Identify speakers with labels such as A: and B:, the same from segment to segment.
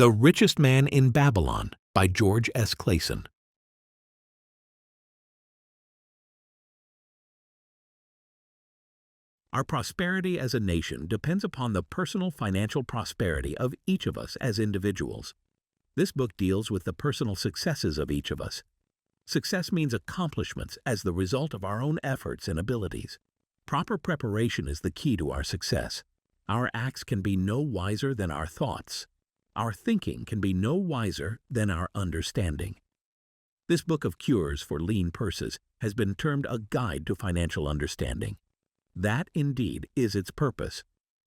A: The Richest Man in Babylon by George S. Clason. Our prosperity as a nation depends upon the personal financial prosperity of each of us as individuals. This book deals with the personal successes of each of us. Success means accomplishments as the result of our own efforts and abilities. Proper preparation is the key to our success. Our acts can be no wiser than our thoughts. Our thinking can be no wiser than our understanding. This book of cures for lean purses has been termed a guide to financial understanding. That, indeed, is its purpose,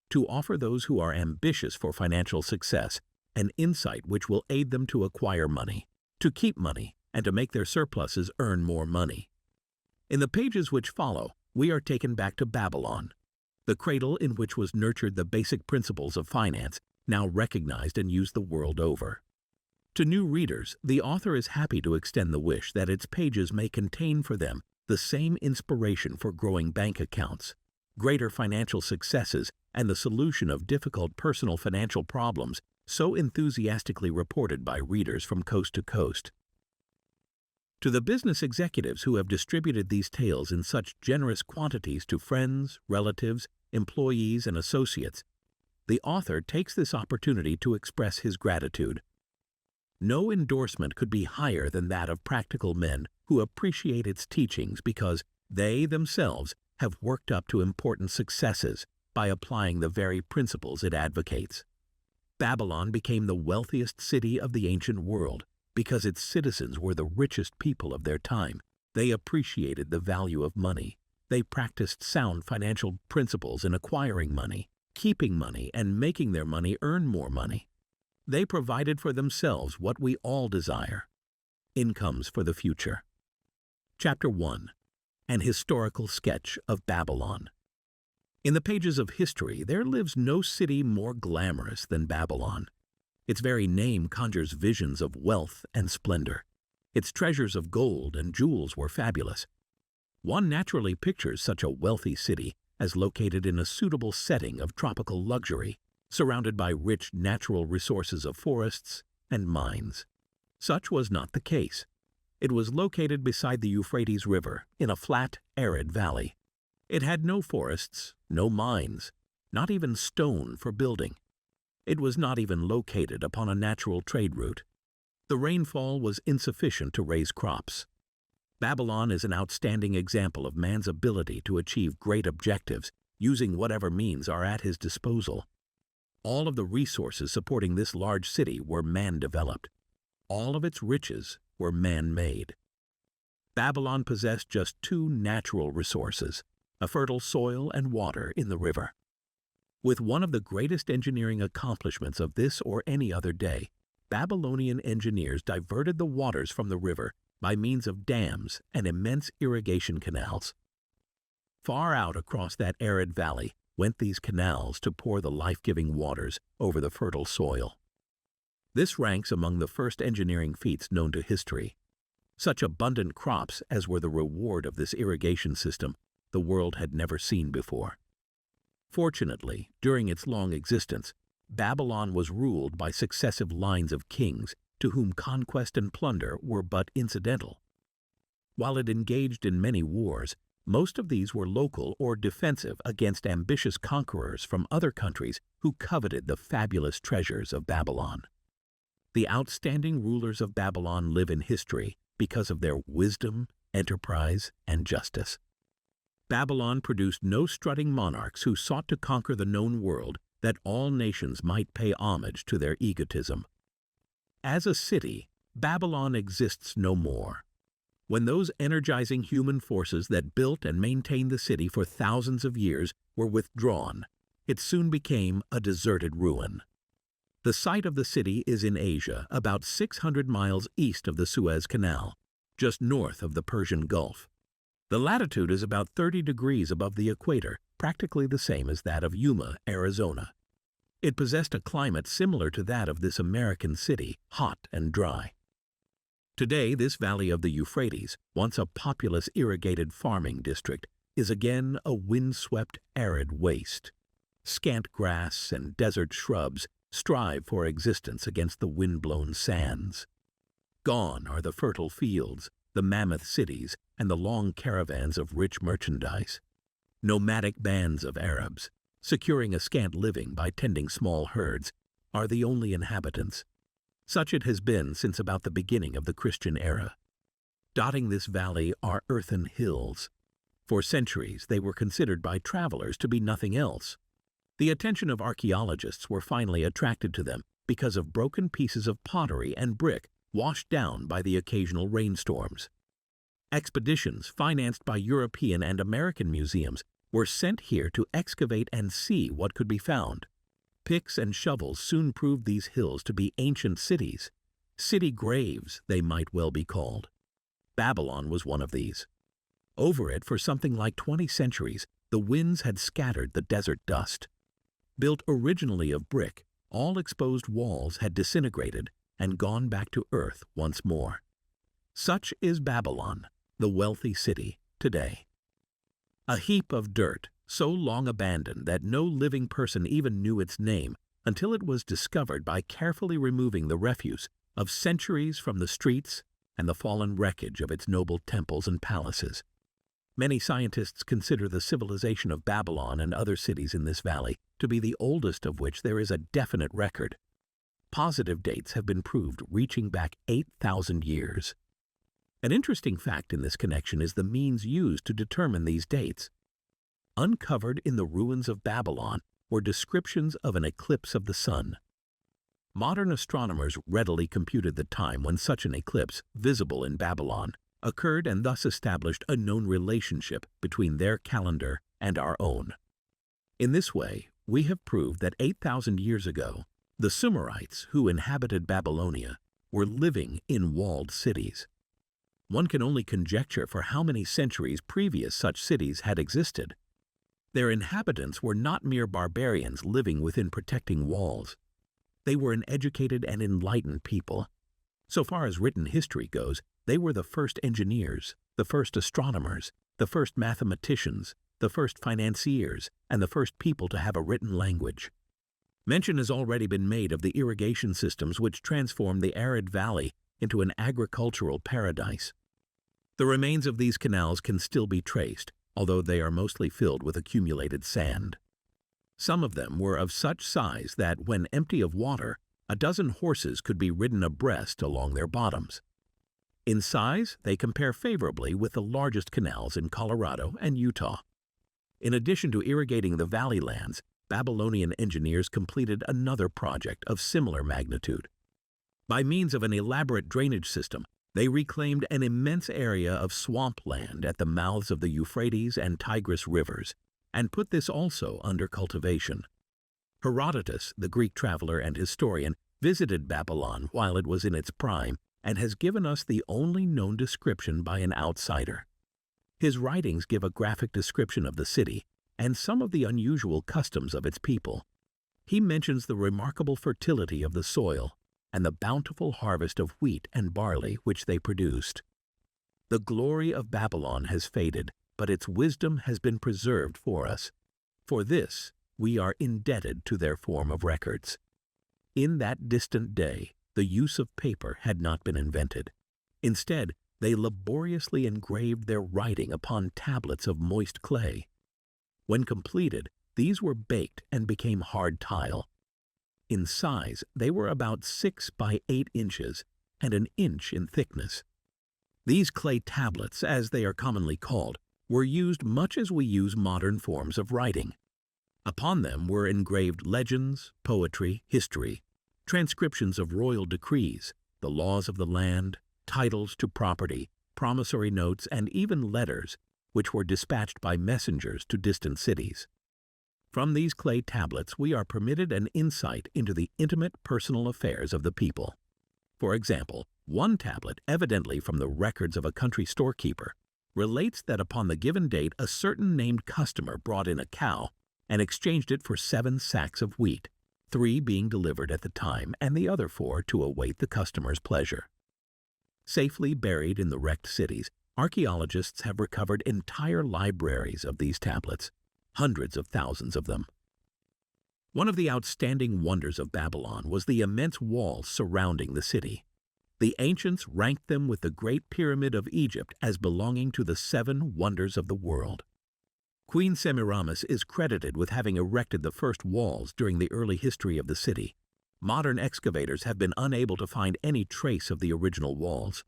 A: to offer those who are ambitious for financial success an insight which will aid them to acquire money, to keep money, and to make their surpluses earn more money. In the pages which follow, we are taken back to Babylon, the cradle in which was nurtured the basic principles of finance, now recognized and used the world over. To new readers, the author is happy to extend the wish that its pages may contain for them the same inspiration for growing bank accounts, greater financial successes, and the solution of difficult personal financial problems so enthusiastically reported by readers from coast to coast. To the business executives who have distributed these tales in such generous quantities to friends, relatives, employees, and associates, the author takes this opportunity to express his gratitude. No endorsement could be higher than that of practical men who appreciate its teachings because they themselves have worked up to important successes by applying the very principles it advocates. Babylon became the wealthiest city of the ancient world because its citizens were the richest people of their time. They appreciated the value of money. They practiced sound financial principles in acquiring money, keeping money, and making their money earn more money. They provided for themselves what we all desire: incomes for the future. Chapter 1. An Historical Sketch of Babylon. In the pages of history, there lives no city more glamorous than Babylon. Its very name conjures visions of wealth and splendor. Its treasures of gold and jewels were fabulous. One naturally pictures such a wealthy city as located in a suitable setting of tropical luxury, surrounded by rich natural resources of forests and mines. Such was not the case. It was located beside the Euphrates River in a flat, arid valley. It had no forests, no mines, not even stone for building. It was not even located upon a natural trade route. The rainfall was insufficient to raise crops. Babylon is an outstanding example of man's ability to achieve great objectives using whatever means are at his disposal. All of the resources supporting this large city were man-developed. All of its riches were man-made. Babylon possessed just two natural resources: a fertile soil and water in the river. With one of the greatest engineering accomplishments of this or any other day, Babylonian engineers diverted the waters from the river by means of dams and immense irrigation canals. Far out across that arid valley went these canals to pour the life-giving waters over the fertile soil. This ranks among the first engineering feats known to history. Such abundant crops as were the reward of this irrigation system the world had never seen before. Fortunately, during its long existence, Babylon was ruled by successive lines of kings to whom conquest and plunder were but incidental. While it engaged in many wars, most of these were local or defensive against ambitious conquerors from other countries who coveted the fabulous treasures of Babylon. The outstanding rulers of Babylon live in history because of their wisdom, enterprise, and justice. Babylon produced no strutting monarchs who sought to conquer the known world that all nations might pay homage to their egotism. As a city, Babylon exists no more. When those energizing human forces that built and maintained the city for thousands of years were withdrawn, it soon became a deserted ruin. The site of the city is in Asia, about 600 miles east of the Suez Canal, just north of the Persian Gulf. The latitude is about 30 degrees above the equator, practically the same as that of Yuma, Arizona. It possessed a climate similar to that of this American city, hot and dry. Today, this valley of the Euphrates, once a populous irrigated farming district, is again a windswept, arid waste. Scant grass and desert shrubs strive for existence against the wind-blown sands. Gone are the fertile fields, the mammoth cities, and the long caravans of rich merchandise. Nomadic bands of Arabs, securing a scant living by tending small herds, are the only inhabitants. Such it has been since about the beginning of the Christian era. Dotting this valley are earthen hills. For centuries they were considered by travelers to be nothing else. The attention of archaeologists were finally attracted to them because of broken pieces of pottery and brick washed down by the occasional rainstorms. Expeditions financed by European and American museums were sent here to excavate and see what could be found. Picks and shovels soon proved these hills to be ancient cities. City graves, they might well be called. Babylon was one of these. Over it, for something like 20 centuries, the winds had scattered the desert dust. Built originally of brick, all exposed walls had disintegrated and gone back to earth once more. Such is Babylon, the wealthy city, today. A heap of dirt, so long abandoned that no living person even knew its name until it was discovered by carefully removing the refuse of centuries from the streets and the fallen wreckage of its noble temples and palaces. Many scientists consider the civilization of Babylon and other cities in this valley to be the oldest of which there is a definite record. Positive dates have been proved reaching back 8,000 years. An interesting fact in this connection is the means used to determine these dates. Uncovered in the ruins of Babylon were descriptions of an eclipse of the sun. Modern astronomers readily computed the time when such an eclipse, visible in Babylon, occurred and thus established a known relationship between their calendar and our own. In this way, we have proved that 8,000 years ago, the Sumerites who inhabited Babylonia were living in walled cities. One can only conjecture for how many centuries previous such cities had existed. Their inhabitants were not mere barbarians living within protecting walls. They were an educated and enlightened people. So far as written history goes, they were the first engineers, the first astronomers, the first mathematicians, the first financiers, and the first people to have a written language. Mention has already been made of the irrigation systems which transformed the arid valley into an agricultural paradise. The remains of these canals can still be traced, although they are mostly filled with accumulated sand. Some of them were of such size that, when empty of water, a dozen horses could be ridden abreast along their bottoms. In size, they compare favorably with the largest canals in Colorado and Utah. In addition to irrigating the valley lands, Babylonian engineers completed another project of similar magnitude. By means of an elaborate drainage system, they reclaimed an immense area of swampland at the mouths of the Euphrates and Tigris rivers, and put this also under cultivation. Herodotus, the Greek traveler and historian, visited Babylon while it was in its prime, and has given us the only known description by an outsider. His writings give a graphic description of the city and some of the unusual customs of its people. He mentions the remarkable fertility of the soil and the bountiful harvest of wheat and barley which they produced. The glory of Babylon has faded, but its wisdom has been preserved for us. For this, we are indebted to their form of records. In that distant day, the use of paper had not been invented. Instead, they laboriously engraved their writing upon tablets of moist clay. When completed, these were baked and became hard tile. In size, they were about 6 by 8 inches and an inch in thickness. These clay tablets, as they are commonly called, were used much as we use modern forms of writing. Upon them were engraved legends, poetry, history, transcriptions of royal decrees, the laws of the land, titles to property, promissory notes, and even letters, which were dispatched by messengers to distant cities. From these clay tablets we are permitted an insight into the intimate personal affairs of the people. For example, one tablet, evidently from the records of a country storekeeper, relates that upon the given date a certain named customer brought in a cow and exchanged it for 7 sacks of wheat, 3 being delivered at the time and the other 4 to await the customer's pleasure. Safely buried in the wrecked cities, archaeologists have recovered entire libraries of these tablets, hundreds of thousands of them. One of the outstanding wonders of Babylon was the immense walls surrounding the city. The ancients ranked them with the Great Pyramid of Egypt as belonging to the 7 wonders of the world. Queen Semiramis is credited with having erected the first walls during the early history of the city. Modern excavators have been unable to find any trace of the original walls,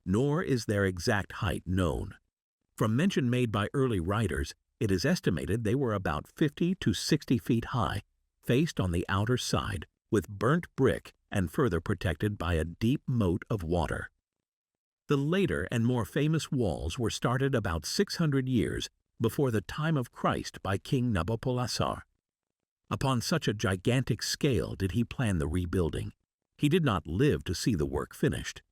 A: nor is their exact height known. From mention made by early writers, it is estimated they were about 50 to 60 feet high, faced on the outer side, with burnt brick and further protected by a deep moat of water. The later and more famous walls were started about 600 years before the time of Christ by King Nabopolassar. Upon such a gigantic scale did he plan the rebuilding. He did not live to see the work finished.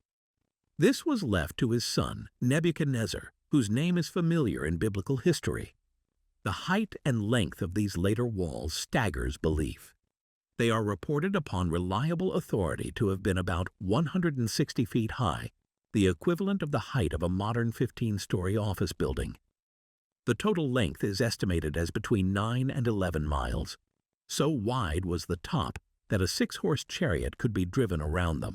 A: This was left to his son, Nebuchadnezzar, whose name is familiar in biblical history. The height and length of these later walls staggers belief. They are reported upon reliable authority to have been about 160 feet high, the equivalent of the height of a modern 15-story office building. The total length is estimated as between 9 and 11 miles. So wide was the top that a 6-horse chariot could be driven around them.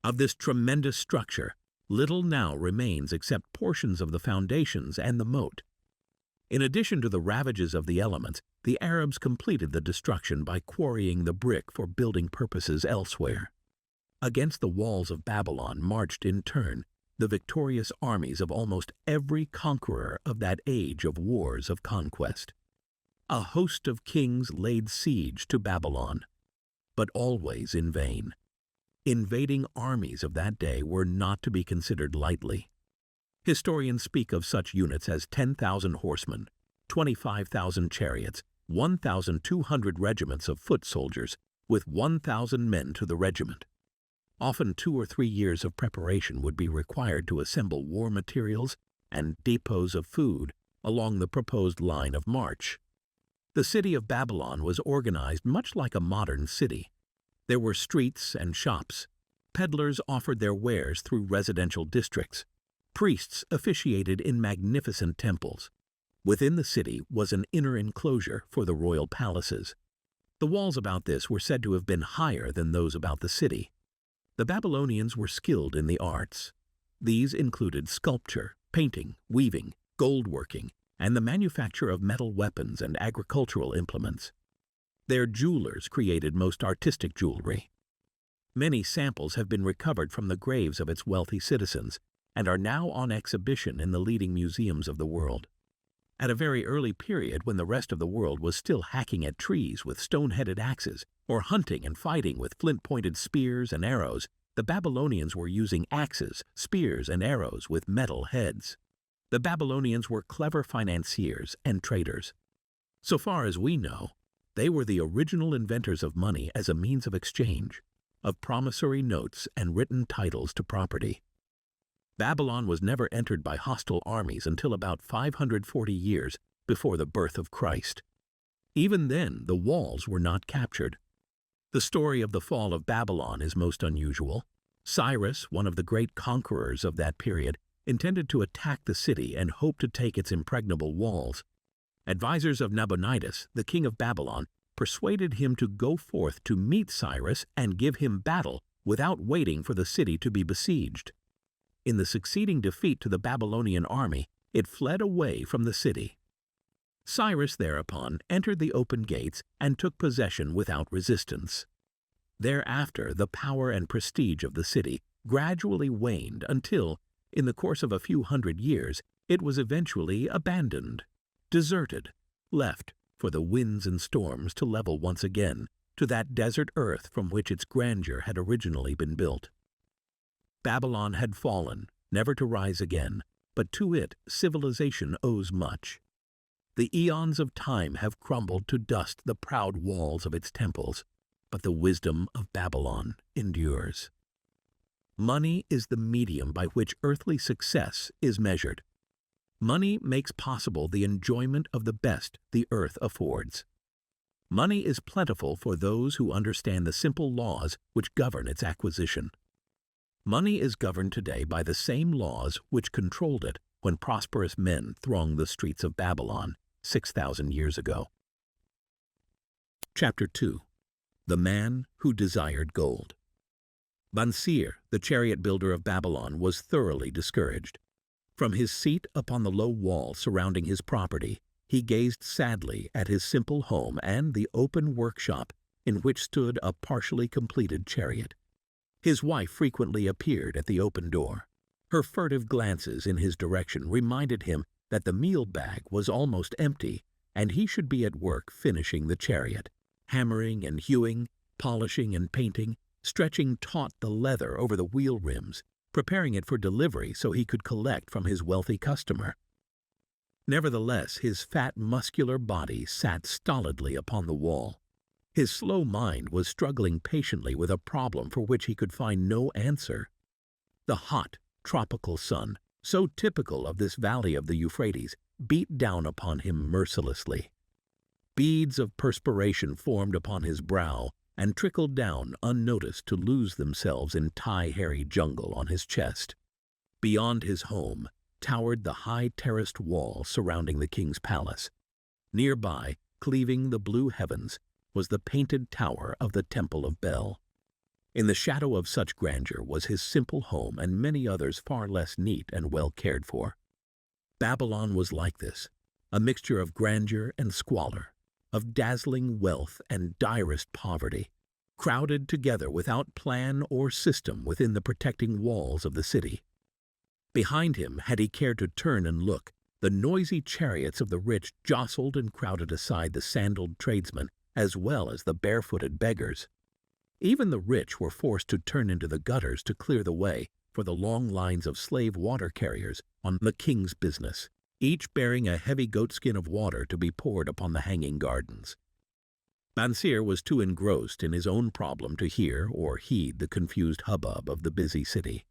A: Of this tremendous structure, little now remains except portions of the foundations and the moat. In addition to the ravages of the elements, the Arabs completed the destruction by quarrying the brick for building purposes elsewhere. Against the walls of Babylon marched in turn the victorious armies of almost every conqueror of that age of wars of conquest. A host of kings laid siege to Babylon, but always in vain. Invading armies of that day were not to be considered lightly. Historians speak of such units as 10,000 horsemen, 25,000 chariots, 1,200 regiments of foot soldiers, with 1,000 men to the regiment. Often 2 or 3 years of preparation would be required to assemble war materials and depots of food along the proposed line of march. The city of Babylon was organized much like a modern city. There were streets and shops. Peddlers offered their wares through residential districts. Priests officiated in magnificent temples. Within the city was an inner enclosure for the royal palaces. The walls about this were said to have been higher than those about the city. The Babylonians were skilled in the arts. These included sculpture, painting, weaving, gold working, and the manufacture of metal weapons and agricultural implements. Their jewelers created most artistic jewelry. Many samples have been recovered from the graves of its wealthy citizens and are now on exhibition in the leading museums of the world. At a very early period when the rest of the world was still hacking at trees with stone-headed axes or hunting and fighting with flint-pointed spears and arrows, the Babylonians were using axes, spears, and arrows with metal heads. The Babylonians were clever financiers and traders. So far as we know, they were the original inventors of money as a means of exchange, of promissory notes and written titles to property. Babylon was never entered by hostile armies until about 540 years before the birth of Christ. Even then, the walls were not captured. The story of the fall of Babylon is most unusual. Cyrus, one of the great conquerors of that period, intended to attack the city and hoped to take its impregnable walls. Advisors of Nabonidus, the king of Babylon, persuaded him to go forth to meet Cyrus and give him battle without waiting for the city to be besieged. In the succeeding defeat to the Babylonian army, it fled away from the city. Cyrus thereupon entered the open gates and took possession without resistance. Thereafter, the power and prestige of the city gradually waned until, in the course of a few hundred years, it was eventually abandoned, deserted, left for the winds and storms to level once again to that desert earth from which its grandeur had originally been built. Babylon had fallen, never to rise again, but to it civilization owes much. The eons of time have crumbled to dust the proud walls of its temples, but the wisdom of Babylon endures. Money is the medium by which earthly success is measured. Money makes possible the enjoyment of the best the earth affords. Money is plentiful for those who understand the simple laws which govern its acquisition. Money is governed today by the same laws which controlled it when prosperous men thronged the streets of Babylon 6,000 years ago. Chapter 2. The Man Who Desired Gold. Bansir, the chariot builder of Babylon, was thoroughly discouraged. From his seat upon the low wall surrounding his property, he gazed sadly at his simple home and the open workshop in which stood a partially completed chariot. His wife frequently appeared at the open door. Her furtive glances in his direction reminded him that the meal bag was almost empty, and he should be at work finishing the chariot, hammering and hewing, polishing and painting, stretching taut the leather over the wheel rims, preparing it for delivery so he could collect from his wealthy customer. Nevertheless, his fat, muscular body sat stolidly upon the wall. His slow mind was struggling patiently with a problem for which he could find no answer. The hot, tropical sun, so typical of this valley of the Euphrates, beat down upon him mercilessly. Beads of perspiration formed upon his brow and trickled down unnoticed to lose themselves in hairy jungle on his chest. Beyond his home towered the high terraced wall surrounding the king's palace. Nearby, cleaving the blue heavens, was the painted tower of the Temple of Bel. In the shadow of such grandeur was his simple home and many others far less neat and well cared for. Babylon was like this, a mixture of grandeur and squalor, of dazzling wealth and direst poverty, crowded together without plan or system within the protecting walls of the city. Behind him, had he cared to turn and look, the noisy chariots of the rich jostled and crowded aside the sandaled tradesmen as well as the barefooted beggars. Even the rich were forced to turn into the gutters to clear the way for the long lines of slave water carriers on the king's business, each bearing a heavy goatskin of water to be poured upon the hanging gardens. Bansir was too engrossed in his own problem to hear or heed the confused hubbub of the busy city.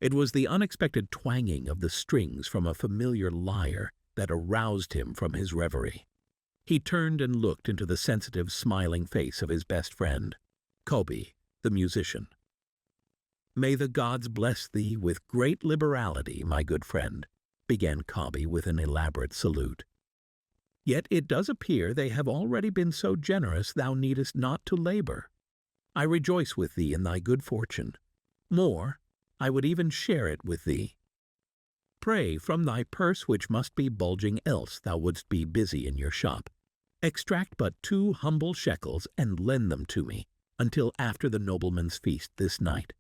A: It was the unexpected twanging of the strings from a familiar lyre that aroused him from his reverie. He turned and looked into the sensitive, smiling face of his best friend, Kobe, the musician. "May the gods bless thee with great liberality, my good friend," began Kobe with an elaborate salute. "Yet it does appear they have already been so generous thou needest not to labor. I rejoice with thee in thy good fortune. More, I would even share it with thee. Pray, from thy purse which must be bulging else thou wouldst be busy in your shop, extract but 2 humble shekels and lend them to me until after the nobleman's feast this night.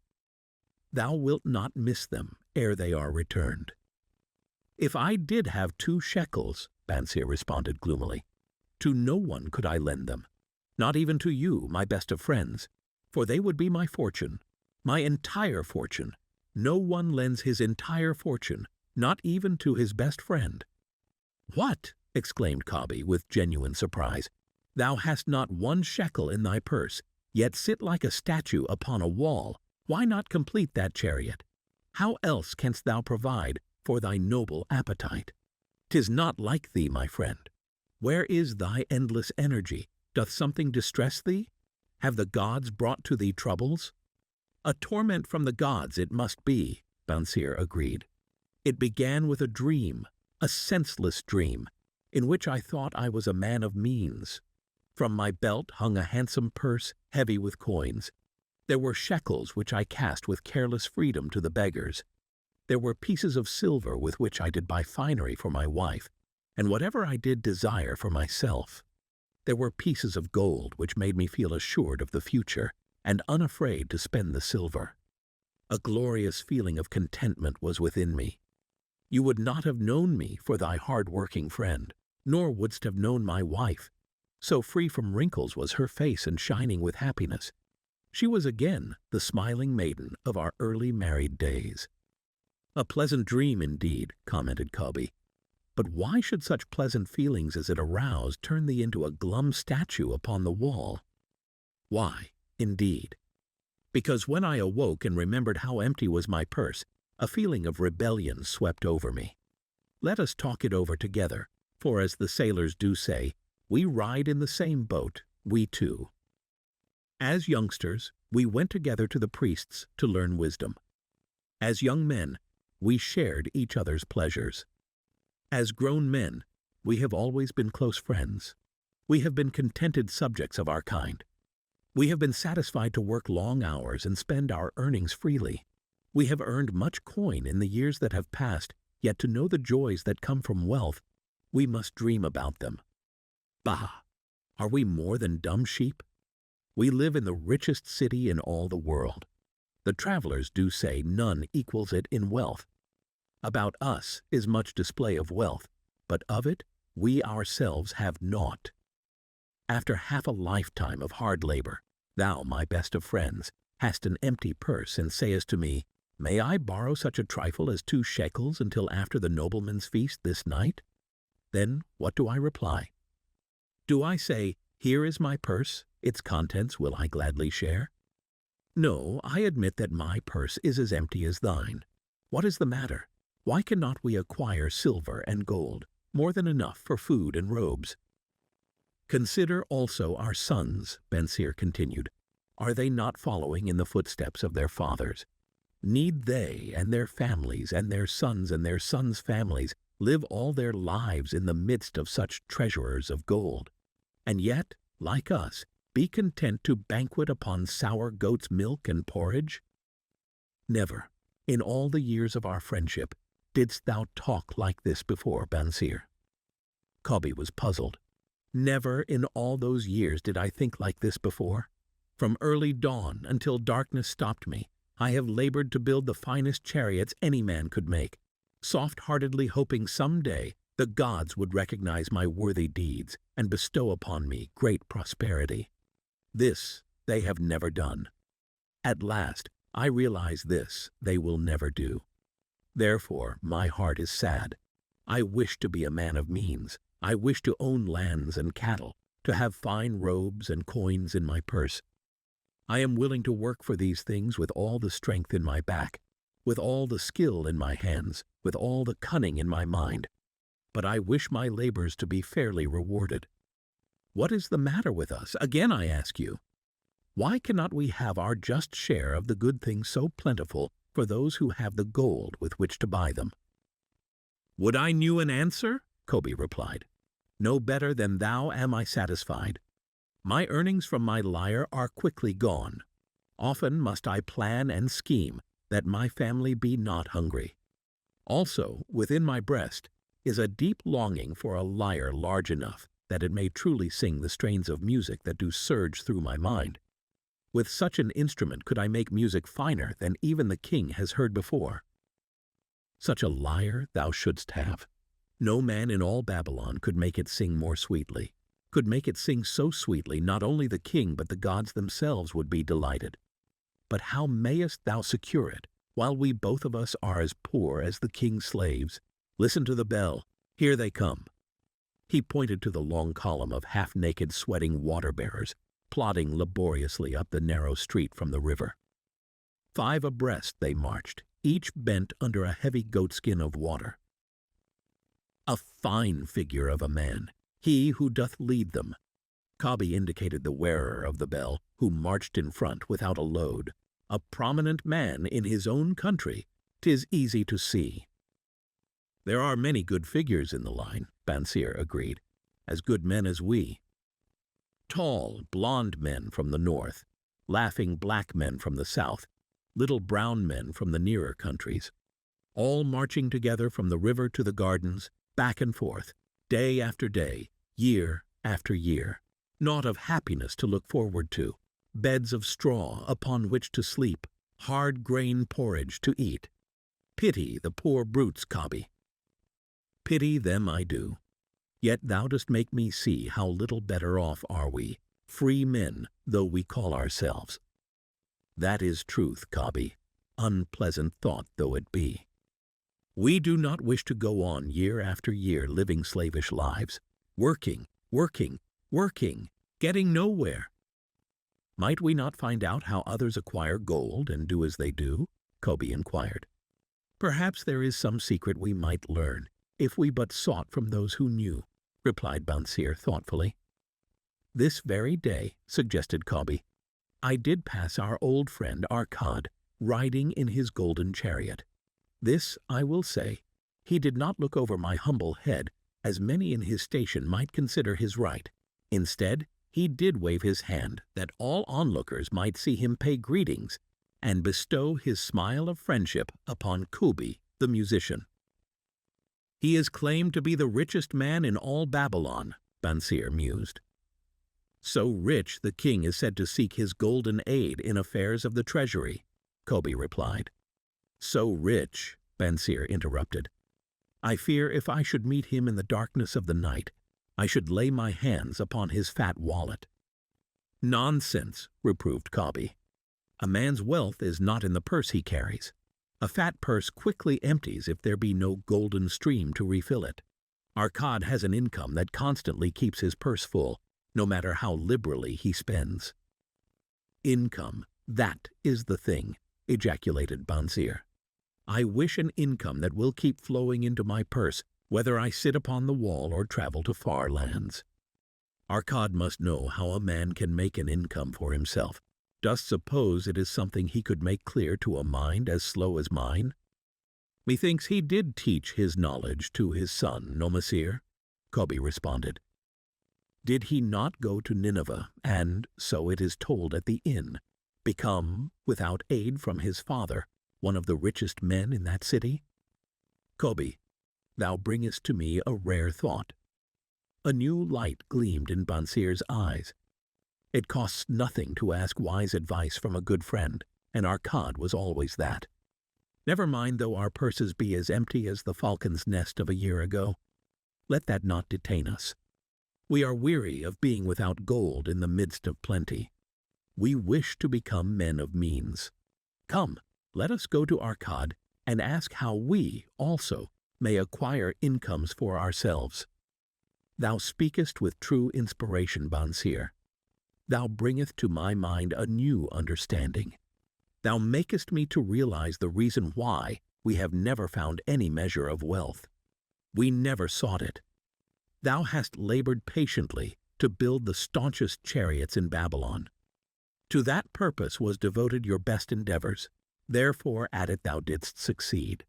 A: Thou wilt not miss them ere they are returned." "If I did have 2 shekels," Bansir responded gloomily, "to no one could I lend them, not even to you, my best of friends, for they would be my fortune, my entire fortune. No one lends his entire fortune, not even to his best friend." "What?" exclaimed Kobe with genuine surprise. "Thou hast not 1 shekel in thy purse, yet sit like a statue upon a wall. Why not complete that chariot? How else canst thou provide for thy noble appetite? 'Tis not like thee, my friend. Where is thy endless energy? Doth something distress thee? Have the gods brought to thee troubles?" "A torment from the gods it must be," Bansir agreed. "It began with a dream, a senseless dream, in which I thought I was a man of means. From my belt hung a handsome purse heavy with coins. There were shekels which I cast with careless freedom to the beggars. There were pieces of silver with which I did buy finery for my wife, and whatever I did desire for myself. There were pieces of gold which made me feel assured of the future, and unafraid to spend the silver. A glorious feeling of contentment was within me. You would not have known me for thy hard-working friend, nor wouldst have known my wife. So free from wrinkles was her face and shining with happiness. She was again the smiling maiden of our early married days." "A pleasant dream indeed," commented Kobe. "But why should such pleasant feelings as it aroused turn thee into a glum statue upon the wall?" "Why, indeed? Because when I awoke and remembered how empty was my purse, a feeling of rebellion swept over me. Let us talk it over together, for as the sailors do say, we ride in the same boat, we two. As youngsters, we went together to the priests to learn wisdom. As young men, we shared each other's pleasures. As grown men, we have always been close friends. We have been contented subjects of our kind. We have been satisfied to work long hours and spend our earnings freely. We have earned much coin in the years that have passed, yet to know the joys that come from wealth, we must dream about them. Bah! Are we more than dumb sheep? We live in the richest city in all the world. The travelers do say none equals it in wealth. About us is much display of wealth, but of it we ourselves have naught. After half a lifetime of hard labor, thou, my best of friends, hast an empty purse and sayest to me, "May I borrow such a trifle as 2 shekels until after the nobleman's feast this night?" Then what do I reply? Do I say, "Here is my purse, its contents will I gladly share"? No, I admit that my purse is as empty as thine. What is the matter? Why cannot we acquire silver and gold, more than enough for food and robes? Consider also our sons, Bensir continued. Are they not following in the footsteps of their fathers? Need they and their families and their sons' families live all their lives in the midst of such treasurers of gold, and yet, like us, be content to banquet upon sour goat's milk and porridge? Never, in all the years of our friendship, didst thou talk like this before, Bensir. Cobby was puzzled. Never in all those years did I think like this before. From early dawn until darkness stopped me, I have labored to build the finest chariots any man could make, soft-heartedly hoping some day the gods would recognize my worthy deeds and bestow upon me great prosperity. This they have never done. At last, I realize this they will never do. Therefore, my heart is sad. I wish to be a man of means. I wish to own lands and cattle, to have fine robes and coins in my purse. I am willing to work for these things with all the strength in my back, with all the skill in my hands, with all the cunning in my mind. But I wish my labors to be fairly rewarded. What is the matter with us? Again I ask you. Why cannot we have our just share of the good things so plentiful for those who have the gold with which to buy them? Would I knew an answer? Cobby replied. No better than thou am I satisfied. My earnings from my lyre are quickly gone. Often must I plan and scheme that my family be not hungry. Also, within my breast is a deep longing for a lyre large enough that it may truly sing the strains of music that do surge through my mind. With such an instrument could I make music finer than even the king has heard before. Such a lyre thou shouldst have. No man in all Babylon could make it sing more sweetly, could make it sing so sweetly not only the king but the gods themselves would be delighted. But how mayest thou secure it, while we both of us are as poor as the king's slaves? Listen to the bell. Here they come. He pointed to the long column of half-naked sweating water-bearers, plodding laboriously up the narrow street from the river. 5 abreast they marched, each bent under a heavy goatskin of water. A fine figure of a man, he who doth lead them. Cobby indicated the wearer of the bell, who marched in front without a load. A prominent man in his own country, 'tis easy to see. There are many good figures in the line, Bensir agreed, as good men as we. Tall, blond men from the north, laughing black men from the south, little brown men from the nearer countries, all marching together from the river to the gardens, back and forth, day after day, year after year. Naught of happiness to look forward to, beds of straw upon which to sleep, hard grain porridge to eat. Pity the poor brutes, Cobby. Pity them I do. Yet thou dost make me see how little better off are we, free men though we call ourselves. That is truth, Cobby, unpleasant thought though it be. We do not wish to go on year after year living slavish lives, working, getting nowhere. Might we not find out how others acquire gold and do as they do? Cobby inquired. Perhaps there is some secret we might learn, if we but sought from those who knew, replied Bensir thoughtfully. This very day, suggested Cobby, I did pass our old friend Arkad, riding in his golden chariot. This I will say, he did not look over my humble head, as many in his station might consider his right. Instead, he did wave his hand that all onlookers might see him pay greetings and bestow his smile of friendship upon Kobe, the musician. "He is claimed to be the richest man in all Babylon," Bansir mused. "So rich the king is said to seek his golden aid in affairs of the treasury," Kobe replied. "So rich," Bansir interrupted. "I fear if I should meet him in the darkness of the night, I should lay my hands upon his fat wallet." "Nonsense," reproved Kobe. "A man's wealth is not in the purse he carries. A fat purse quickly empties if there be no golden stream to refill it. Arkad has an income that constantly keeps his purse full, no matter how liberally he spends." "Income, that is the thing," ejaculated Bansir. "I wish an income that will keep flowing into my purse, whether I sit upon the wall or travel to far lands. Arkad must know how a man can make an income for himself. Dost suppose it is something he could make clear to a mind as slow as mine?" "Methinks he did teach his knowledge to his son, no, Messire?" Kobe responded. "Did he not go to Nineveh and, so it is told at the inn, become, without aid from his father, one of the richest men in that city? Kobe, thou bringest to me a rare thought." A new light gleamed in Bansir's eyes. It costs nothing to ask wise advice from a good friend, and Arkad was always that. Never mind though our purses be as empty as the falcon's nest of a year ago. Let that not detain us. We are weary of being without gold in the midst of plenty. We wish to become men of means. Come, let us go to Arkad and ask how we, also, may acquire incomes for ourselves. Thou speakest with true inspiration, Bansir. Thou bringest to my mind a new understanding. Thou makest me to realize the reason why we have never found any measure of wealth. We never sought it. Thou hast labored patiently to build the staunchest chariots in Babylon. To that purpose was devoted your best endeavors. Therefore at it thou didst succeed.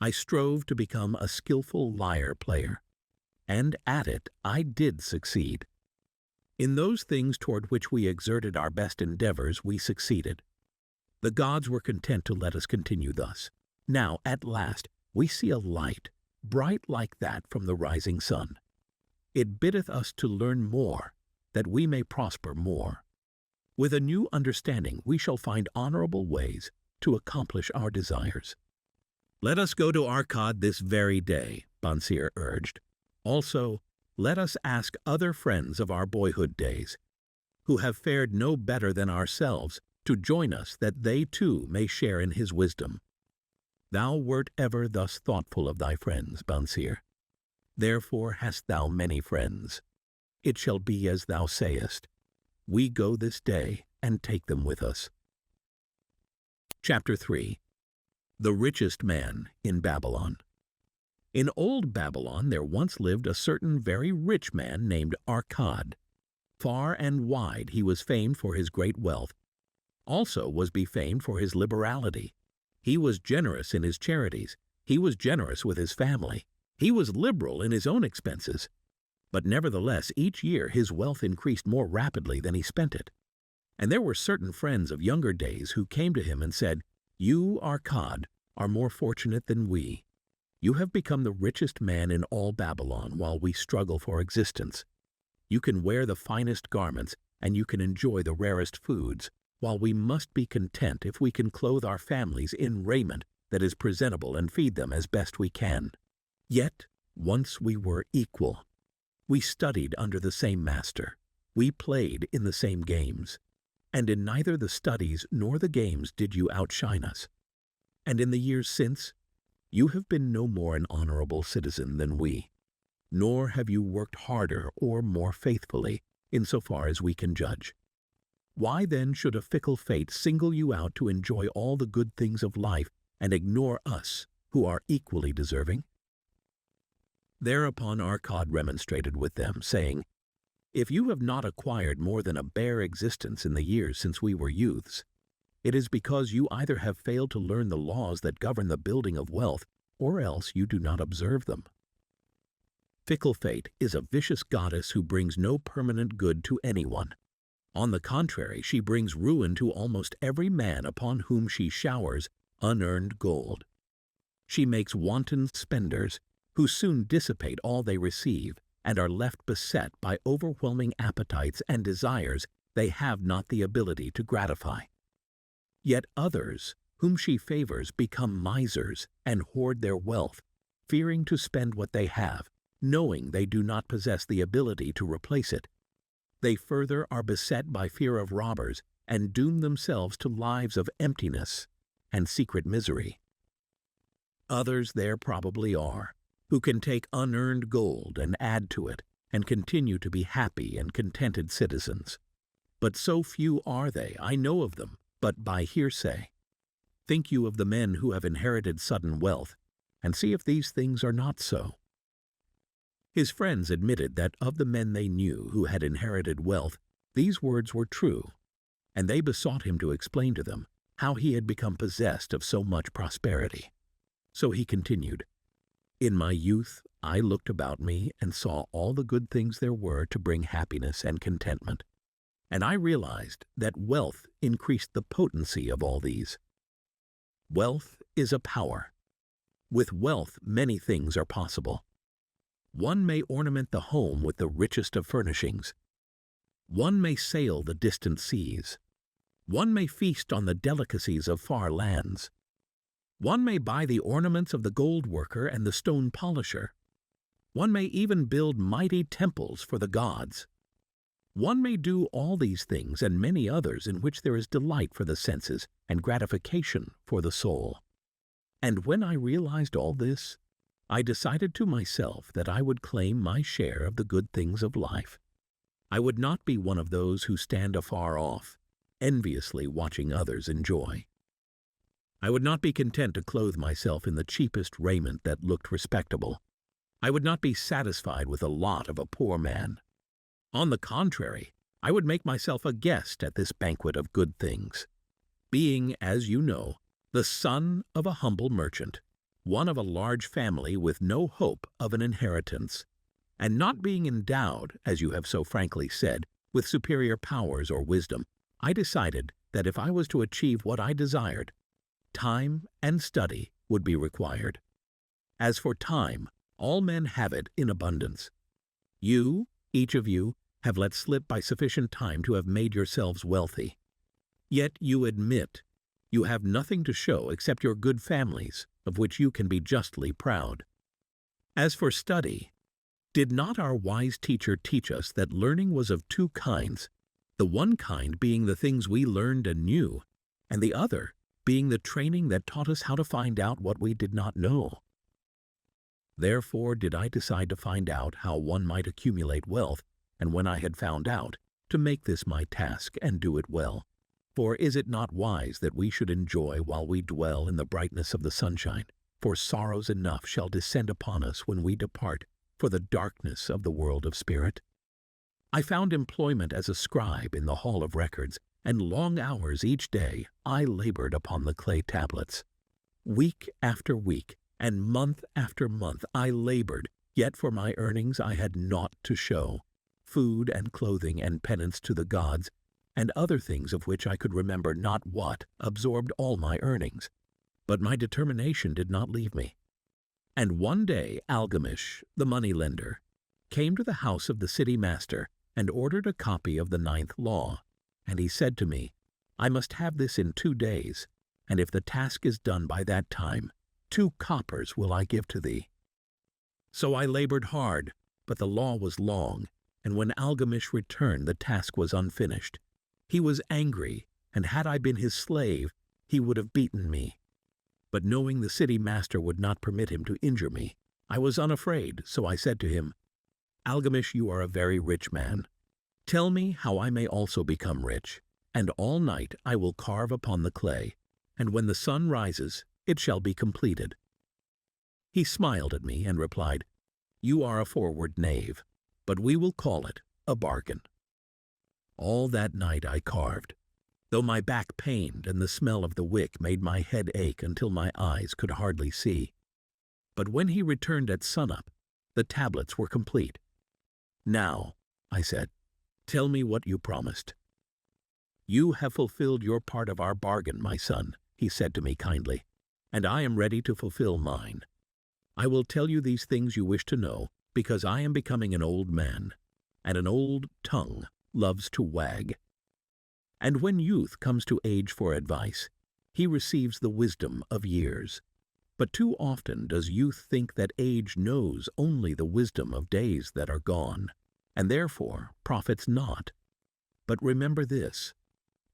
A: I strove to become a skillful lyre player, and at it I did succeed. In those things toward which we exerted our best endeavors we succeeded. The gods were content to let us continue thus. Now, at last, we see a light, bright like that from the rising sun. It biddeth us to learn more, that we may prosper more. With a new understanding we shall find honorable ways to accomplish our desires. Let us go to Arkad this very day, Bansir urged. Also, let us ask other friends of our boyhood days, who have fared no better than ourselves, to join us that they too may share in his wisdom. Thou wert ever thus thoughtful of thy friends, Bansir. Therefore hast thou many friends. It shall be as thou sayest. We go this day and take them with us. Chapter 3. The Richest Man in Babylon. In old Babylon there once lived a certain very rich man named Arkad. Far and wide he was famed for his great wealth. Also was befamed for his liberality. He was generous in his charities. He was generous with his family. He was liberal in his own expenses. But nevertheless, each year his wealth increased more rapidly than he spent it. And there were certain friends of younger days who came to him and said, "You, Arkad, are more fortunate than we. You have become the richest man in all Babylon while we struggle for existence. You can wear the finest garments and you can enjoy the rarest foods, while we must be content if we can clothe our families in raiment that is presentable and feed them as best we can. Yet, once we were equal. We studied under the same master. We played in the same games. And in neither the studies nor the games did you outshine us. And in the years since, you have been no more an honorable citizen than we, nor have you worked harder or more faithfully, insofar as we can judge. Why then should a fickle fate single you out to enjoy all the good things of life and ignore us, who are equally deserving?" Thereupon Arkad remonstrated with them, saying, "If you have not acquired more than a bare existence in the years since we were youths, it is because you either have failed to learn the laws that govern the building of wealth, or else you do not observe them." fickle fate is a vicious goddess who brings no permanent good to anyone. On the contrary, she brings ruin to almost every man upon whom she showers unearned gold. She makes wanton spenders who soon dissipate all they receive and are left beset by overwhelming appetites and desires they have not the ability to gratify. Yet others, whom she favors, become misers and hoard their wealth, fearing to spend what they have, knowing they do not possess the ability to replace it. They further are beset by fear of robbers and doom themselves to lives of emptiness and secret misery. Others there probably are, who can take unearned gold and add to it and continue to be happy and contented citizens. But so few are they, I know of them, but by hearsay. Think you of the men who have inherited sudden wealth, and see if these things are not so. His friends admitted that of the men they knew who had inherited wealth, these words were true, and they besought him to explain to them how he had become possessed of so much prosperity. So he continued, "In my youth I looked about me and saw all the good things there were to bring happiness and contentment, and I realized that wealth increased the potency of all these. Wealth is a power. With wealth many things are possible. One may ornament the home with the richest of furnishings. One may sail the distant seas. One may feast on the delicacies of far lands. One may buy the ornaments of the gold worker and the stone polisher. One may even build mighty temples for the gods. One may do all these things and many others in which there is delight for the senses and gratification for the soul. And when I realized all this, I decided to myself that I would claim my share of the good things of life. I would not be one of those who stand afar off, enviously watching others enjoy. I would not be content to clothe myself in the cheapest raiment that looked respectable. I would not be satisfied with the lot of a poor man. On the contrary, I would make myself a guest at this banquet of good things. Being, as you know, the son of a humble merchant, one of a large family with no hope of an inheritance, and not being endowed, as you have so frankly said, with superior powers or wisdom, I decided that if I was to achieve what I desired, time and study would be required. As for time, all men have it in abundance. You, each of you, have let slip by sufficient time to have made yourselves wealthy. Yet you admit you have nothing to show except your good families, of which you can be justly proud. As for study, did not our wise teacher teach us that learning was of two kinds, the one kind being the things we learned and knew, and the other being the training that taught us how to find out what we did not know? Therefore did I decide to find out how one might accumulate wealth, and when I had found out, to make this my task and do it well. For is it not wise that we should enjoy while we dwell in the brightness of the sunshine? For sorrows enough shall descend upon us when we depart for the darkness of the world of spirit. I found employment as a scribe in the hall of records, and long hours each day I labored upon the clay tablets. Week after week, and month after month I labored, yet for my earnings I had naught to show. Food and clothing and penance to the gods, and other things of which I could remember not what, absorbed all my earnings. But my determination did not leave me. And one day Algamish, the moneylender, came to the house of the city master and ordered a copy of the 9th law. And he said to me, "I must have this in 2 days, and if the task is done by that time, 2 coppers will I give to thee." So I labored hard, but the law was long, and when Algamish returned the task was unfinished. He was angry, and had I been his slave, he would have beaten me. But knowing the city master would not permit him to injure me, I was unafraid, so I said to him, "Algamish, you are a very rich man. Tell me how I may also become rich, and all night I will carve upon the clay, and when the sun rises, it shall be completed." He smiled at me and replied, "You are a forward knave, but we will call it a bargain." All that night I carved, though my back pained and the smell of the wick made my head ache until my eyes could hardly see. But when he returned at sunup, The tablets were complete. "Now," I said, "tell me what you promised." "You have fulfilled your part of our bargain, my son," he said to me kindly, "and I am ready to fulfill mine. I will tell you these things you wish to know, because I am becoming an old man, and an old tongue loves to wag. And when youth comes to age for advice, he receives the wisdom of years. But too often does youth think that age knows only the wisdom of days that are gone, and therefore profits not. But remember this: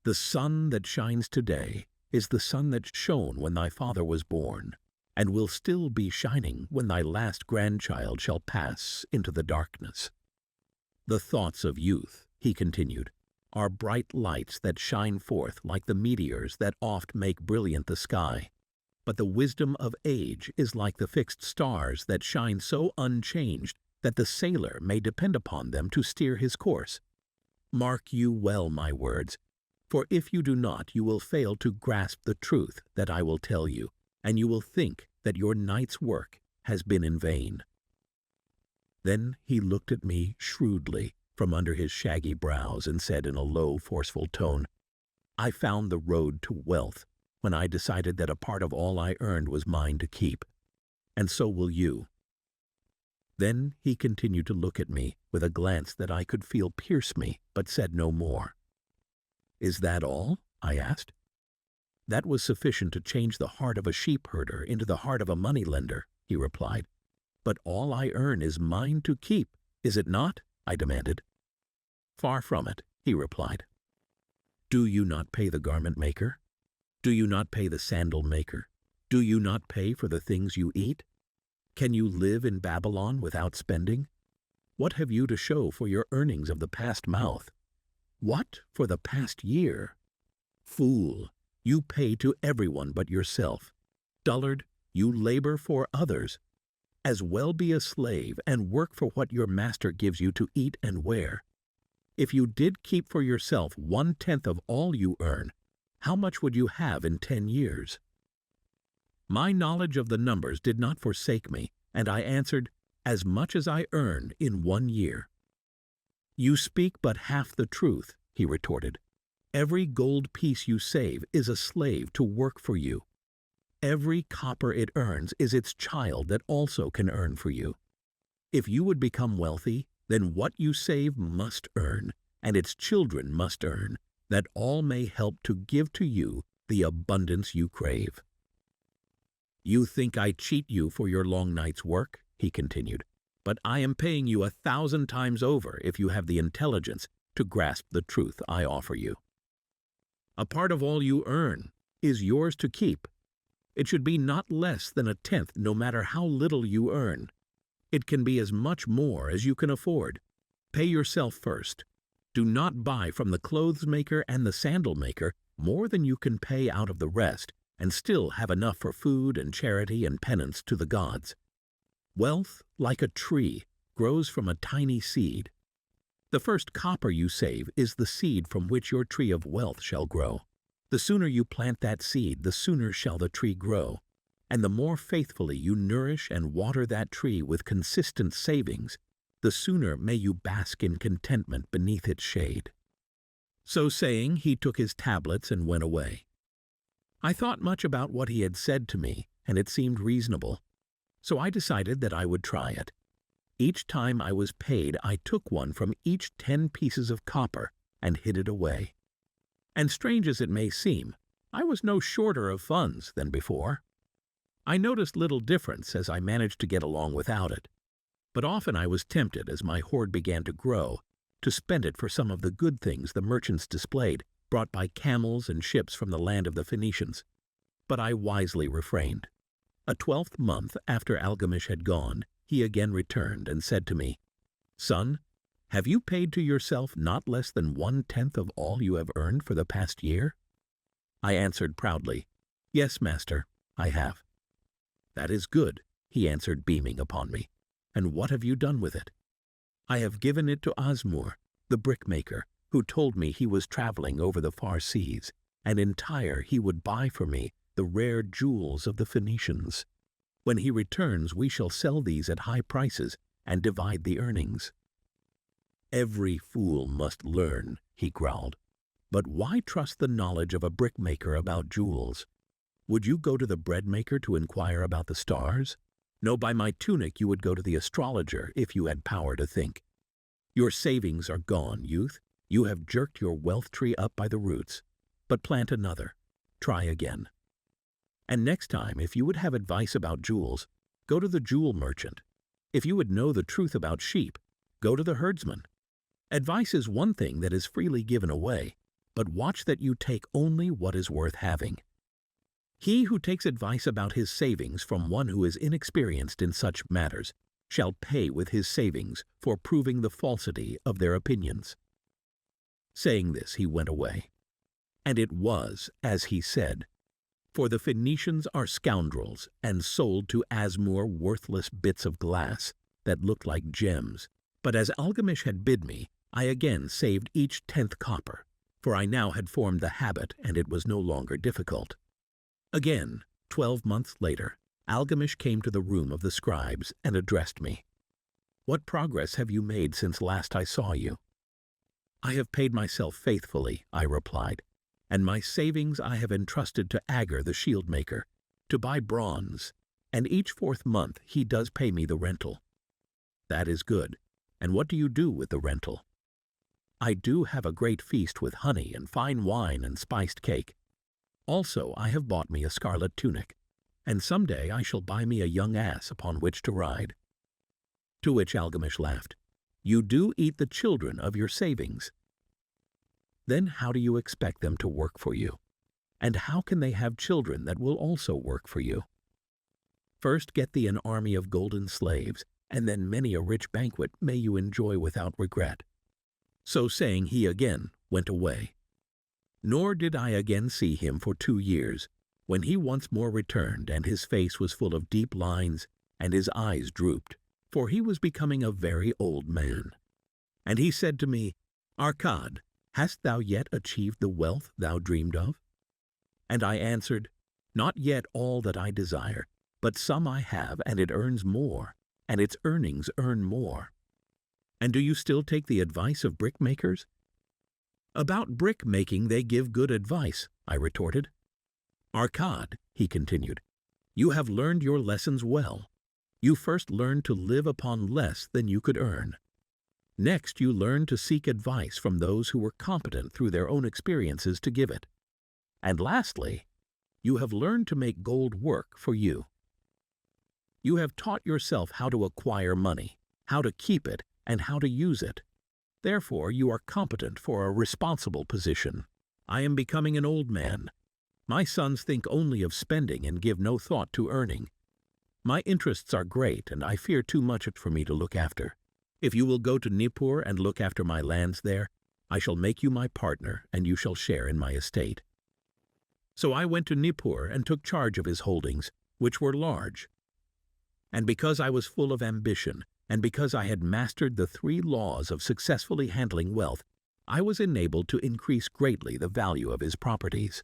A: the sun that shines today is the sun that shone when thy father was born, and will still be shining when thy last grandchild shall pass into the darkness. The thoughts of youth," he continued, "are bright lights that shine forth like the meteors that oft make brilliant the sky. But the wisdom of age is like the fixed stars that shine so unchanged that the sailor may depend upon them to steer his course. Mark you well my words, for if you do not, you will fail to grasp the truth that I will tell you, and you will think that your night's work has been in vain." Then he looked at me shrewdly from under his shaggy brows and said in a low, forceful tone, "I found the road to wealth when I decided that a part of all I earned was mine to keep, and so will you." Then he continued to look at me with a glance that I could feel pierce me, but said no more. "Is that all?" I asked. "That was sufficient to change the heart of a sheep herder into the heart of a moneylender," he replied. "But all I earn is mine to keep, is it not?" I demanded. "Far from it," he replied. "Do you not pay the garment maker? Do you not pay the sandal maker? Do you not pay for the things you eat? Can you live in Babylon without spending? What have you to show for your earnings of the past month? What for the past year? Fool, you pay to everyone but yourself. Dullard, you labor for others. As well be a slave and work for what your master gives you to eat and wear. If you did keep for yourself 1/10 of all you earn, how much would you have in 10 years? My knowledge of the numbers did not forsake me, and I answered, "As much as I earn in 1 year." "You speak but half the truth," he retorted. "Every gold piece you save is a slave to work for you. Every copper it earns is its child that also can earn for you. If you would become wealthy, then what you save must earn, and its children must earn, that all may help to give to you the abundance you crave." "You think I cheat you for your long night's work," he continued, "but I am paying you 1,000 times over if you have the intelligence to grasp the truth I offer you. A part of all you earn is yours to keep. It should be not less than 1/10, no matter how little you earn. It can be as much more as you can afford. Pay yourself first. Do not buy from the clothes maker and the sandal maker more than you can pay out of the rest, and still have enough for food and charity and penance to the gods. Wealth, like a tree, grows from a tiny seed. The first copper you save is the seed from which your tree of wealth shall grow. The sooner you plant that seed, the sooner shall the tree grow. And the more faithfully you nourish and water that tree with consistent savings, the sooner may you bask in contentment beneath its shade." So saying, he took his tablets and went away. I thought much about what he had said to me, and it seemed reasonable. So I decided that I would try it. Each time I was paid, I took one from each 10 pieces of copper and hid it away. And strange as it may seem, I was no shorter of funds than before. I noticed little difference as I managed to get along without it. But often I was tempted, as my hoard began to grow, to spend it for some of the good things the merchants displayed, brought by camels and ships from the land of the Phoenicians. But I wisely refrained. A 12th month after Algamish had gone, he again returned and said to me, "Son, have you paid to yourself not less than 1/10 of all you have earned for the past year?" I answered proudly, "Yes, master, I have." "That is good," he answered, beaming upon me. "And what have you done with it?" "I have given it to Osmur, the brickmaker, who told me he was traveling over the far seas, and in Tyre he would buy for me the rare jewels of the Phoenicians. When he returns, we shall sell these at high prices, and divide the earnings." "Every fool must learn," he growled. "But why trust the knowledge of a brickmaker about jewels? Would you go to the bread-maker to inquire about the stars? No, by my tunic you would go to the astrologer if you had power to think. Your savings are gone, youth. You have jerked your wealth tree up by the roots. But plant another. Try again. And next time, if you would have advice about jewels, go to the jewel merchant. If you would know the truth about sheep, go to the herdsman. Advice is one thing that is freely given away, but watch that you take only what is worth having. He who takes advice about his savings from one who is inexperienced in such matters shall pay with his savings for proving the falsity of their opinions." Saying this, he went away. And it was as he said, for the Phoenicians are scoundrels and sold to Asmur worthless bits of glass that looked like gems. But as Algamish had bid me, I again saved each 10th copper, for I now had formed the habit and it was no longer difficult. Again, 12 months later, Algamish came to the room of the scribes and addressed me. "What progress have you made since last I saw you?" "I have paid myself faithfully," I replied, "and my savings I have entrusted to Agar the shield-maker, to buy bronze, and each 4th month he does pay me the rental." "That is good. And what do you do with the rental?" "I do have a great feast with honey and fine wine and spiced cake. Also I have bought me a scarlet tunic, and some day I shall buy me a young ass upon which to ride." To which Algamish laughed. "You do eat the children of your savings. Then how do you expect them to work for you? And how can they have children that will also work for you? First get thee an army of golden slaves, and then many a rich banquet may you enjoy without regret." So saying, he again went away. Nor did I again see him for 2 years, when he once more returned, and his face was full of deep lines, and his eyes drooped, for he was becoming a very old man. And he said to me, "Arcad, hast thou yet achieved the wealth thou dreamed of?" And I answered, "Not yet all that I desire, but some I have, and it earns more, and its earnings earn more." "And do you still take the advice of brickmakers?" "About brick-making they give good advice," I retorted. "Arcad," he continued, "you have learned your lessons well. You first learned to live upon less than you could earn. Next you learned to seek advice from those who were competent through their own experiences to give it. And lastly, you have learned to make gold work for you. You have taught yourself how to acquire money, how to keep it, and how to use it. Therefore you are competent for a responsible position. I am becoming an old man. My sons think only of spending and give no thought to earning. My interests are great, and I fear too much for me to look after. If you will go to Nippur and look after my lands there, I shall make you my partner, and you shall share in my estate." So I went to Nippur and took charge of his holdings, which were large. And because I was full of ambition, and because I had mastered the 3 laws of successfully handling wealth, I was enabled to increase greatly the value of his properties.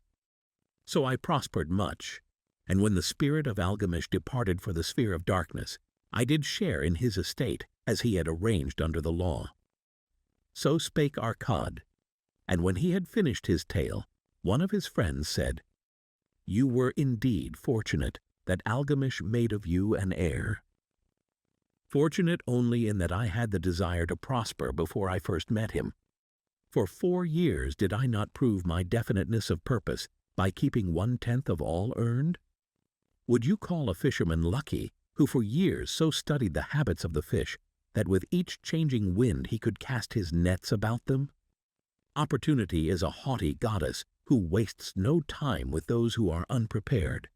A: So I prospered much, and when the spirit of Algamish departed for the sphere of darkness, I did share in his estate, as he had arranged under the law. So spake Arcad, and when he had finished his tale, one of his friends said, "You were indeed fortunate that Algamish made of you an heir." Fortunate only in that I had the desire to prosper before I first met him. For 4 years did I not prove my definiteness of purpose by keeping 1/10 of all earned? Would you call a fisherman lucky who for years so studied the habits of the fish that with each changing wind he could cast his nets about them? Opportunity is a haughty goddess who wastes no time with those who are unprepared.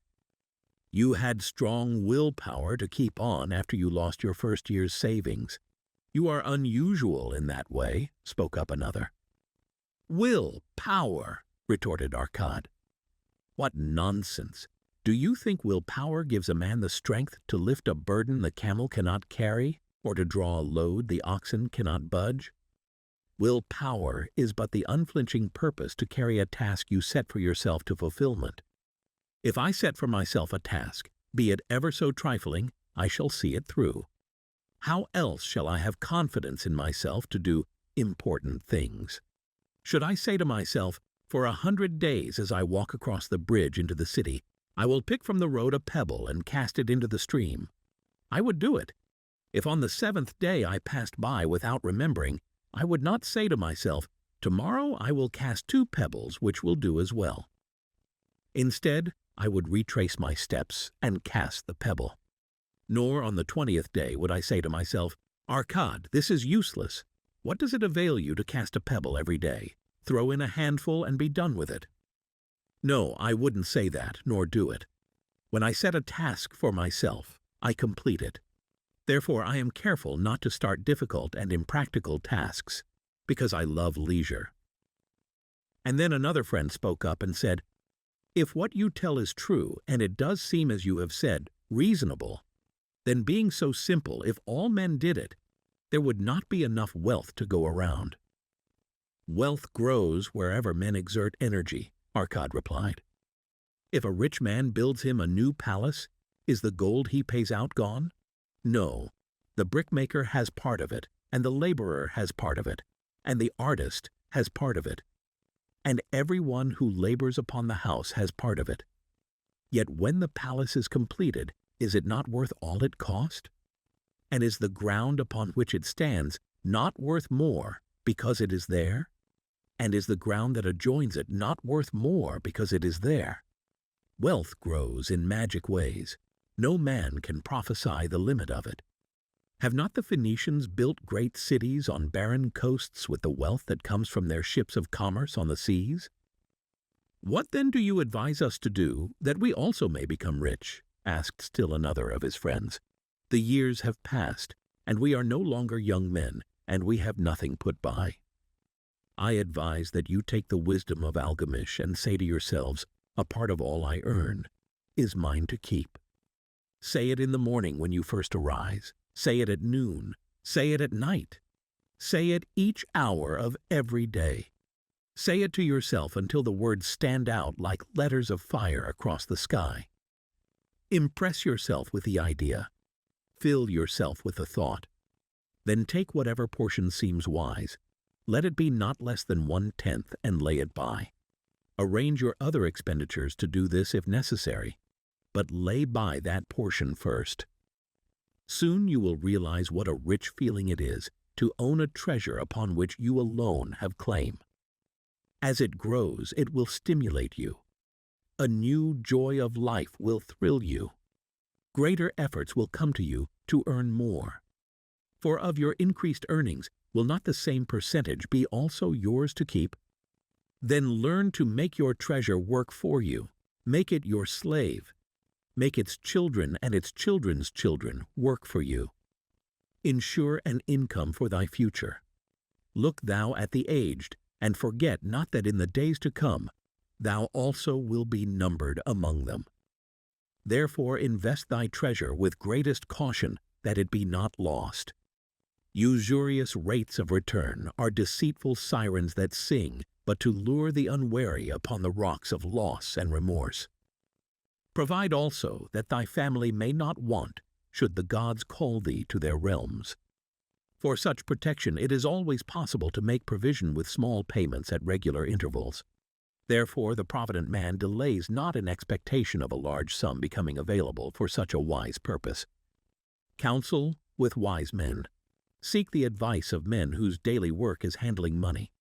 A: You had strong willpower to keep on after you lost your first year's savings. You are unusual in that way, spoke up another. Willpower, retorted Arcad. What nonsense! Do you think willpower gives a man the strength to lift a burden the camel cannot carry, or to draw a load the oxen cannot budge? Willpower is but the unflinching purpose to carry a task you set for yourself to fulfillment. If I set for myself a task, be it ever so trifling, I shall see it through. How else shall I have confidence in myself to do important things? Should I say to myself, for 100 days as I walk across the bridge into the city, I will pick from the road a pebble and cast it into the stream? I would do it. If on the 7th day I passed by without remembering, I would not say to myself, tomorrow I will cast 2 pebbles which will do as well. Instead, I would retrace my steps and cast the pebble. Nor on the 20th day would I say to myself, Arcad, this is useless. What does it avail you to cast a pebble every day? Throw in a handful and be done with it. No, I wouldn't say that, nor do it. When I set a task for myself, I complete it. Therefore, I am careful not to start difficult and impractical tasks, because I love leisure. And then another friend spoke up and said, if what you tell is true, and it does seem, as you have said, reasonable, then being so simple, if all men did it, there would not be enough wealth to go around. Wealth grows wherever men exert energy, Arcad replied. If a rich man builds him a new palace, is the gold he pays out gone? No, the brickmaker has part of it, and the laborer has part of it, and the artist has part of it, and everyone who labors upon the house has part of it. Yet when the palace is completed, is it not worth all it cost? And is the ground upon which it stands not worth more because it is there? And is the ground that adjoins it not worth more because it is there? Wealth grows in magic ways. No man can prophesy the limit of it. Have not the Phoenicians built great cities on barren coasts with the wealth that comes from their ships of commerce on the seas? What then do you advise us to do that we also may become rich? Asked still another of his friends. The years have passed, and we are no longer young men, and we have nothing put by. I advise that you take the wisdom of Algamish and say to yourselves, a part of all I earn is mine to keep. Say it in the morning when you first arise. Say it at noon. Say it at night. Say it each hour of every day. Say it to yourself until the words stand out like letters of fire across the sky. Impress yourself with the idea. Fill yourself with the thought. Then take whatever portion seems wise. Let it be not less than 1/10 and lay it by. Arrange your other expenditures to do this if necessary, but lay by that portion first. Soon you will realize what a rich feeling it is to own a treasure upon which you alone have claim. As it grows, it will stimulate you. A new joy of life will thrill you. Greater efforts will come to you to earn more. For of your increased earnings, will not the same percentage be also yours to keep? Then learn to make your treasure work for you. Make it your slave. Make its children and its children's children work for you. Ensure an income for thy future. Look thou at the aged, and forget not that in the days to come thou also will be numbered among them. Therefore invest thy treasure with greatest caution, that it be not lost. Usurious rates of return are deceitful sirens that sing but to lure the unwary upon the rocks of loss and remorse. Provide also that thy family may not want, should the gods call thee to their realms. For such protection it is always possible to make provision with small payments at regular intervals. Therefore the provident man delays not in expectation of a large sum becoming available for such a wise purpose. Counsel with wise men. Seek the advice of men whose daily work is handling money.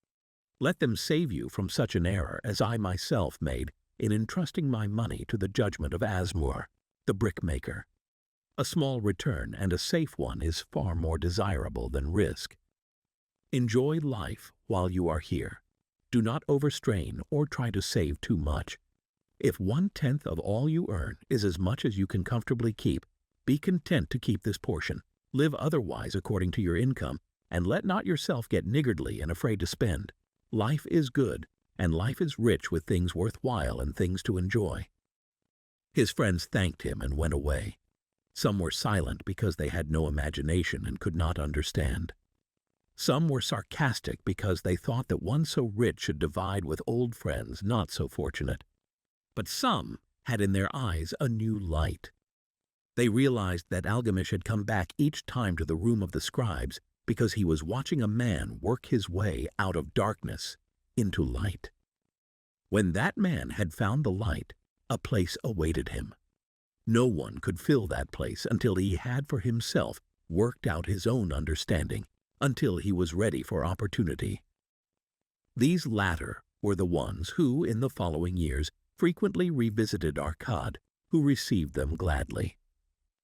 A: Let them save you from such an error as I myself made in entrusting my money to the judgment of Asmur, the brickmaker. A small return and a safe one is far more desirable than risk. Enjoy life while you are here. Do not overstrain or try to save too much. If 1/10 of all you earn is as much as you can comfortably keep, be content to keep this portion. Live otherwise according to your income, and let not yourself get niggardly and afraid to spend. Life is good, and life is rich with things worthwhile and things to enjoy. His friends thanked him and went away. Some were silent because they had no imagination and could not understand. Some were sarcastic because they thought that one so rich should divide with old friends not so fortunate. But some had in their eyes a new light. They realized that Algamish had come back each time to the room of the scribes because he was watching a man work his way out of darkness into light. When that man had found the light, a place awaited him. No one could fill that place until he had for himself worked out his own understanding, until he was ready for opportunity. These latter were the ones who, in the following years, frequently revisited Arcad, who received them gladly.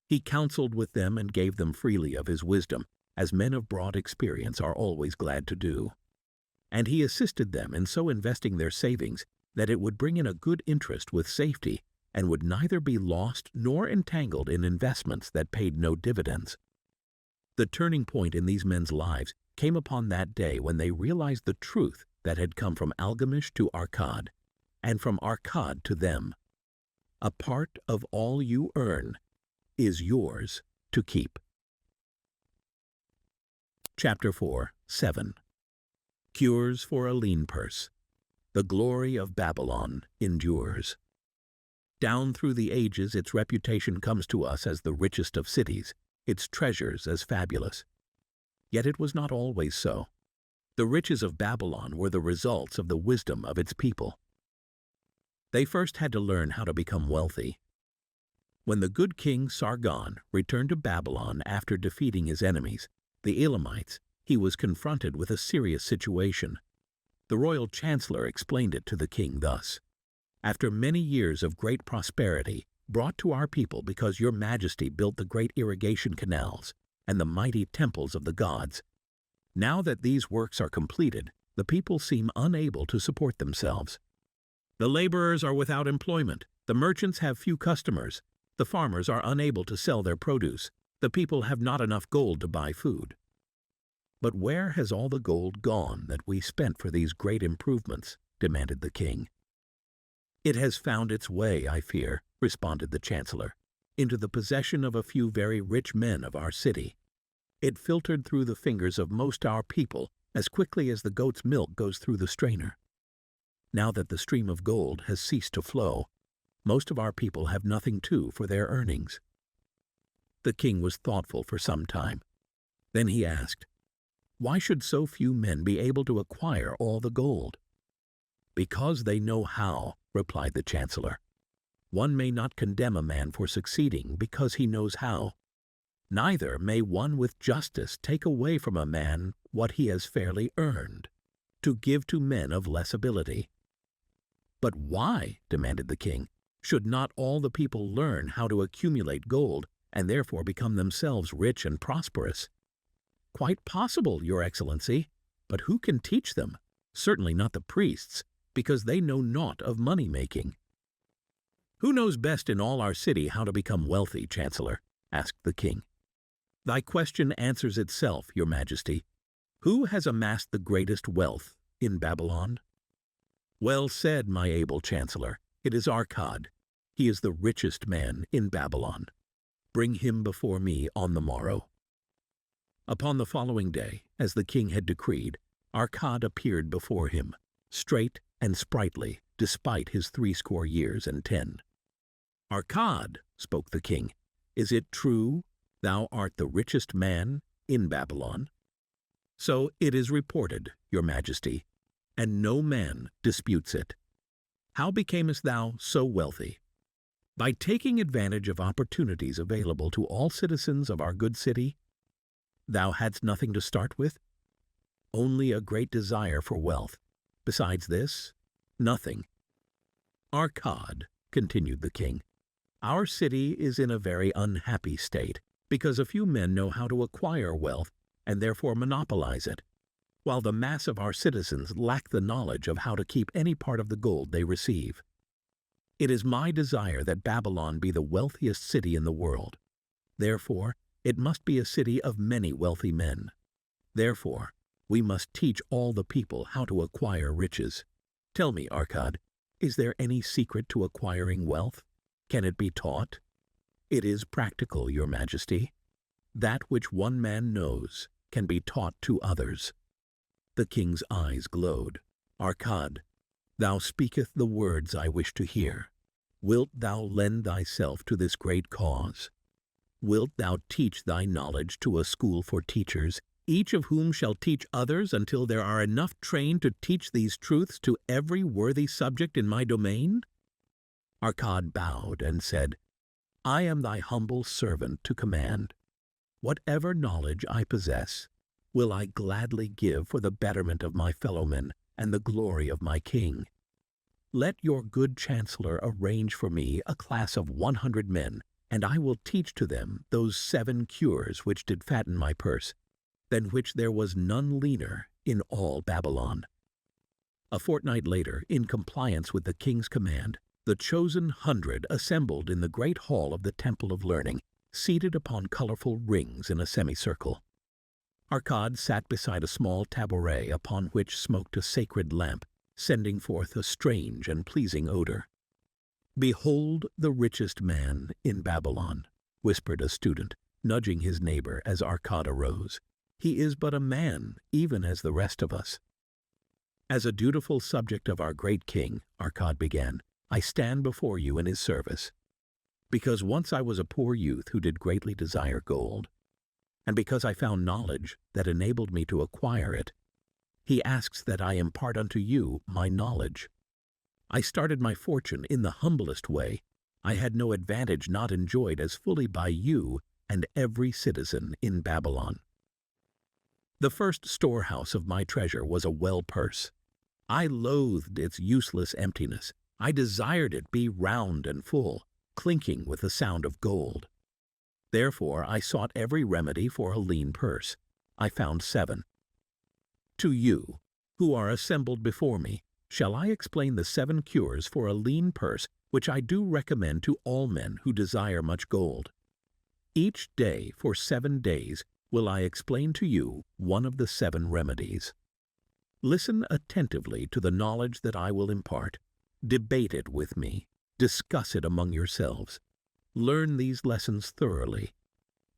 A: He counseled with them and gave them freely of his wisdom, as men of broad experience are always glad to do. And he assisted them in so investing their savings that it would bring in a good interest with safety, and would neither be lost nor entangled in investments that paid no dividends. The turning point in these men's lives came upon that day when they realized the truth that had come from Algamish to Arcad, and from Arcad to them. A part of all you earn is yours to keep. Chapter 4, 7. Cures for a lean purse. The glory of Babylon endures. Down through the ages its reputation comes to us as the richest of cities, its treasures as fabulous. Yet it was not always so. The riches of Babylon were the results of the wisdom of its people. They first had to learn how to become wealthy. When the good king Sargon returned to Babylon after defeating his enemies, the Elamites, he was confronted with a serious situation. The royal chancellor explained it to the king thus: "After many years of great prosperity, brought to our people because your majesty built the great irrigation canals and the mighty temples of the gods, now that these works are completed, the people seem unable to support themselves. The laborers are without employment, the merchants have few customers, the farmers are unable to sell their produce, the people have not enough gold to buy food." "But where has all the gold gone that we spent for these great improvements?" demanded the king. "It has found its way, I fear," responded the chancellor, "into the possession of a few very rich men of our city. It filtered through the fingers of most our people as quickly as the goat's milk goes through the strainer. Now that the stream of gold has ceased to flow, most of our people have nothing too for their earnings." The king was thoughtful for some time. Then he asked, "Why should so few men be able to acquire all the gold?" "Because they know how," replied the chancellor. "One may not condemn a man for succeeding because he knows how. Neither may one with justice take away from a man what he has fairly earned, to give to men of less ability." "But why," demanded the king, "should not all the people learn how to accumulate gold and therefore become themselves rich and prosperous?" "Quite possible, Your Excellency, but who can teach them? Certainly not the priests, because they know naught of money-making." "Who knows best in all our city how to become wealthy, Chancellor?" asked the king. "Thy question answers itself, Your Majesty. Who has amassed the greatest wealth in Babylon?" "Well said, my able Chancellor. It is Arcad. He is the richest man in Babylon. Bring him before me on the morrow." Upon the following day, as the king had decreed, Arcad appeared before him, straight and sprightly, despite his 80 years and 10. "Arcad," spoke the king, "is it true thou art the richest man in Babylon?" "So it is reported, Your Majesty, and no man disputes it." "How becamest thou so wealthy?" "By taking advantage of opportunities available to all citizens of our good city." "Thou hadst nothing to start with?" "Only a great desire for wealth. Besides this, nothing." "Arcad," continued the king, "our city is in a very unhappy state, because a few men know how to acquire wealth and therefore monopolize it, while the mass of our citizens lack the knowledge of how to keep any part of the gold they receive. It is my desire that Babylon be the wealthiest city in the world. Therefore, it must be a city of many wealthy men. Therefore, we must teach all the people how to acquire riches. Tell me, Arcad, is there any secret to acquiring wealth? Can it be taught?" "It is practical, Your Majesty. That which one man knows can be taught to others." The king's eyes glowed. "Arcad, thou speakest the words I wish to hear. Wilt thou lend thyself to this great cause?" Wilt thou teach thy knowledge to a school for teachers, each of whom shall teach others until there are enough trained to teach these truths to every worthy subject in my domain?" Arkad bowed and said, "I am thy humble servant to command. Whatever knowledge I possess will I gladly give for the betterment of my fellowmen and the glory of my king. Let your good chancellor arrange for me a class of 100 men, and I will teach to them those 7 cures which did fatten my purse, than which there was none leaner in all Babylon." A fortnight later, in compliance with the king's command, the chosen 100 assembled in the great hall of the Temple of Learning, seated upon colorful rings in a semicircle. Arkad sat beside a small tabouret upon which smoked a sacred lamp, sending forth a strange and pleasing odor. "Behold the richest man in Babylon," whispered a student, nudging his neighbor as Arkad arose. "He is but a man, even as the rest of us." "As a dutiful subject of our great king," Arkad began, "I stand before you in his service. Because once I was a poor youth who did greatly desire gold, and because I found knowledge that enabled me to acquire it, he asks that I impart unto you my knowledge. I started my fortune in the humblest way. I had no advantage not enjoyed as fully by you and every citizen in Babylon. The first storehouse of my treasure was a well purse. I loathed its useless emptiness. I desired it be round and full, clinking with the sound of gold. Therefore I sought every remedy for a lean purse. I found 7. To you, who are assembled before me, shall I explain the 7 cures for a lean purse which I do recommend to all men who desire much gold. Each day for 7 days will I explain to you one of the 7 remedies. Listen attentively to the knowledge that I will impart. Debate it with me. Discuss it among yourselves. Learn these lessons thoroughly,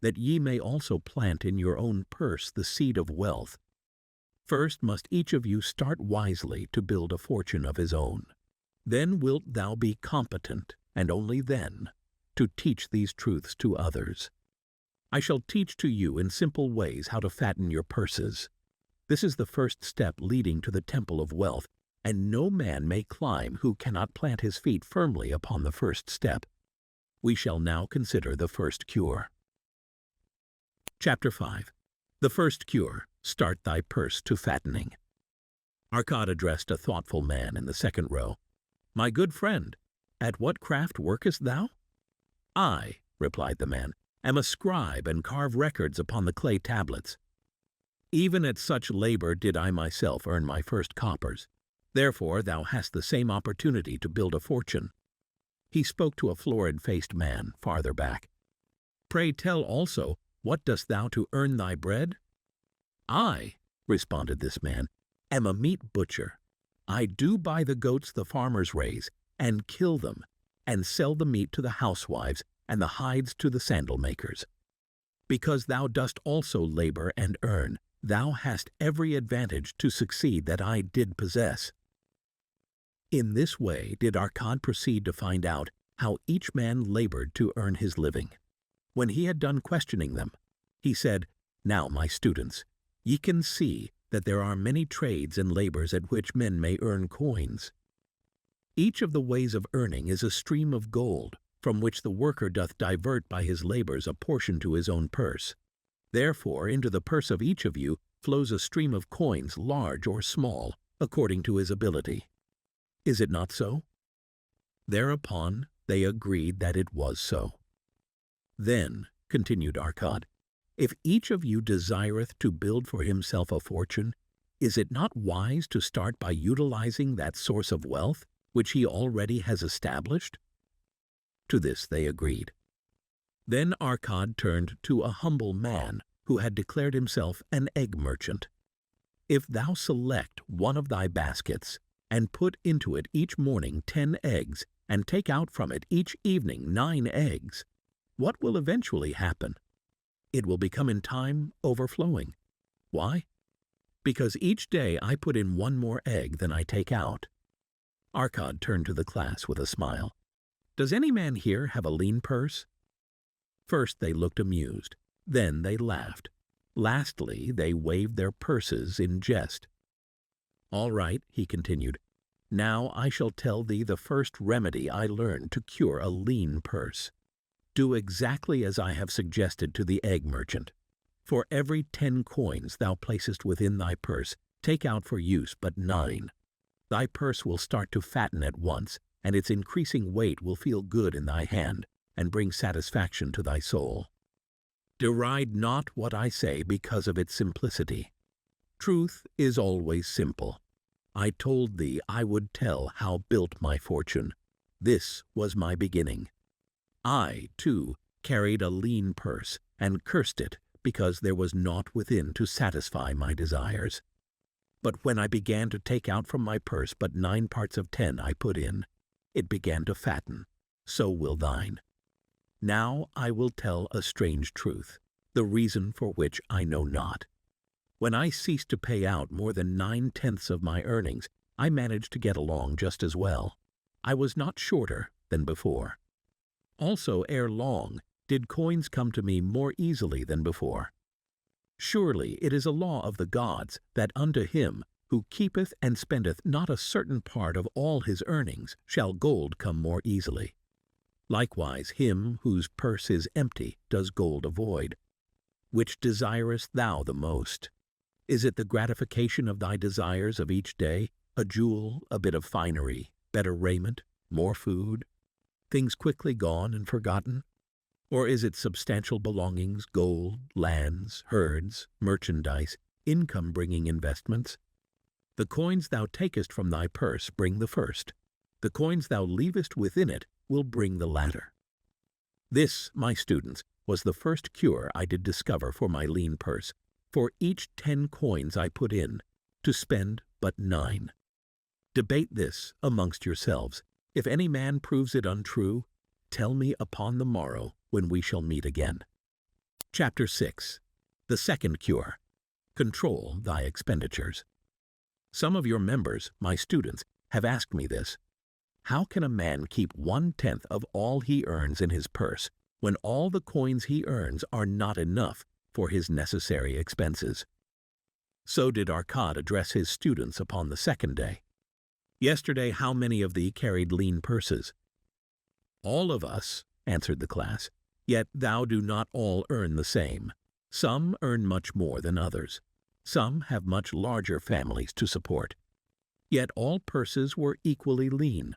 A: that ye may also plant in your own purse the seed of wealth. First must each of you start wisely to build a fortune of his own. Then wilt thou be competent, and only then, to teach these truths to others. I shall teach to you in simple ways how to fatten your purses. This is the first step leading to the temple of wealth, and no man may climb who cannot plant his feet firmly upon the first step. We shall now consider the first cure. Chapter 5. The first cure. Start thy purse to fattening. Arkad addressed a thoughtful man in the second row. "My good friend, at what craft workest thou?" "I," replied the man, "am a scribe and carve records upon the clay tablets. Even at such labor did I myself earn my first coppers. Therefore thou hast the same opportunity to build a fortune." He spoke to a florid-faced man farther back. "Pray tell also, what dost thou to earn thy bread?" "I," responded this man, "am a meat butcher. I do buy the goats the farmers raise, and kill them, and sell the meat to the housewives, and the hides to the sandal makers. Because thou dost also labor and earn, thou hast every advantage to succeed that I did possess." In this way did Arkad proceed to find out how each man labored to earn his living. When he had done questioning them, he said, "Now, my students, ye can see that there are many trades and labors at which men may earn coins. Each of the ways of earning is a stream of gold, from which the worker doth divert by his labors a portion to his own purse. Therefore into the purse of each of you flows a stream of coins, large or small, according to his ability. Is it not so?" Thereupon they agreed that it was so. "Then," continued Arkad, "if each of you desireth to build for himself a fortune, is it not wise to start by utilizing that source of wealth which he already has established?" To this they agreed. Then Arkad turned to a humble man who had declared himself an egg merchant. "If thou select one of thy baskets, and put into it each morning 10 eggs, and take out from it each evening 9 eggs, what will eventually happen? It will become in time overflowing. Why? Because each day I put in 1 more egg than I take out." Arkad turned to the class with a smile. "Does any man here have a lean purse?" First they looked amused, then they laughed. Lastly, they waved their purses in jest. "All right," he continued, "now I shall tell thee the first remedy I learned to cure a lean purse. Do exactly as I have suggested to the egg merchant. For every 10 coins thou placest within thy purse, take out for use but 9. Thy purse will start to fatten at once, and its increasing weight will feel good in thy hand, and bring satisfaction to thy soul. Deride not what I say because of its simplicity. Truth is always simple. I told thee I would tell how built my fortune. This was my beginning. I, too, carried a lean purse, and cursed it because there was naught within to satisfy my desires. But when I began to take out from my purse but 9 parts of 10 I put in, it began to fatten. So will thine. Now I will tell a strange truth, the reason for which I know not. When I ceased to pay out more than 9/10 of my earnings, I managed to get along just as well. I was not shorter than before. Also, ere long, did coins come to me more easily than before. Surely it is a law of the gods that unto him who keepeth and spendeth not a certain part of all his earnings shall gold come more easily. Likewise him whose purse is empty does gold avoid. Which desirest thou the most? Is it the gratification of thy desires of each day, a jewel, a bit of finery, better raiment, more food, things quickly gone and forgotten? Or is it substantial belongings, gold, lands, herds, merchandise, income-bringing investments? The coins thou takest from thy purse bring the first. The coins thou leavest within it will bring the latter. This, my students, was the first cure I did discover for my lean purse. For each 10 coins I put in, to spend but 9. Debate this amongst yourselves. If any man proves it untrue, tell me upon the morrow when we shall meet again. Chapter 6. The second cure. Control thy expenditures. Some of your members, my students, have asked me this. How can a man keep 1/10 of all he earns in his purse when all the coins he earns are not enough for his necessary expenses? So did Arcad address his students upon the second day. Yesterday, how many of thee carried lean purses? All of us, answered the class. Yet thou do not all earn the same. Some earn much more than others. Some have much larger families to support. Yet all purses were equally lean.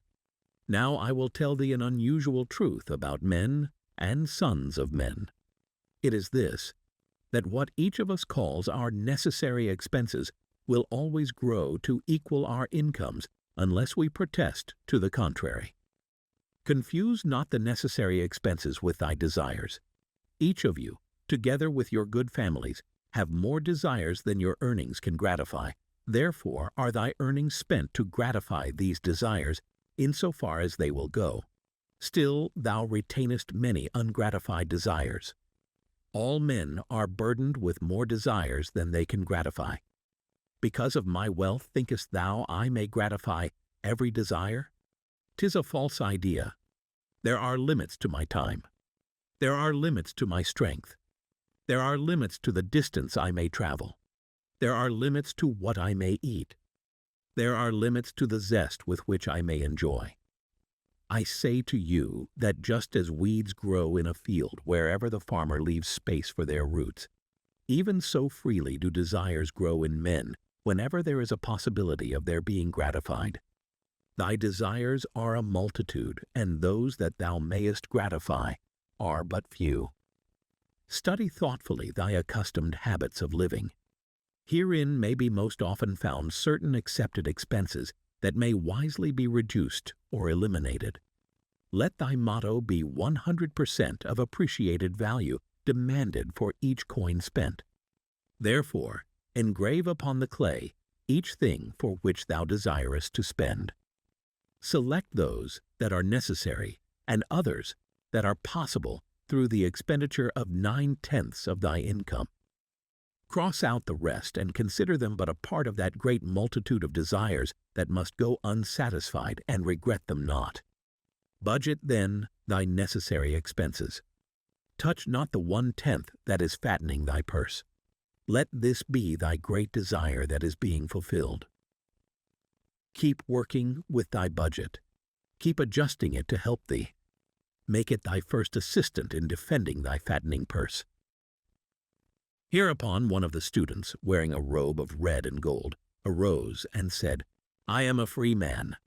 A: Now I will tell thee an unusual truth about men and sons of men. It is this, that what each of us calls our necessary expenses will always grow to equal our incomes unless we protest to the contrary. Confuse not the necessary expenses with thy desires. Each of you, together with your good families, have more desires than your earnings can gratify. Therefore are thy earnings spent to gratify these desires, insofar as they will go. Still thou retainest many ungratified desires. All men are burdened with more desires than they can gratify. Because of my wealth thinkest thou I may gratify every desire? 'Tis a false idea. There are limits to my time. There are limits to my strength. There are limits to the distance I may travel. There are limits to what I may eat. There are limits to the zest with which I may enjoy. I say to you that just as weeds grow in a field wherever the farmer leaves space for their roots, even so freely do desires grow in men whenever there is a possibility of their being gratified. Thy desires are a multitude, and those that thou mayest gratify are but few. Study thoughtfully thy accustomed habits of living. Herein may be most often found certain accepted expenses that may wisely be reduced or eliminated. Let thy motto be 100% of appreciated value demanded for each coin spent. Therefore, engrave upon the clay each thing for which thou desirest to spend. Select those that are necessary and others that are possible through the expenditure of 9/10 of thy income. Cross out the rest and consider them but a part of that great multitude of desires that must go unsatisfied, and regret them not. Budget, then, thy necessary expenses. Touch not the 1/10 that is fattening thy purse. Let this be thy great desire that is being fulfilled. Keep working with thy budget. Keep adjusting it to help thee. Make it thy first assistant in defending thy fattening purse. Hereupon one of the students, wearing a robe of red and gold, arose and said, I am a free man.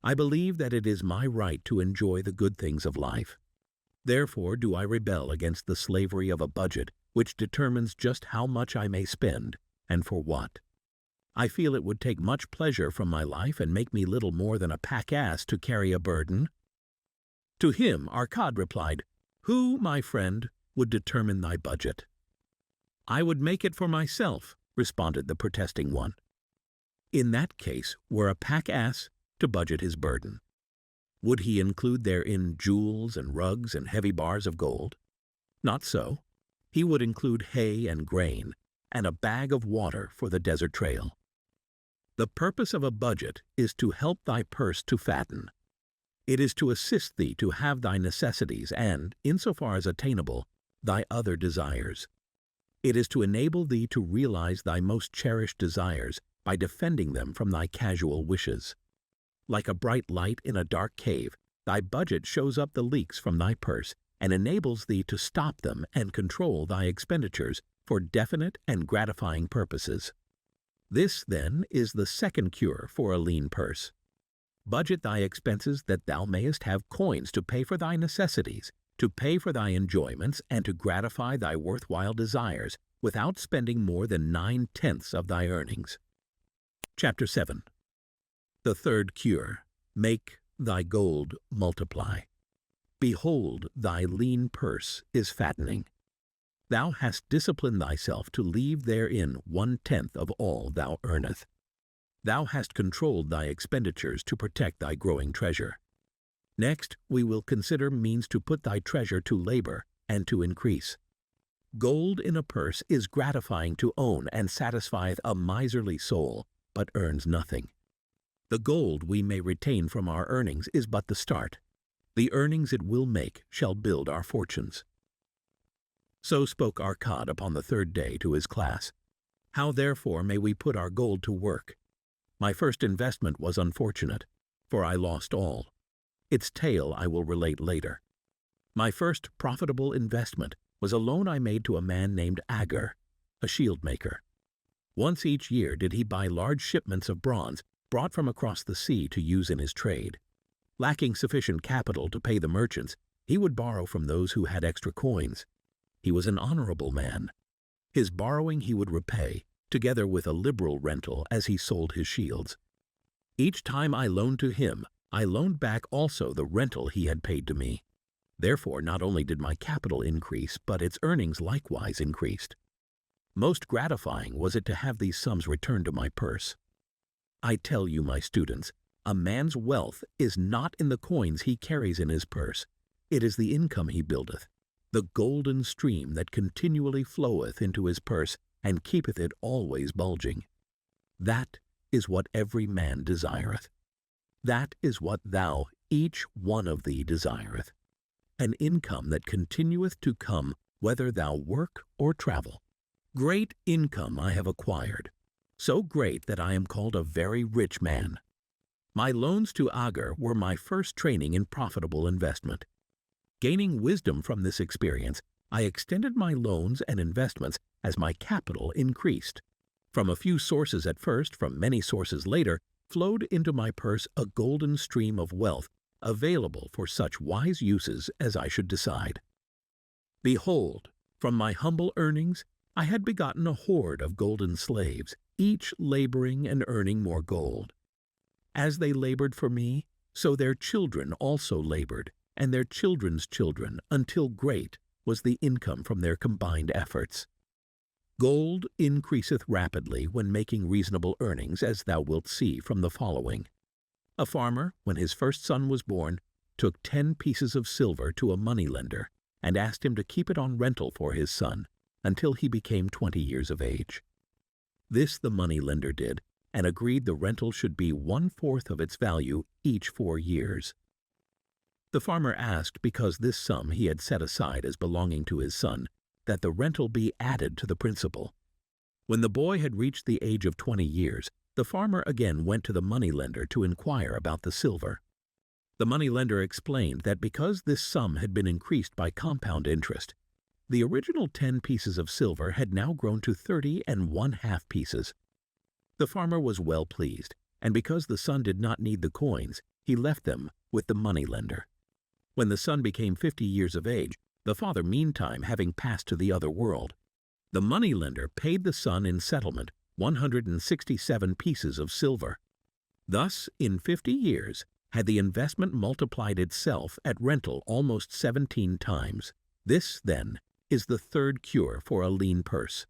A: I believe that it is my right to enjoy the good things of life. Therefore do I rebel against the slavery of a budget which determines just how much I may spend, and for what. I feel it would take much pleasure from my life and make me little more than a pack-ass to carry a burden. To him Arcad replied, Who, my friend, would determine thy budget? I would make it for myself, responded the protesting one. In that case, were a pack-ass to budget his burden. Would he include therein jewels and rugs and heavy bars of gold? Not so. He would include hay and grain, and a bag of water for the desert trail. The purpose of a budget is to help thy purse to fatten. It is to assist thee to have thy necessities and, insofar as attainable, thy other desires. It is to enable thee to realize thy most cherished desires by defending them from thy casual wishes. Like a bright light in a dark cave, thy budget shows up the leaks from thy purse and enables thee to stop them and control thy expenditures for definite and gratifying purposes. This, then, is the second cure for a lean purse. Budget thy expenses that thou mayest have coins to pay for thy necessities, to pay for thy enjoyments, and to gratify thy worthwhile desires without spending more than 9/10 of thy earnings. Chapter 7. The third cure. Make thy gold multiply. Behold, thy lean purse is fattening. Thou hast disciplined thyself to leave therein 1/10 of all thou earnest. Thou hast controlled thy expenditures to protect thy growing treasure. Next, we will consider means to put thy treasure to labor and to increase. Gold in a purse is gratifying to own and satisfieth a miserly soul, but earns nothing. The gold we may retain from our earnings is but the start. The earnings it will make shall build our fortunes. So spoke Arcad upon the third day to his class. How therefore may we put our gold to work? My first investment was unfortunate, for I lost all. Its tale I will relate later. My first profitable investment was a loan I made to a man named Agar, a shield maker. Once each year did he buy large shipments of bronze brought from across the sea to use in his trade. Lacking sufficient capital to pay the merchants, he would borrow from those who had extra coins. He was an honorable man. His borrowing he would repay, together with a liberal rental as he sold his shields. Each time I loaned to him, I loaned back also the rental he had paid to me. Therefore, not only did my capital increase, but its earnings likewise increased. Most gratifying was it to have these sums returned to my purse. I tell you, my students, a man's wealth is not in the coins he carries in his purse. It is the income he buildeth, the golden stream that continually floweth into his purse and keepeth it always bulging. That is what every man desireth. That is what thou, each one of thee, desireth. An income that continueth to come whether thou work or travel. Great income I have acquired, so great that I am called a very rich man. My loans to Agar were my first training in profitable investment. Gaining wisdom from this experience, I extended my loans and investments as my capital increased. From a few sources at first, from many sources later, flowed into my purse a golden stream of wealth available for such wise uses as I should decide. Behold, from my humble earnings, I had begotten a horde of golden slaves, each laboring and earning more gold. As they labored for me, so their children also labored, and their children's children, until great was the income from their combined efforts. Gold increaseth rapidly when making reasonable earnings, as thou wilt see from the following. A farmer, when his first son was born, took 10 pieces of silver to a moneylender and asked him to keep it on rental for his son until he became 20 years of age. This the moneylender did, and agreed the rental should be 1/4 of its value each 4 years. The farmer asked, because this sum he had set aside as belonging to his son, that the rental be added to the principal. When the boy had reached the age of 20 years, the farmer again went to the moneylender to inquire about the silver. The moneylender explained that because this sum had been increased by compound interest, the original 10 pieces of silver had now grown to 30½ pieces. The farmer was well pleased, and because the son did not need the coins, he left them with the moneylender. When the son became 50 years of age, the father meantime having passed to the other world, the moneylender paid the son in settlement 167 pieces of silver. Thus, in 50 years, had the investment multiplied itself at rental almost 17 times. This, then, is the third cure for a lean purse: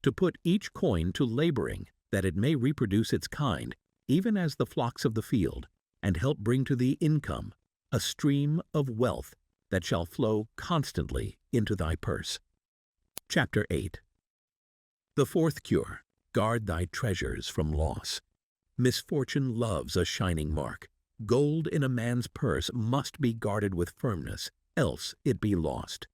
A: to put each coin to laboring, that it may reproduce its kind, even as the flocks of the field, and help bring to thee income, a stream of wealth that shall flow constantly into thy purse. Chapter 8. The fourth cure: guard thy treasures from loss. Misfortune loves a shining mark. Gold in a man's purse must be guarded with firmness, else it be lost.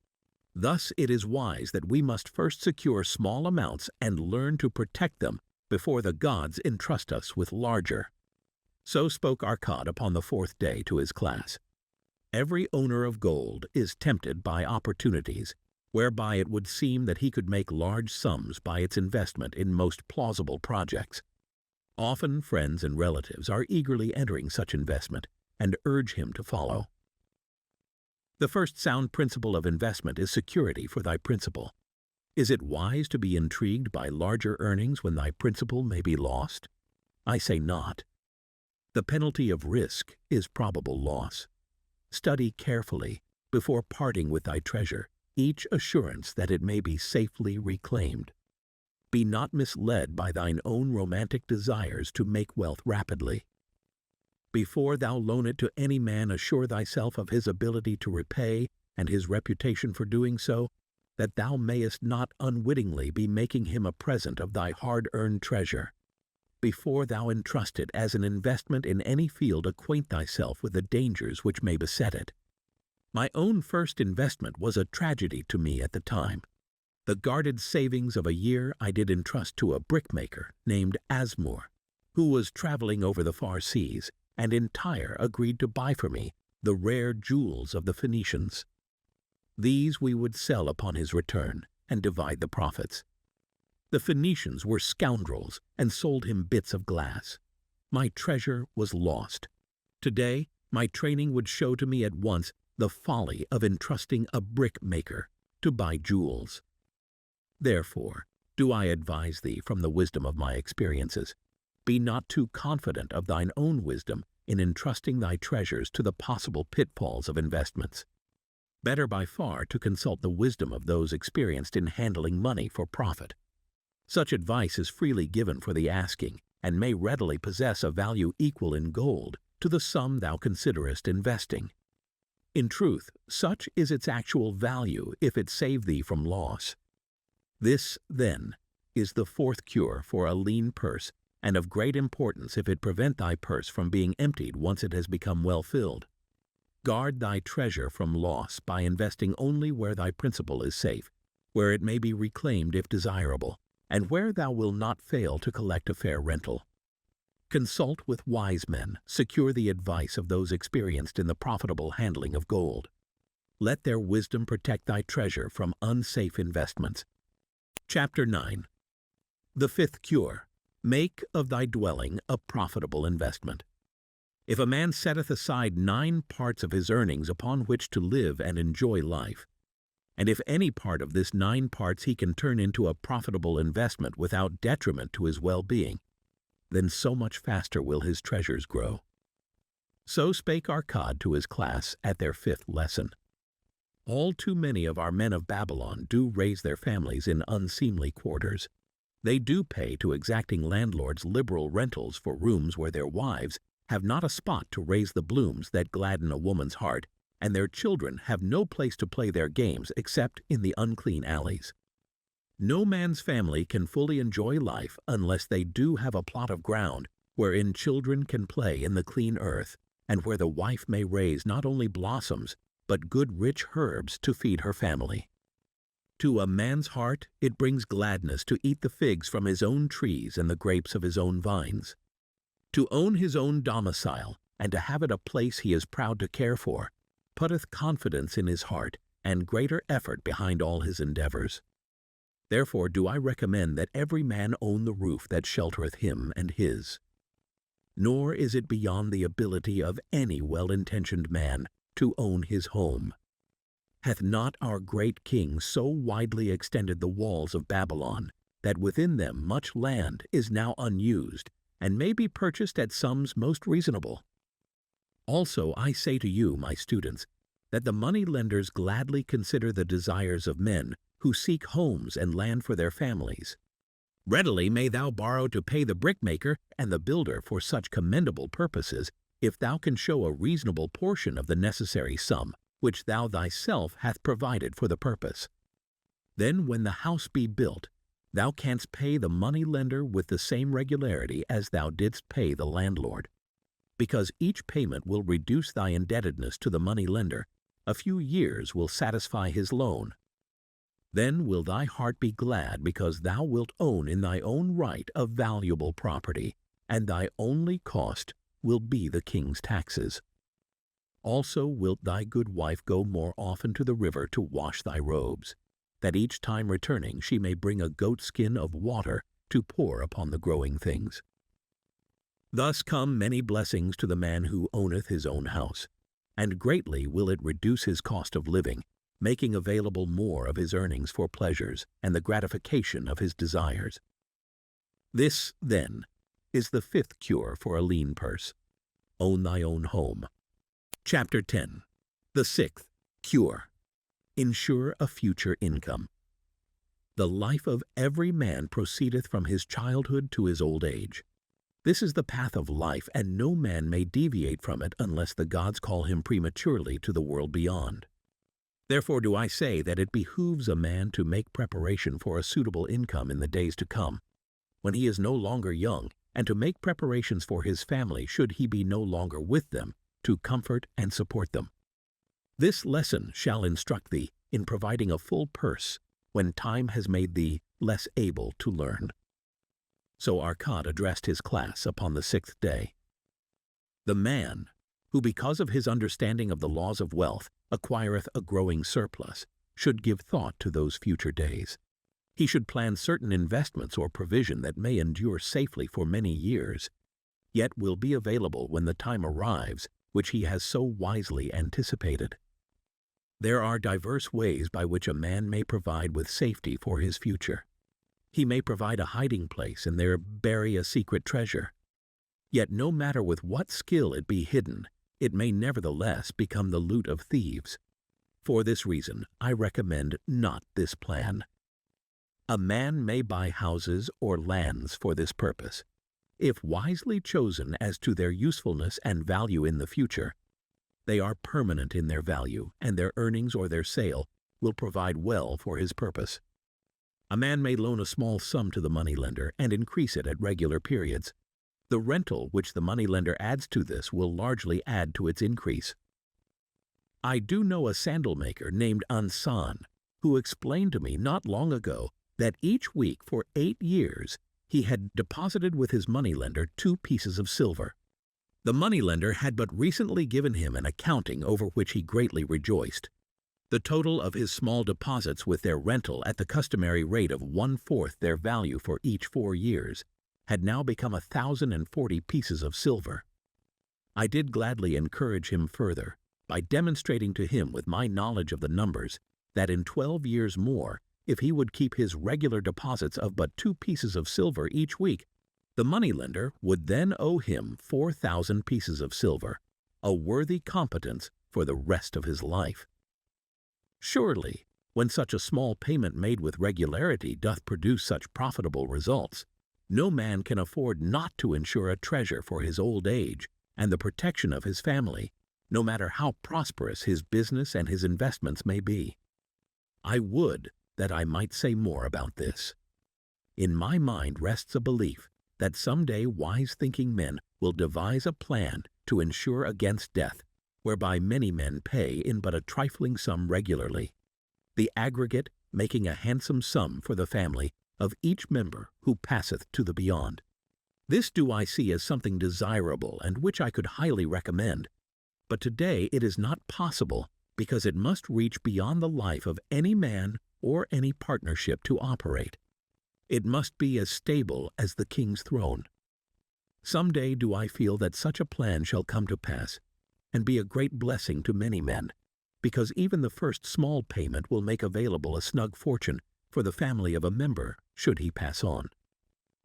A: Thus it is wise that we must first secure small amounts and learn to protect them before the gods entrust us with larger. So spoke Arcad upon the 4th day to his class. Every owner of gold is tempted by opportunities, whereby it would seem that he could make large sums by its investment in most plausible projects. Often friends and relatives are eagerly entering such investment and urge him to follow. The first sound principle of investment is security for thy principal. Is it wise to be intrigued by larger earnings when thy principal may be lost? I say not. The penalty of risk is probable loss. Study carefully, before parting with thy treasure, each assurance that it may be safely reclaimed. Be not misled by thine own romantic desires to make wealth rapidly. Before thou loan it to any man, assure thyself of his ability to repay and his reputation for doing so, that thou mayest not unwittingly be making him a present of thy hard-earned treasure. Before thou entrust it as an investment in any field, acquaint thyself with the dangers which may beset it. My own first investment was a tragedy to me at the time. The guarded savings of a year I did entrust to a brickmaker named Asmur, who was traveling over the far seas, and in Tyre agreed to buy for me the rare jewels of the Phoenicians. These we would sell upon his return and divide the profits. The Phoenicians were scoundrels and sold him bits of glass. My treasure was lost. Today, my training would show to me at once the folly of entrusting a brickmaker to buy jewels. Therefore, do I advise thee from the wisdom of my experiences. Be not too confident of thine own wisdom in entrusting thy treasures to the possible pitfalls of investments. Better by far to consult the wisdom of those experienced in handling money for profit. Such advice is freely given for the asking, and may readily possess a value equal in gold to the sum thou considerest investing. In truth, such is its actual value if it save thee from loss. This, then, is the fourth cure for a lean purse, and of great importance if it prevent thy purse from being emptied once it has become well filled. Guard thy treasure from loss by investing only where thy principal is safe, where it may be reclaimed if desirable, and where thou wilt not fail to collect a fair rental. Consult with wise men, secure the advice of those experienced in the profitable handling of gold. Let their wisdom protect thy treasure from unsafe investments. Chapter 9. The fifth cure: make of thy dwelling a profitable investment. If a man setteth aside 9 parts of his earnings upon which to live and enjoy life, and if any part of this 9 parts he can turn into a profitable investment without detriment to his well-being, then so much faster will his treasures grow. So spake Arcad to his class at their 5th lesson. All too many of our men of Babylon do raise their families in unseemly quarters. They do pay to exacting landlords liberal rentals for rooms where their wives have not a spot to raise the blooms that gladden a woman's heart, and their children have no place to play their games except in the unclean alleys. No man's family can fully enjoy life unless they do have a plot of ground wherein children can play in the clean earth, and where the wife may raise not only blossoms, but good rich herbs to feed her family. To a man's heart it brings gladness to eat the figs from his own trees and the grapes of his own vines. To own his own domicile, and to have it a place he is proud to care for, putteth confidence in his heart, and greater effort behind all his endeavors. Therefore do I recommend that every man own the roof that sheltereth him and his. Nor is it beyond the ability of any well-intentioned man to own his home. Hath not our great king so widely extended the walls of Babylon, that within them much land is now unused, and may be purchased at sums most reasonable? Also I say to you, my students, that the money-lenders gladly consider the desires of men who seek homes and land for their families. Readily may thou borrow to pay the brickmaker and the builder for such commendable purposes, if thou can show a reasonable portion of the necessary sum, which thou thyself hath provided for the purpose. Then when the house be built, thou canst pay the money-lender with the same regularity as thou didst pay the landlord. Because each payment will reduce thy indebtedness to the money-lender, a few years will satisfy his loan. Then will thy heart be glad because thou wilt own in thy own right a valuable property, and thy only cost will be the king's taxes. Also wilt thy good wife go more often to the river to wash thy robes, that each time returning she may bring a goat-skin of water to pour upon the growing things. Thus come many blessings to the man who owneth his own house, and greatly will it reduce his cost of living, making available more of his earnings for pleasures and the gratification of his desires. This, then, is the fifth cure for a lean purse. Own thy own home. Chapter 10. The sixth cure. Ensure a future income. The life of every man proceedeth from his childhood to his old age. This is the path of life, and no man may deviate from it unless the gods call him prematurely to the world beyond. Therefore do I say that it behooves a man to make preparation for a suitable income in the days to come, when he is no longer young, and to make preparations for his family should he be no longer with them, to comfort and support them. This lesson shall instruct thee in providing a full purse when time has made thee less able to learn. So Arcad addressed his class upon the sixth day. The man, who because of his understanding of the laws of wealth acquireth a growing surplus, should give thought to those future days. He should plan certain investments or provision that may endure safely for many years, yet will be available when the time arrives which he has so wisely anticipated. There are diverse ways by which a man may provide with safety for his future. He may provide a hiding place and there bury a secret treasure. Yet no matter with what skill it be hidden, it may nevertheless become the loot of thieves. For this reason, I recommend not this plan. A man may buy houses or lands for this purpose. If wisely chosen as to their usefulness and value in the future, they are permanent in their value, and their earnings or their sale will provide well for his purpose. A man may loan a small sum to the moneylender and increase it at regular periods. The rental which the moneylender adds to this will largely add to its increase. I do know a sandal maker named Ansan, who explained to me not long ago that each week for 8 years he had deposited with his moneylender 2 pieces of silver. The moneylender had but recently given him an accounting over which he greatly rejoiced. The total of his small deposits with their rental at the customary rate of 1/4 their value for each 4 years had now become 1,040 pieces of silver. I did gladly encourage him further by demonstrating to him with my knowledge of the numbers that in 12 years more, if he would keep his regular deposits of but 2 pieces of silver each week, the moneylender would then owe him 4,000 pieces of silver, a worthy competence for the rest of his life. Surely, when such a small payment made with regularity doth produce such profitable results, no man can afford not to ensure a treasure for his old age and the protection of his family, no matter how prosperous his business and his investments may be. I would that I might say more about this. In my mind rests a belief that some day wise-thinking men will devise a plan to insure against death, whereby many men pay in but a trifling sum regularly, the aggregate making a handsome sum for the family of each member who passeth to the beyond. This do I see as something desirable and which I could highly recommend, but today it is not possible because it must reach beyond the life of any man or any partnership to operate. It must be as stable as the king's throne. Some day do I feel that such a plan shall come to pass and be a great blessing to many men, because even the first small payment will make available a snug fortune for the family of a member should he pass on.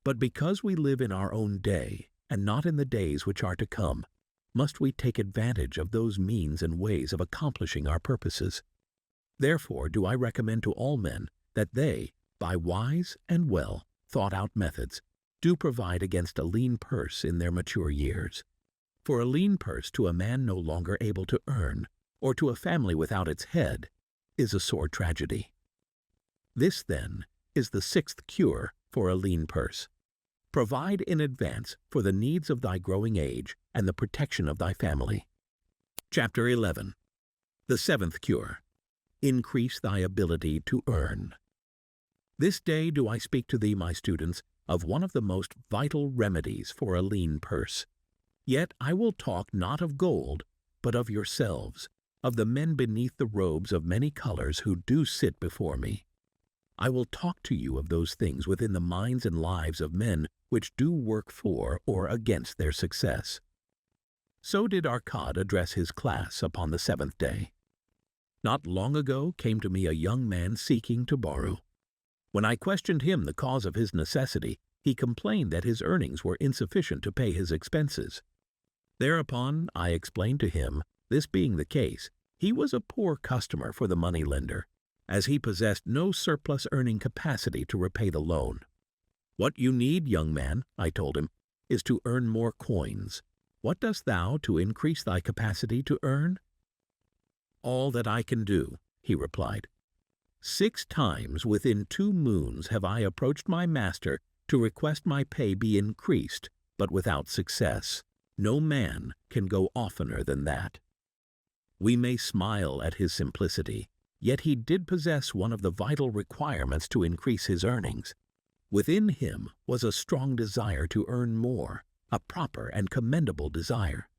A: But because we live in our own day and not in the days which are to come, must we take advantage of those means and ways of accomplishing our purposes. Therefore do I recommend to all men that they, by wise and well thought-out methods, do provide against a lean purse in their mature years. For a lean purse to a man no longer able to earn, or to a family without its head, is a sore tragedy. This, then, is the sixth cure for a lean purse. Provide in advance for the needs of thy growing age and the protection of thy family. Chapter 11. The seventh cure. Increase thy ability to earn. This day do I speak to thee, my students, of one of the most vital remedies for a lean purse. Yet I will talk not of gold, but of yourselves, of the men beneath the robes of many colors who do sit before me. I will talk to you of those things within the minds and lives of men which do work for or against their success. So did Arcad address his class upon the seventh day. Not long ago came to me a young man seeking to borrow. When I questioned him the cause of his necessity, he complained that his earnings were insufficient to pay his expenses. Thereupon I explained to him, this being the case, he was a poor customer for the money-lender, as he possessed no surplus earning capacity to repay the loan. What you need, young man, I told him, is to earn more coins. What dost thou to increase thy capacity to earn? All that I can do, he replied. 6 times within 2 moons have I approached my master to request my pay be increased, but without success. No man can go oftener than that. We may smile at his simplicity, yet he did possess one of the vital requirements to increase his earnings. Within him was a strong desire to earn more, a proper and commendable desire.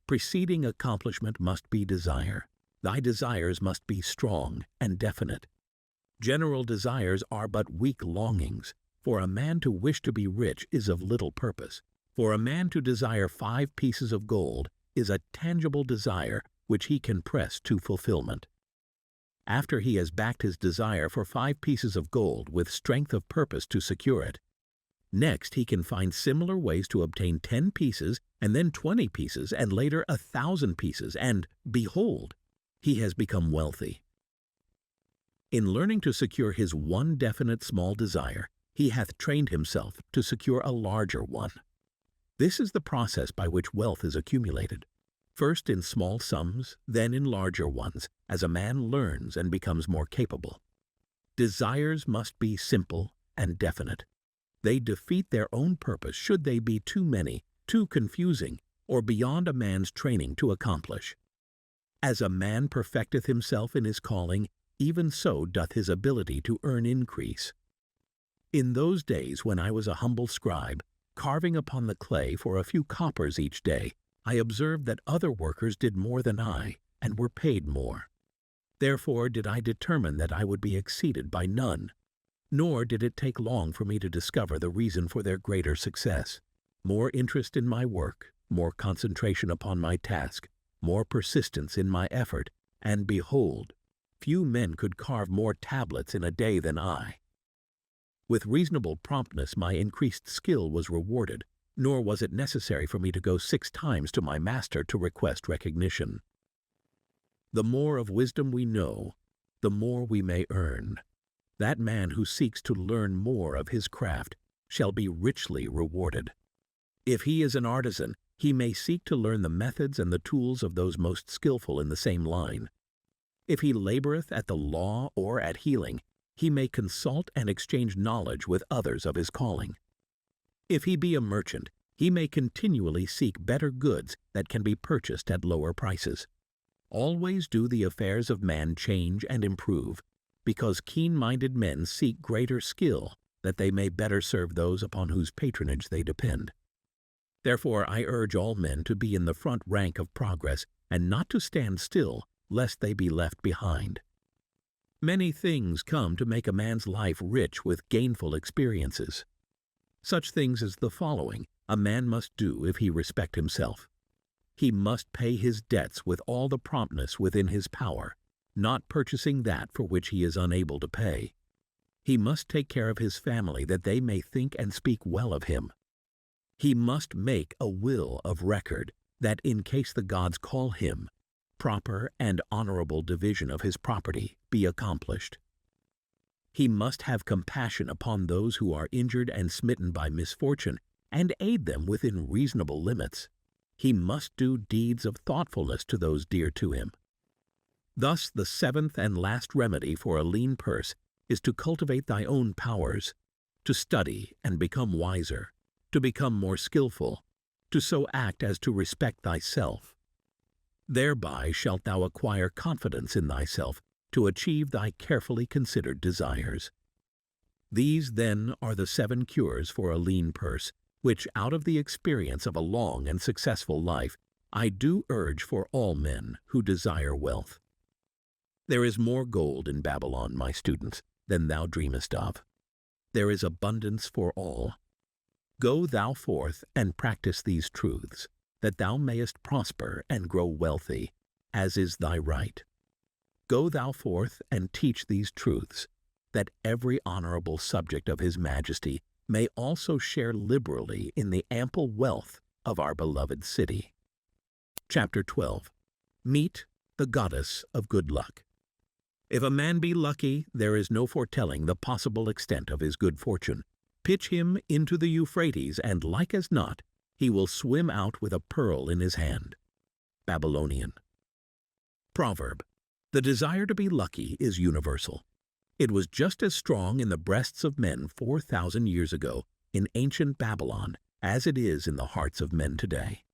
A: Preceding accomplishment must be desire. Thy desires must be strong and definite. General desires are but weak longings. For a man to wish to be rich is of little purpose. For a man to desire 5 pieces of gold is a tangible desire which he can press to fulfillment. After he has backed his desire for 5 pieces of gold with strength of purpose to secure it, next he can find similar ways to obtain 10 pieces and then 20 pieces and later 1,000 pieces, and behold, he has become wealthy. In learning to secure his one definite small desire, he hath trained himself to secure a larger one. This is the process by which wealth is accumulated, first in small sums, then in larger ones, as a man learns and becomes more capable. Desires must be simple and definite. They defeat their own purpose should they be too many, too confusing, or beyond a man's training to accomplish. As a man perfecteth himself in his calling, even so doth his ability to earn increase. In those days when I was a humble scribe, carving upon the clay for a few coppers each day, I observed that other workers did more than I, and were paid more. Therefore did I determine that I would be exceeded by none, nor did it take long for me to discover the reason for their greater success. More interest in my work, more concentration upon my task, more persistence in my effort, and behold, few men could carve more tablets in a day than I. With reasonable promptness my increased skill was rewarded, nor was it necessary for me to go 6 times to my master to request recognition. The more of wisdom we know, the more we may earn. That man who seeks to learn more of his craft shall be richly rewarded. If he is an artisan, he may seek to learn the methods and the tools of those most skillful in the same line. If he laboreth at the law or at healing, he may consult and exchange knowledge with others of his calling. If he be a merchant, He may continually seek better goods that can be purchased at lower prices. Always do the affairs of man change and improve, because keen-minded men seek greater skill, that they may better serve those upon whose patronage they depend. Therefore I urge all men to be in the front rank of progress, and not to stand still, lest they be left behind. Many things come to make a man's life rich with gainful experiences. Such things as the following a man must do if he respect himself. He must pay his debts with all the promptness within his power, not purchasing that for which he is unable to pay. He must take care of his family that they may think and speak well of him. He must make a will of record, that in case the gods call him, proper and honorable division of his property be accomplished. He must have compassion upon those who are injured and smitten by misfortune, and aid them within reasonable limits. He must do deeds of thoughtfulness to those dear to him. Thus the seventh and last remedy for a lean purse is to cultivate thy own powers, to study and become wiser, to become more skillful, to so act as to respect thyself. Thereby shalt thou acquire confidence in thyself to achieve thy carefully considered desires. These, then, are the 7 cures for a lean purse, which, out of the experience of a long and successful life, I do urge for all men who desire wealth. There is more gold in Babylon, my students, than thou dreamest of. There is abundance for all. Go thou forth and practice these truths, that thou mayest prosper and grow wealthy, as is thy right. Go thou forth and teach these truths, that every honorable subject of his majesty may also share liberally in the ample wealth of our beloved city. Chapter 12. Meet the Goddess of Good Luck. If a man be lucky, there is no foretelling the possible extent of his good fortune. Pitch him into the Euphrates, and like as not, he will swim out with a pearl in his hand. Babylonian. Proverb. The desire to be lucky is universal. It was just as strong in the breasts of men 4,000 years ago in ancient Babylon as it is in the hearts of men today.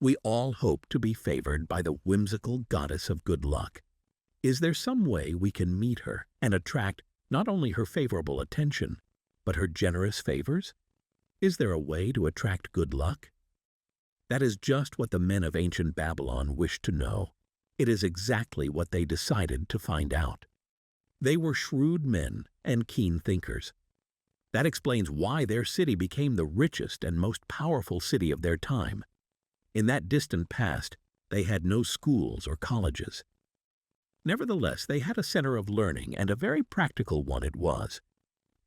A: We all hope to be favored by the whimsical goddess of good luck. Is there some way we can meet her and attract not only her favorable attention, but her generous favors? Is there a way to attract good luck? That is just what the men of ancient Babylon wished to know. It is exactly what they decided to find out. They were shrewd men and keen thinkers. That explains why their city became the richest and most powerful city of their time. In that distant past, they had no schools or colleges. Nevertheless, they had a center of learning, and a very practical one it was.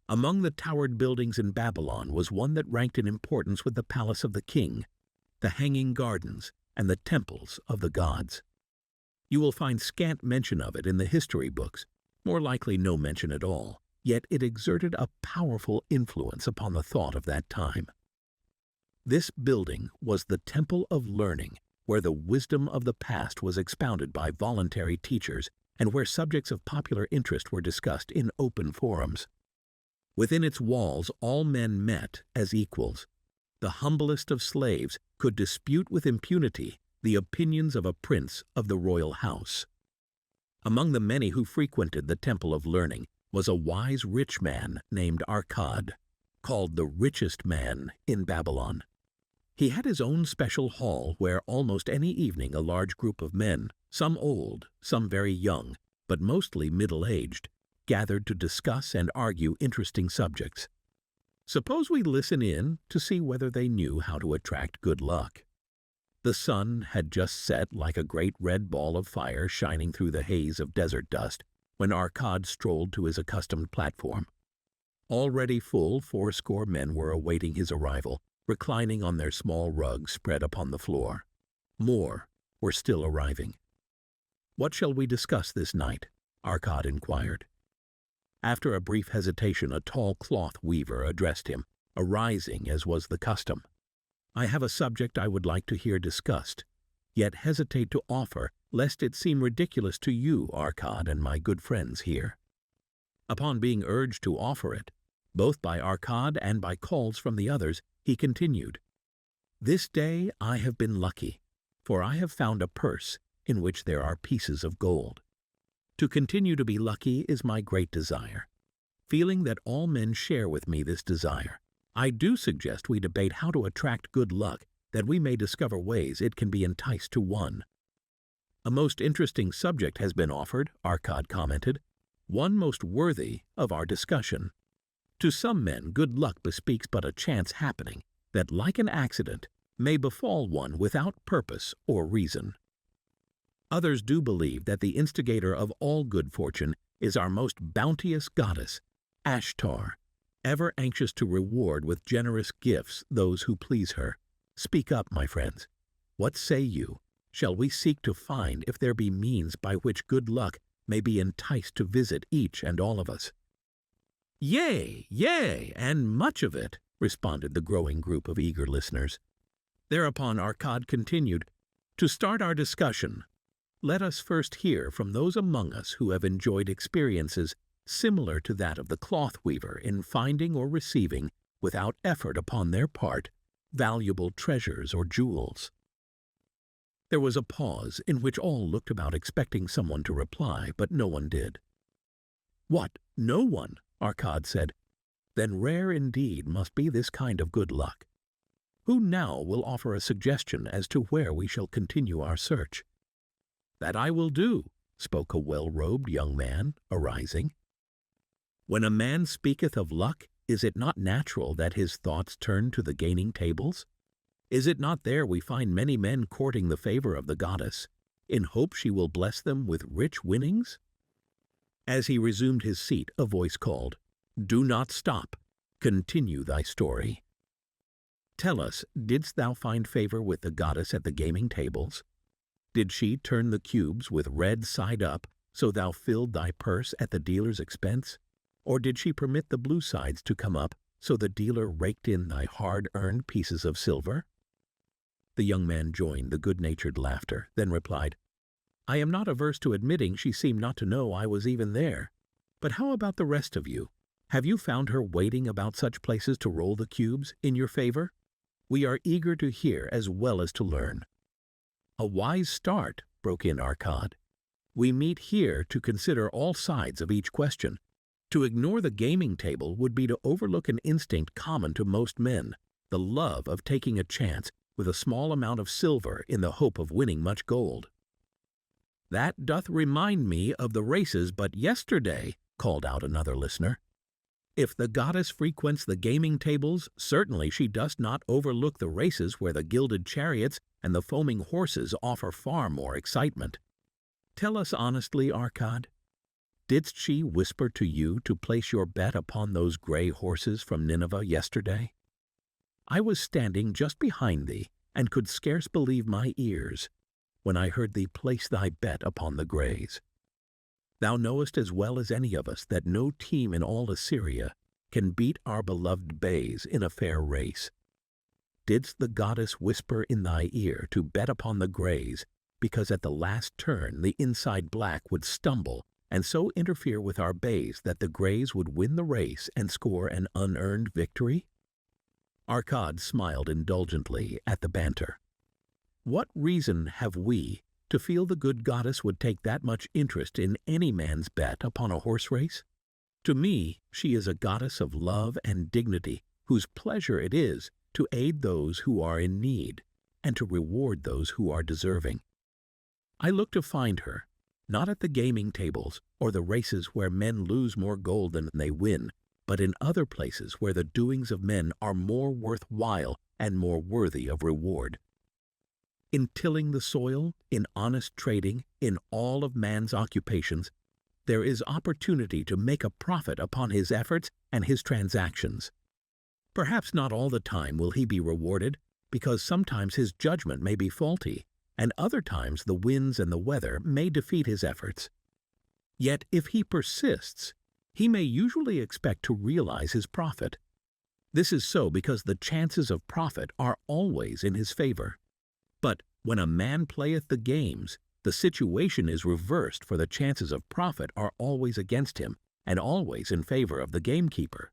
A: Among the towered buildings in Babylon was one that ranked in importance with the palace of the king, the hanging gardens, and the temples of the gods. You will find scant mention of it in the history books, more likely no mention at all, yet it exerted a powerful influence upon the thought of that time. This building was the Temple of Learning, where the wisdom of the past was expounded by voluntary teachers and where subjects of popular interest were discussed in open forums. Within its walls all men met as equals. The humblest of slaves could dispute with impunity the opinions of a prince of the royal house. Among the many who frequented the Temple of Learning was a wise rich man named Arcad, called the Richest Man in Babylon. He had his own special hall where almost any evening a large group of men, some old, some very young, but mostly middle-aged, gathered to discuss and argue interesting subjects. Suppose we listen in to see whether they knew how to attract good luck. The sun had just set like a great red ball of fire shining through the haze of desert dust when Arcad strolled to his accustomed platform. Already full 80 men were awaiting his arrival, reclining on their small rugs spread upon the floor. More were still arriving. "What shall we discuss this night?" Arcad inquired. After a brief hesitation, a tall cloth weaver addressed him, arising as was the custom. "I have a subject I would like to hear discussed, yet hesitate to offer, lest it seem ridiculous to you, Arcad, and my good friends here." Upon being urged to offer it, Both by Arcad and by calls from the others, he continued, "This day I have been lucky, for I have found a purse in which there are pieces of gold. To continue to be lucky is my great desire. Feeling that all men share with me this desire, I do suggest we debate how to attract good luck, that we may discover ways it can be enticed to one." "A most interesting subject has been offered," Arcad commented, "one most worthy of our discussion. To some men good luck bespeaks but a chance happening that, like an accident, may befall one without purpose or reason. Others do believe that the instigator of all good fortune is our most bounteous goddess, Ashtar, ever anxious to reward with generous gifts those who please her. Speak up, my friends. What say you? Shall we seek to find if there be means by which good luck may be enticed to visit each and all of us?" "Yea, yea, and much of it," responded the growing group of eager listeners. Thereupon Arcad continued, "To start our discussion, let us first hear from those among us who have enjoyed experiences similar to that of the cloth weaver in finding or receiving, without effort upon their part, valuable treasures or jewels." There was a pause in which all looked about expecting someone to reply, but no one did. "What, no one?" Arcad said. "Then rare indeed must be this kind of good luck. Who now will offer a suggestion as to where we shall continue our search?" "That I will do," spoke a well-robed young man, arising. "When a man speaketh of luck, is it not natural that his thoughts turn to the gaming tables? Is it not there we find many men courting the favor of the goddess, in hope she will bless them with rich winnings?" As he resumed his seat, a voice called, "Do not stop. Continue thy story. Tell us, didst thou find favor with the goddess at the gaming tables? Did she turn the cubes with red side up, so thou filled thy purse at the dealer's expense? Or did she permit the blue sides to come up, so the dealer raked in thy hard-earned pieces of silver?" The young man joined the good-natured laughter, then replied, "I am not averse to admitting she seemed not to know I was even there. But how about the rest of you? Have you found her waiting about such places to roll the cubes in your favor? We are eager to hear as well as to learn." "A wise start," broke in Arcad. "We meet here to consider all sides of each question. To ignore the gaming table would be to overlook an instinct common to most men, the love of taking a chance with a small amount of silver in the hope of winning much gold." "That doth remind me of the races but yesterday," called out another listener. "If the goddess frequents the gaming tables, certainly she does not overlook the races where the gilded chariots and the foaming horses offer far more excitement. Tell us honestly, Arcad, didst she whisper to you to place your bet upon those gray horses from Nineveh yesterday? I was standing just behind thee, and could scarce believe my ears, when I heard thee place thy bet upon the grays. Thou knowest as well as any of us that no team in all Assyria can beat our beloved bays in a fair race. Didst the goddess whisper in thy ear to bet upon the grays, because at the last turn the inside black would stumble and so interfere with our bays that the grays would win the race and score an unearned victory?" Arcad smiled indulgently at the banter. "What reason have we to feel the good goddess would take that much interest in any man's bet upon a horse race? To me, she is a goddess of love and dignity, whose pleasure it is to aid those who are in need and to reward those who are deserving. I look to find her, not at the gaming tables or the races where men lose more gold than they win, but in other places where the doings of men are more worthwhile and more worthy of reward. In tilling the soil, in honest trading, in all of man's occupations, there is opportunity to make a profit upon his efforts and his transactions. Perhaps not all the time will he be rewarded, because sometimes his judgment may be faulty, and other times the winds and the weather may defeat his efforts. Yet if he persists, he may usually expect to realize his profit. This is so because the chances of profit are always in his favor. But when a man playeth the games, the situation is reversed, for the chances of profit are always against him and always in favor of the gamekeeper.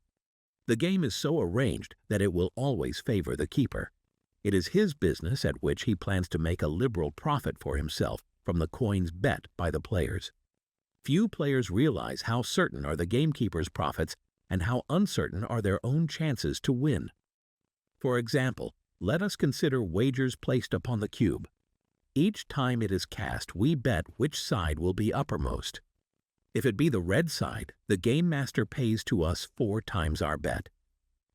A: The game is so arranged that it will always favor the keeper. It is his business at which he plans to make a liberal profit for himself from the coins bet by the players. Few players realize how certain are the gamekeeper's profits and how uncertain are their own chances to win. For example, let us consider wagers placed upon the cube. Each time it is cast, we bet which side will be uppermost. If it be the red side, the game master pays to us 4 times our bet.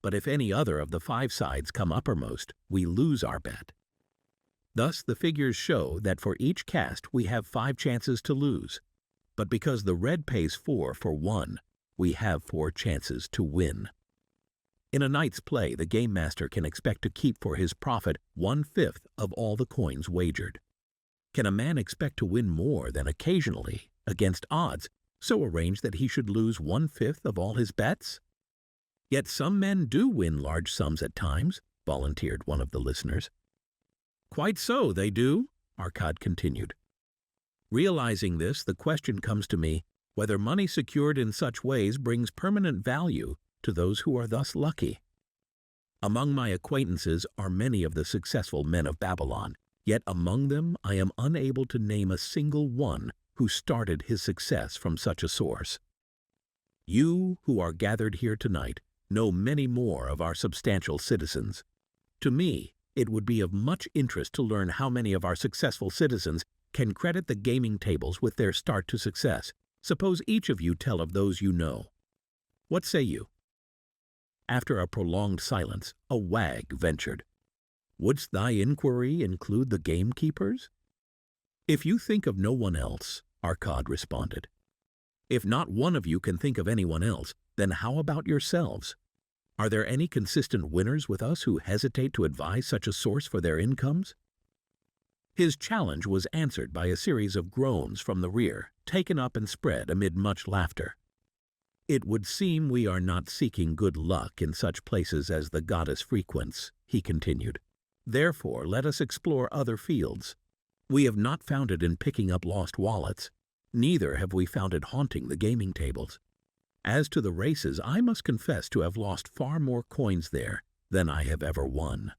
A: But if any other of the 5 sides come uppermost, we lose our bet. Thus, the figures show that for each cast we have 5 chances to lose. But because the red pays 4 for 1, we have 4 chances to win. In a night's play, the game master can expect to keep for his profit 1/5 of all the coins wagered. Can a man expect to win more than occasionally, against odds, so arranged that he should lose 1/5 of all his bets? Yet some men do win large sums at times, volunteered one of the listeners. Quite so, they do, Arcad continued. Realizing this, the question comes to me whether money secured in such ways brings permanent value to those who are thus lucky. Among my acquaintances are many of the successful men of Babylon, yet among them I am unable to name a single one who started his success from such a source. You who are gathered here tonight know many more of our substantial citizens. To me, it would be of much interest to learn how many of our successful citizens can credit the gaming tables with their start to success. Suppose each of you tell of those you know. What say you? After a prolonged silence, a wag ventured. Wouldst thy inquiry include the gamekeepers? If you think of no one else, Arcad responded. If not one of you can think of anyone else, then how about yourselves? Are there any consistent winners with us who hesitate to advise such a source for their incomes? His challenge was answered by a series of groans from the rear, taken up and spread amid much laughter. It would seem we are not seeking good luck in such places as the goddess frequents, he continued. Therefore, let us explore other fields. We have not found it in picking up lost wallets. Neither have we found it haunting the gaming tables. As to the races, I must confess to have lost far more coins there than I have ever won.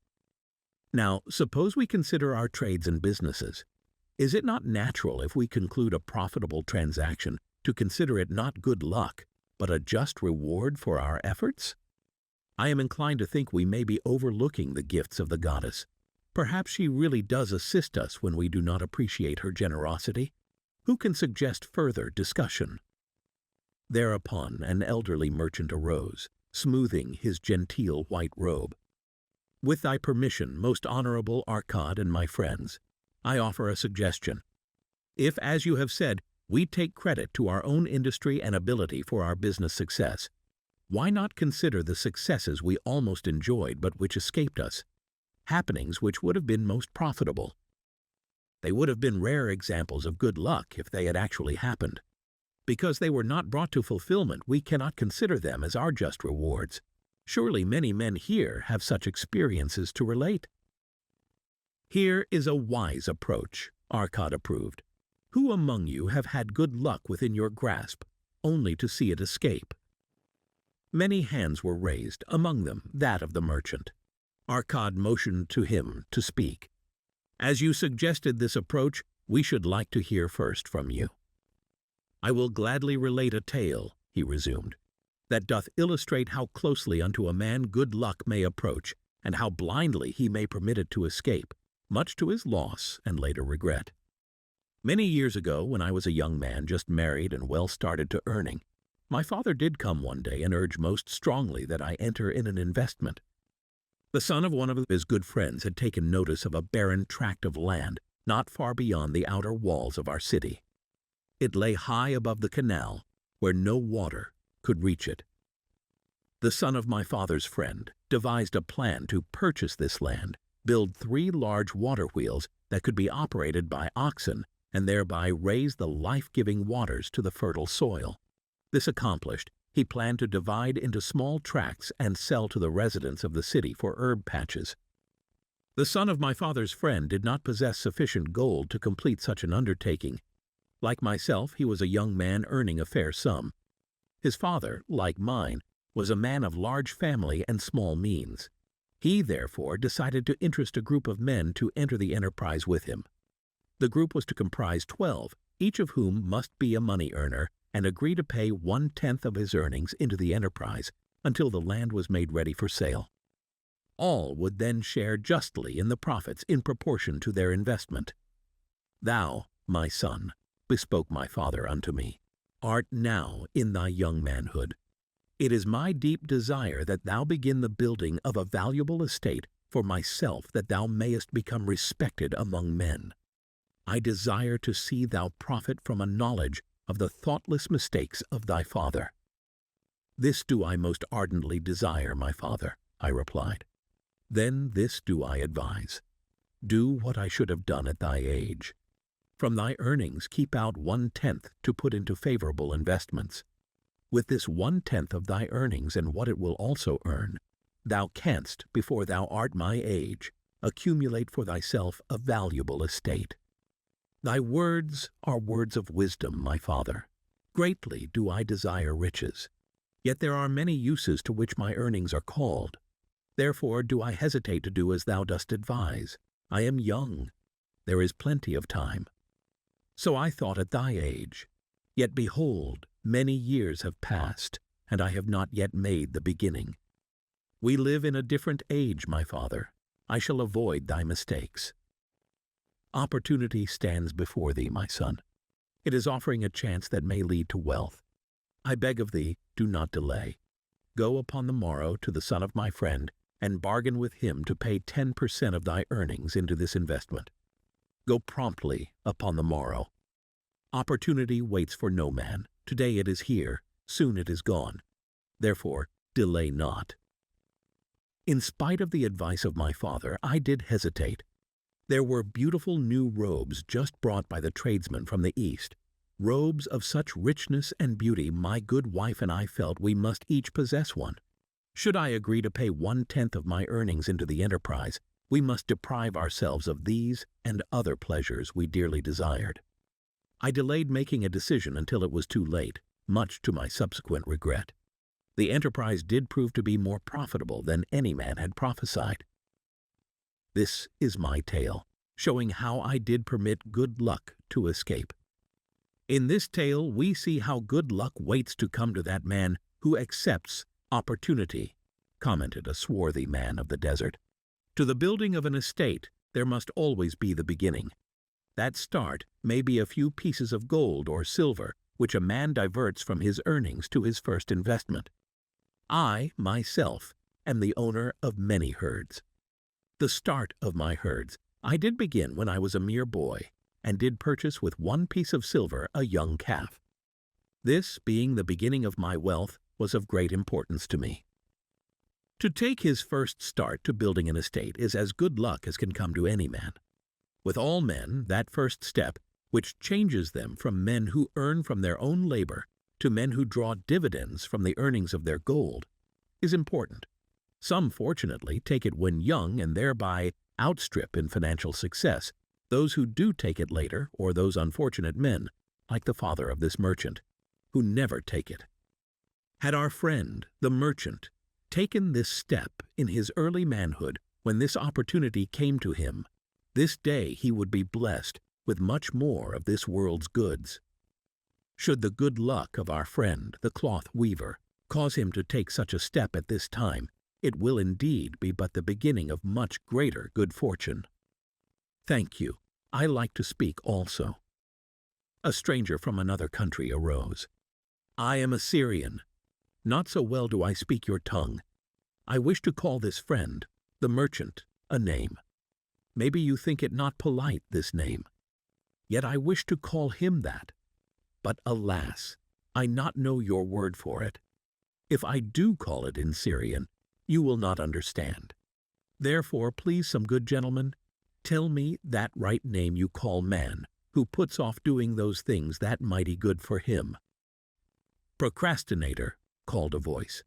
A: Now, suppose we consider our trades and businesses. Is it not natural, if we conclude a profitable transaction, to consider it not good luck, but a just reward for our efforts? I am inclined to think we may be overlooking the gifts of the goddess. Perhaps she really does assist us when we do not appreciate her generosity. Who can suggest further discussion? Thereupon an elderly merchant arose, smoothing his genteel white robe. With thy permission, most honorable Arcad and my friends, I offer a suggestion. If, as you have said, we take credit to our own industry and ability for our business success, why not consider the successes we almost enjoyed but which escaped us, happenings which would have been most profitable? They would have been rare examples of good luck if they had actually happened. Because they were not brought to fulfillment, we cannot consider them as our just rewards. Surely many men here have such experiences to relate. Here is a wise approach, Arcad approved. Who among you have had good luck within your grasp, only to see it escape? Many hands were raised, among them that of the merchant. Arcad motioned to him to speak. As you suggested this approach, we should like to hear first from you. I will gladly relate a tale, he resumed, that doth illustrate how closely unto a man good luck may approach, and how blindly he may permit it to escape, much to his loss and later regret. Many years ago, when I was a young man just married and well started to earning, my father did come one day and urge most strongly that I enter in an investment. The son of one of his good friends had taken notice of a barren tract of land not far beyond the outer walls of our city. It lay high above the canal, where no water could reach it. The son of my father's friend devised a plan to purchase this land, build 3 large water wheels that could be operated by oxen, and thereby raise the life-giving waters to the fertile soil. This accomplished, he planned to divide into small tracts and sell to the residents of the city for herb patches. The son of my father's friend did not possess sufficient gold to complete such an undertaking. Like myself, he was a young man earning a fair sum. His father, like mine, was a man of large family and small means. He, therefore, decided to interest a group of men to enter the enterprise with him. The group was to comprise 12, each of whom must be a money earner and agree to pay 1/10 of his earnings into the enterprise until the land was made ready for sale. All would then share justly in the profits in proportion to their investment. "Thou, my son," bespoke my father unto me, "art now in thy young manhood. It is my deep desire that thou begin the building of a valuable estate for myself, that thou mayest become respected among men. I desire to see thou profit from a knowledge of the thoughtless mistakes of thy father." "This do I most ardently desire, my father," I replied. "Then this do I advise. Do what I should have done at thy age. From thy earnings keep out 1/10 to put into favorable investments. With this 1/10 of thy earnings and what it will also earn, thou canst, before thou art my age, accumulate for thyself a valuable estate. Thy words are words of wisdom, my father. Greatly do I desire riches. Yet there are many uses to which my earnings are called. Therefore do I hesitate to do as thou dost advise. I am young. There is plenty of time. So I thought at thy age. Yet behold, many years have passed, and I have not yet made the beginning. We live in a different age, my father. I shall avoid thy mistakes. Opportunity stands before thee, my son. It is offering a chance that may lead to wealth. I beg of thee, do not delay. Go upon the morrow to the son of my friend, and bargain with him to pay 10% of thy earnings into this investment. Go promptly upon the morrow. Opportunity waits for no man. Today it is here, soon it is gone. Therefore, delay not." In spite of the advice of my father, I did hesitate. There were beautiful new robes just brought by the tradesmen from the East, robes of such richness and beauty my good wife and I felt we must each possess one. Should I agree to pay 1/10 of my earnings into the enterprise, we must deprive ourselves of these and other pleasures we dearly desired. I delayed making a decision until it was too late, much to my subsequent regret. The enterprise did prove to be more profitable than any man had prophesied. This is my tale, showing how I did permit good luck to escape. In this tale we see how good luck waits to come to that man who accepts opportunity, commented a swarthy man of the desert. To the building of an estate, there must always be the beginning. That start may be a few pieces of gold or silver, which a man diverts from his earnings to his first investment. I, myself, am the owner of many herds. The start of my herds I did begin when I was a mere boy, and did purchase with 1 piece of silver a young calf. This, being the beginning of my wealth, was of great importance to me. To take his first start to building an estate is as good luck as can come to any man. With all men, that first step, which changes them from men who earn from their own labor to men who draw dividends from the earnings of their gold, is important. Some, fortunately, take it when young and thereby outstrip in financial success those who do take it later, or those unfortunate men, like the father of this merchant, who never take it. Had our friend, the merchant, taken this step in his early manhood when this opportunity came to him, this day he would be blessed with much more of this world's goods. Should the good luck of our friend, the cloth weaver, cause him to take such a step at this time, it will indeed be but the beginning of much greater good fortune. Thank you. I like to speak also. A stranger from another country arose. I am a Syrian. Not so well do I speak your tongue. I wish to call this friend, the merchant, a name. Maybe you think it not polite, this name. Yet I wish to call him that. But alas, I not know your word for it. If I do call it in Syrian, you will not understand. Therefore, please, some good gentlemen, tell me that right name you call man, who puts off doing those things that mighty good for him. Procrastinator, called a voice.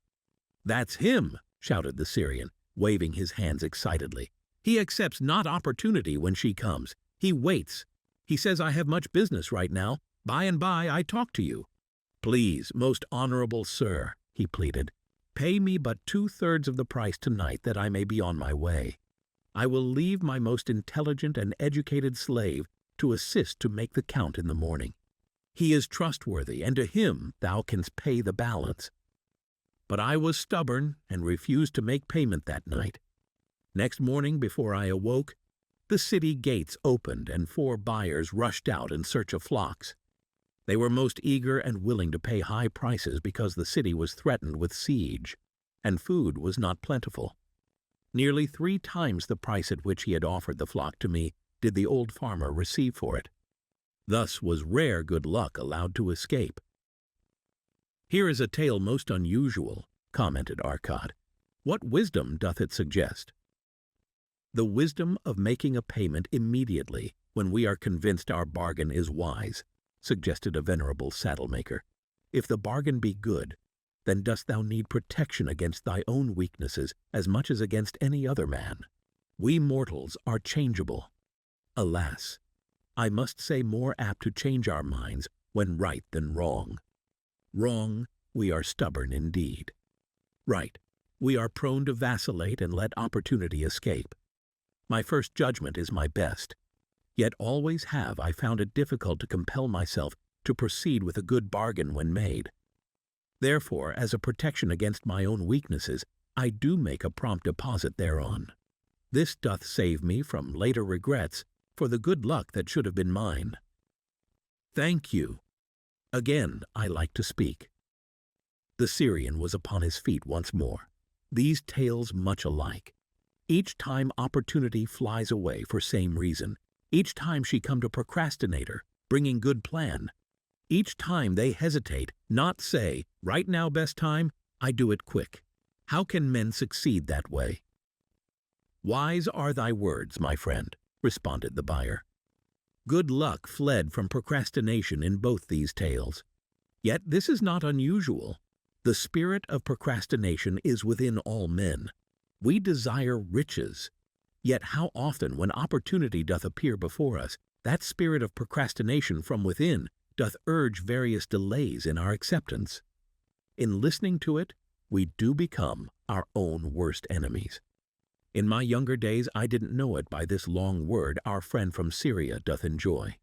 A: That's him, shouted the Syrian, waving his hands excitedly. He accepts not opportunity when she comes. He waits. He says, I have much business right now. By and by I talk to you. Please, most honorable sir, he pleaded, Pay me but 2/3 of the price tonight that I may be on my way. I will leave my most intelligent and educated slave to assist to make the count in the morning. He is trustworthy, and to him thou canst pay the balance." But I was stubborn and refused to make payment that night. Next morning, before I awoke, the city gates opened and 4 buyers rushed out in search of flocks. They were most eager and willing to pay high prices because the city was threatened with siege, and food was not plentiful. Nearly 3 times the price at which he had offered the flock to me did the old farmer receive for it. Thus was rare good luck allowed to escape. "Here is a tale most unusual," commented Arcad. "What wisdom doth it suggest?" "The wisdom of making a payment immediately when we are convinced our bargain is wise," suggested a venerable saddle-maker. "If the bargain be good, then dost thou need protection against thy own weaknesses as much as against any other man. We mortals are changeable. Alas, I must say more apt to change our minds when right than wrong. Wrong, we are stubborn indeed. Right, we are prone to vacillate and let opportunity escape. My first judgment is my best, yet always have I found it difficult to compel myself to proceed with a good bargain when made. Therefore, as a protection against my own weaknesses, I do make a prompt deposit thereon. This doth save me from later regrets for the good luck that should have been mine. Thank you. Again I like to speak." The Syrian was upon his feet once more. These tales much alike. Each time opportunity flies away for same reason. Each time she come to procrastinator, bringing good plan. Each time they hesitate, not say, "Right now best time, I do it quick." How can men succeed that way? "Wise are thy words, my friend," responded the buyer. Good luck fled from procrastination in both these tales. Yet this is not unusual. The spirit of procrastination is within all men. We desire riches. Yet how often, when opportunity doth appear before us, that spirit of procrastination from within doth urge various delays in our acceptance. In listening to it, we do become our own worst enemies. In my younger days I didn't know it by this long word our friend from Syria doth enjoy.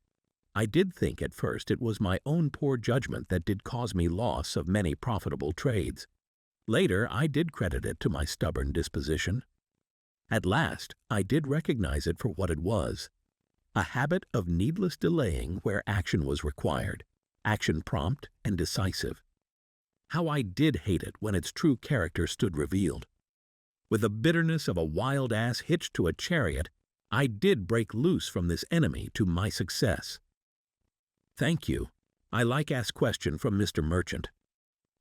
A: I did think at first it was my own poor judgment that did cause me loss of many profitable trades. Later I did credit it to my stubborn disposition. At last I did recognize it for what it was, a habit of needless delaying where action was required, action prompt and decisive. How I did hate it when its true character stood revealed. With the bitterness of a wild ass hitched to a chariot, I did break loose from this enemy to my success. Thank you. I like ask question from Mr. Merchant.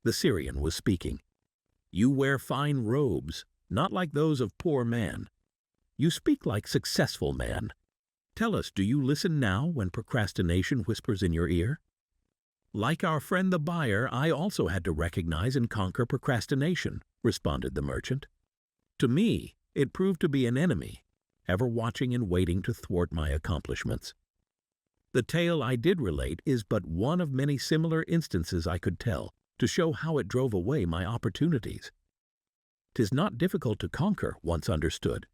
A: The Syrian was speaking. You wear fine robes, not like those of poor man. You speak like successful man. Tell us, do you listen now when procrastination whispers in your ear? Like our friend the buyer, I also had to recognize and conquer procrastination, responded the merchant. To me, it proved to be an enemy, ever watching and waiting to thwart my accomplishments. The tale I did relate is but one of many similar instances I could tell to show how it drove away my opportunities. 'Tis not difficult to conquer, once understood.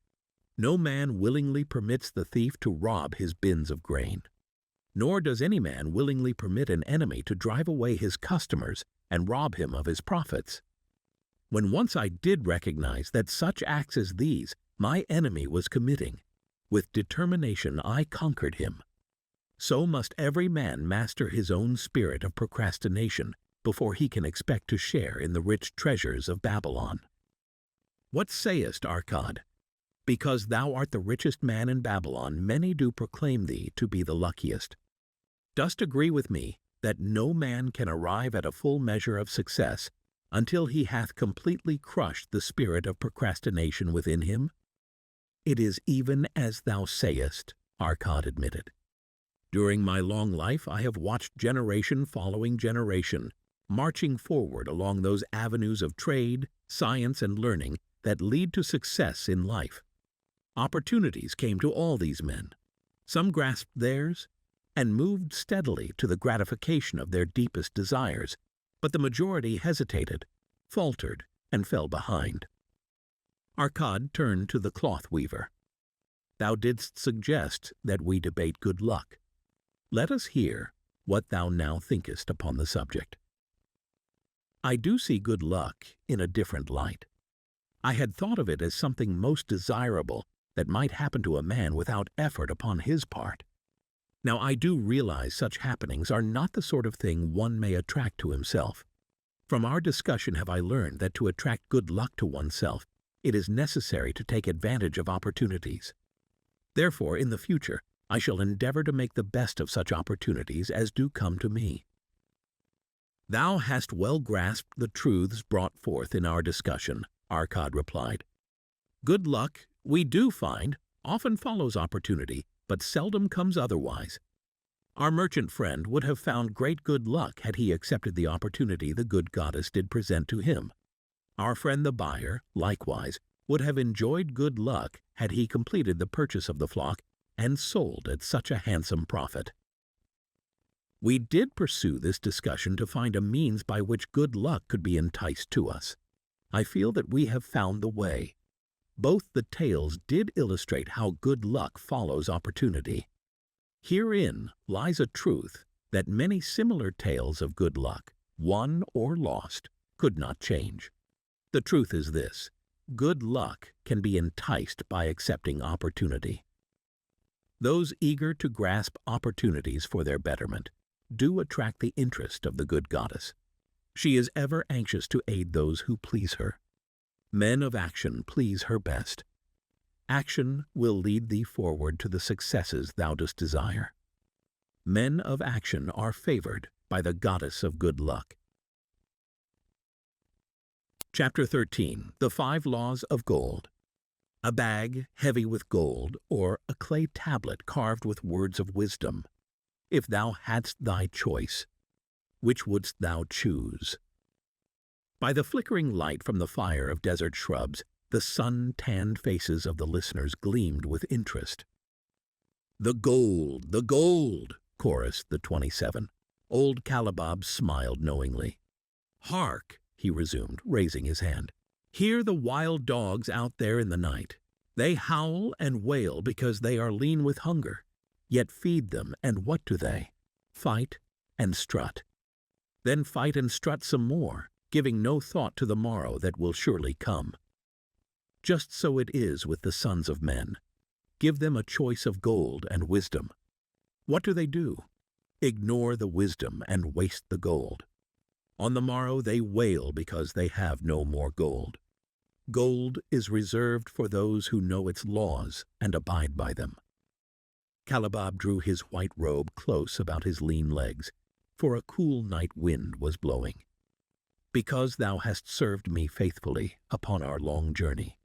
A: No man willingly permits the thief to rob his bins of grain. Nor does any man willingly permit an enemy to drive away his customers and rob him of his profits. When once I did recognize that such acts as these my enemy was committing, with determination I conquered him. So must every man master his own spirit of procrastination before he can expect to share in the rich treasures of Babylon. What sayest, Arcad? Because thou art the richest man in Babylon, many do proclaim thee to be the luckiest. Dost agree with me that no man can arrive at a full measure of success until he hath completely crushed the spirit of procrastination within him? It is even as thou sayest, Arcad admitted. During my long life I have watched generation following generation, marching forward along those avenues of trade, science, and learning that lead to success in life. Opportunities came to all these men. Some grasped theirs and moved steadily to the gratification of their deepest desires, but the majority hesitated, faltered, and fell behind. Arkad turned to the cloth weaver. Thou didst suggest that we debate good luck. Let us hear what thou now thinkest upon the subject. I do see good luck in a different light. I had thought of it as something most desirable that might happen to a man without effort upon his part. Now I do realize such happenings are not the sort of thing one may attract to himself. From our discussion have I learned that to attract good luck to oneself, it is necessary to take advantage of opportunities. Therefore, in the future, I shall endeavor to make the best of such opportunities as do come to me. Thou hast well grasped the truths brought forth in our discussion, Arkad replied. Good luck, we do find, often follows opportunity, but seldom comes otherwise. Our merchant friend would have found great good luck had he accepted the opportunity the good goddess did present to him. Our friend the buyer, likewise, would have enjoyed good luck had he completed the purchase of the flock and sold at such a handsome profit. We did pursue this discussion to find a means by which good luck could be enticed to us. I feel that we have found the way. Both the tales did illustrate how good luck follows opportunity. Herein lies a truth that many similar tales of good luck, won or lost, could not change. The truth is this: good luck can be enticed by accepting opportunity. Those eager to grasp opportunities for their betterment do attract the interest of the good goddess. She is ever anxious to aid those who please her. Men of action please her best. Action will lead thee forward to the successes thou dost desire. Men of action are favored by the goddess of good luck. Chapter 13. The 5 Laws of Gold. A bag heavy with gold, or a clay tablet carved with words of wisdom. If thou hadst thy choice, which wouldst thou choose? By the flickering light from the fire of desert shrubs, the sun-tanned faces of the listeners gleamed with interest. "The gold, the gold!" chorused the 27. Old Kalabab smiled knowingly. "Hark!" he resumed, raising his hand. "Hear the wild dogs out there in the night. They howl and wail because they are lean with hunger. Yet feed them, and what do they? Fight and strut. Then fight and strut some more, giving no thought to the morrow that will surely come. Just so it is with the sons of men. Give them a choice of gold and wisdom. What do? Ignore the wisdom and waste the gold. On the morrow they wail because they have no more gold. Gold is reserved for those who know its laws and abide by them." Kalabab drew his white robe close about his lean legs, for a cool night wind was blowing. "Because thou hast served me faithfully upon our long journey,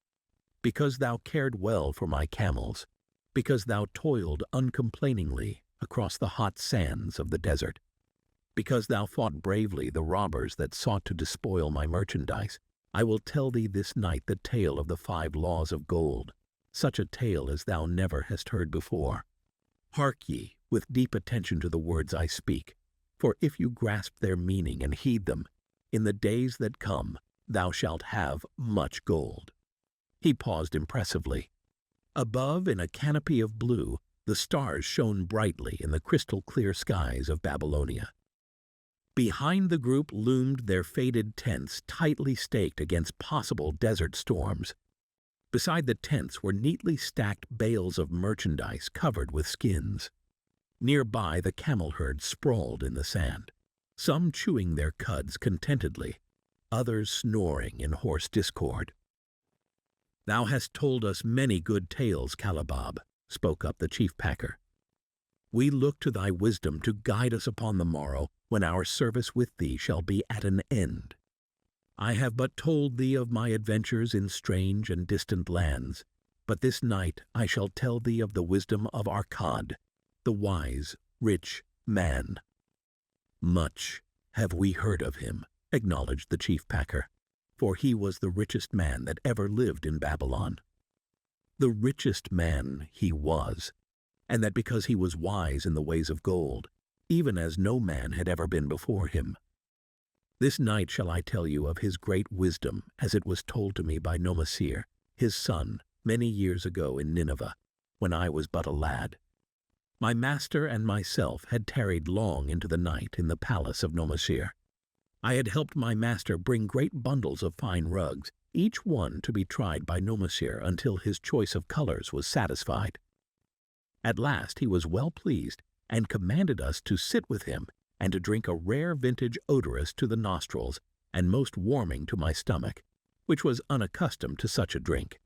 A: because thou cared well for my camels, because thou toiled uncomplainingly across the hot sands of the desert, because thou fought bravely the robbers that sought to despoil my merchandise, I will tell thee this night the tale of the 5 laws of gold, such a tale as thou never hast heard before. Hark ye with deep attention to the words I speak, for if you grasp their meaning and heed them, in the days that come thou shalt have much gold." He paused impressively. Above, in a canopy of blue, the stars shone brightly in the crystal-clear skies of Babylonia. Behind the group loomed their faded tents, tightly staked against possible desert storms. Beside the tents were neatly stacked bales of merchandise covered with skins. Nearby, the camel herd sprawled in the sand, some chewing their cuds contentedly, others snoring in hoarse discord. "Thou hast told us many good tales, Kalabab," spoke up the chief packer. "We look to thy wisdom to guide us upon the morrow when our service with thee shall be at an end. I have but told thee of my adventures in strange and distant lands, but this night I shall tell thee of the wisdom of Arkad, the wise, rich man." "Much have we heard of him," acknowledged the chief packer, "for he was the richest man that ever lived in Babylon. The richest man he was, and that because he was wise in the ways of gold, even as no man had ever been before him. This night shall I tell you of his great wisdom, as it was told to me by Nomasir, his son, many years ago in Nineveh, when I was but a lad. My master and myself had tarried long into the night in the palace of Nomasir. I had helped my master bring great bundles of fine rugs, each one to be tried by Nomasir until his choice of colors was satisfied. At last he was well pleased, and commanded us to sit with him, and to drink a rare vintage odorous to the nostrils, and most warming to my stomach, which was unaccustomed to such a drink.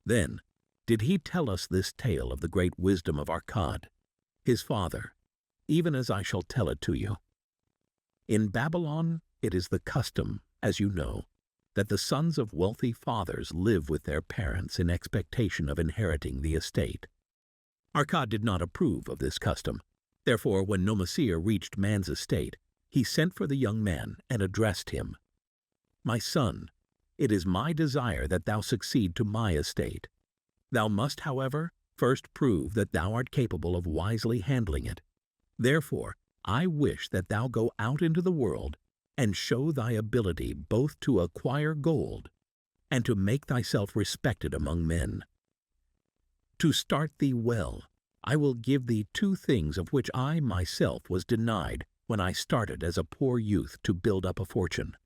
A: Then did he tell us this tale of the great wisdom of Arkad, his father, even as I shall tell it to you. In Babylon it is the custom, as you know, that the sons of wealthy fathers live with their parents in expectation of inheriting the estate. Arkad did not approve of this custom. Therefore, when Nomasir reached man's estate, he sent for the young man and addressed him. My son, it is my desire that thou succeed to my estate. Thou must, however, first prove that thou art capable of wisely handling it. Therefore, I wish that thou go out into the world and show thy ability both to acquire gold and to make thyself respected among men. To start thee well, I will give thee two things of which I myself was denied when I started as a poor youth to build up a fortune.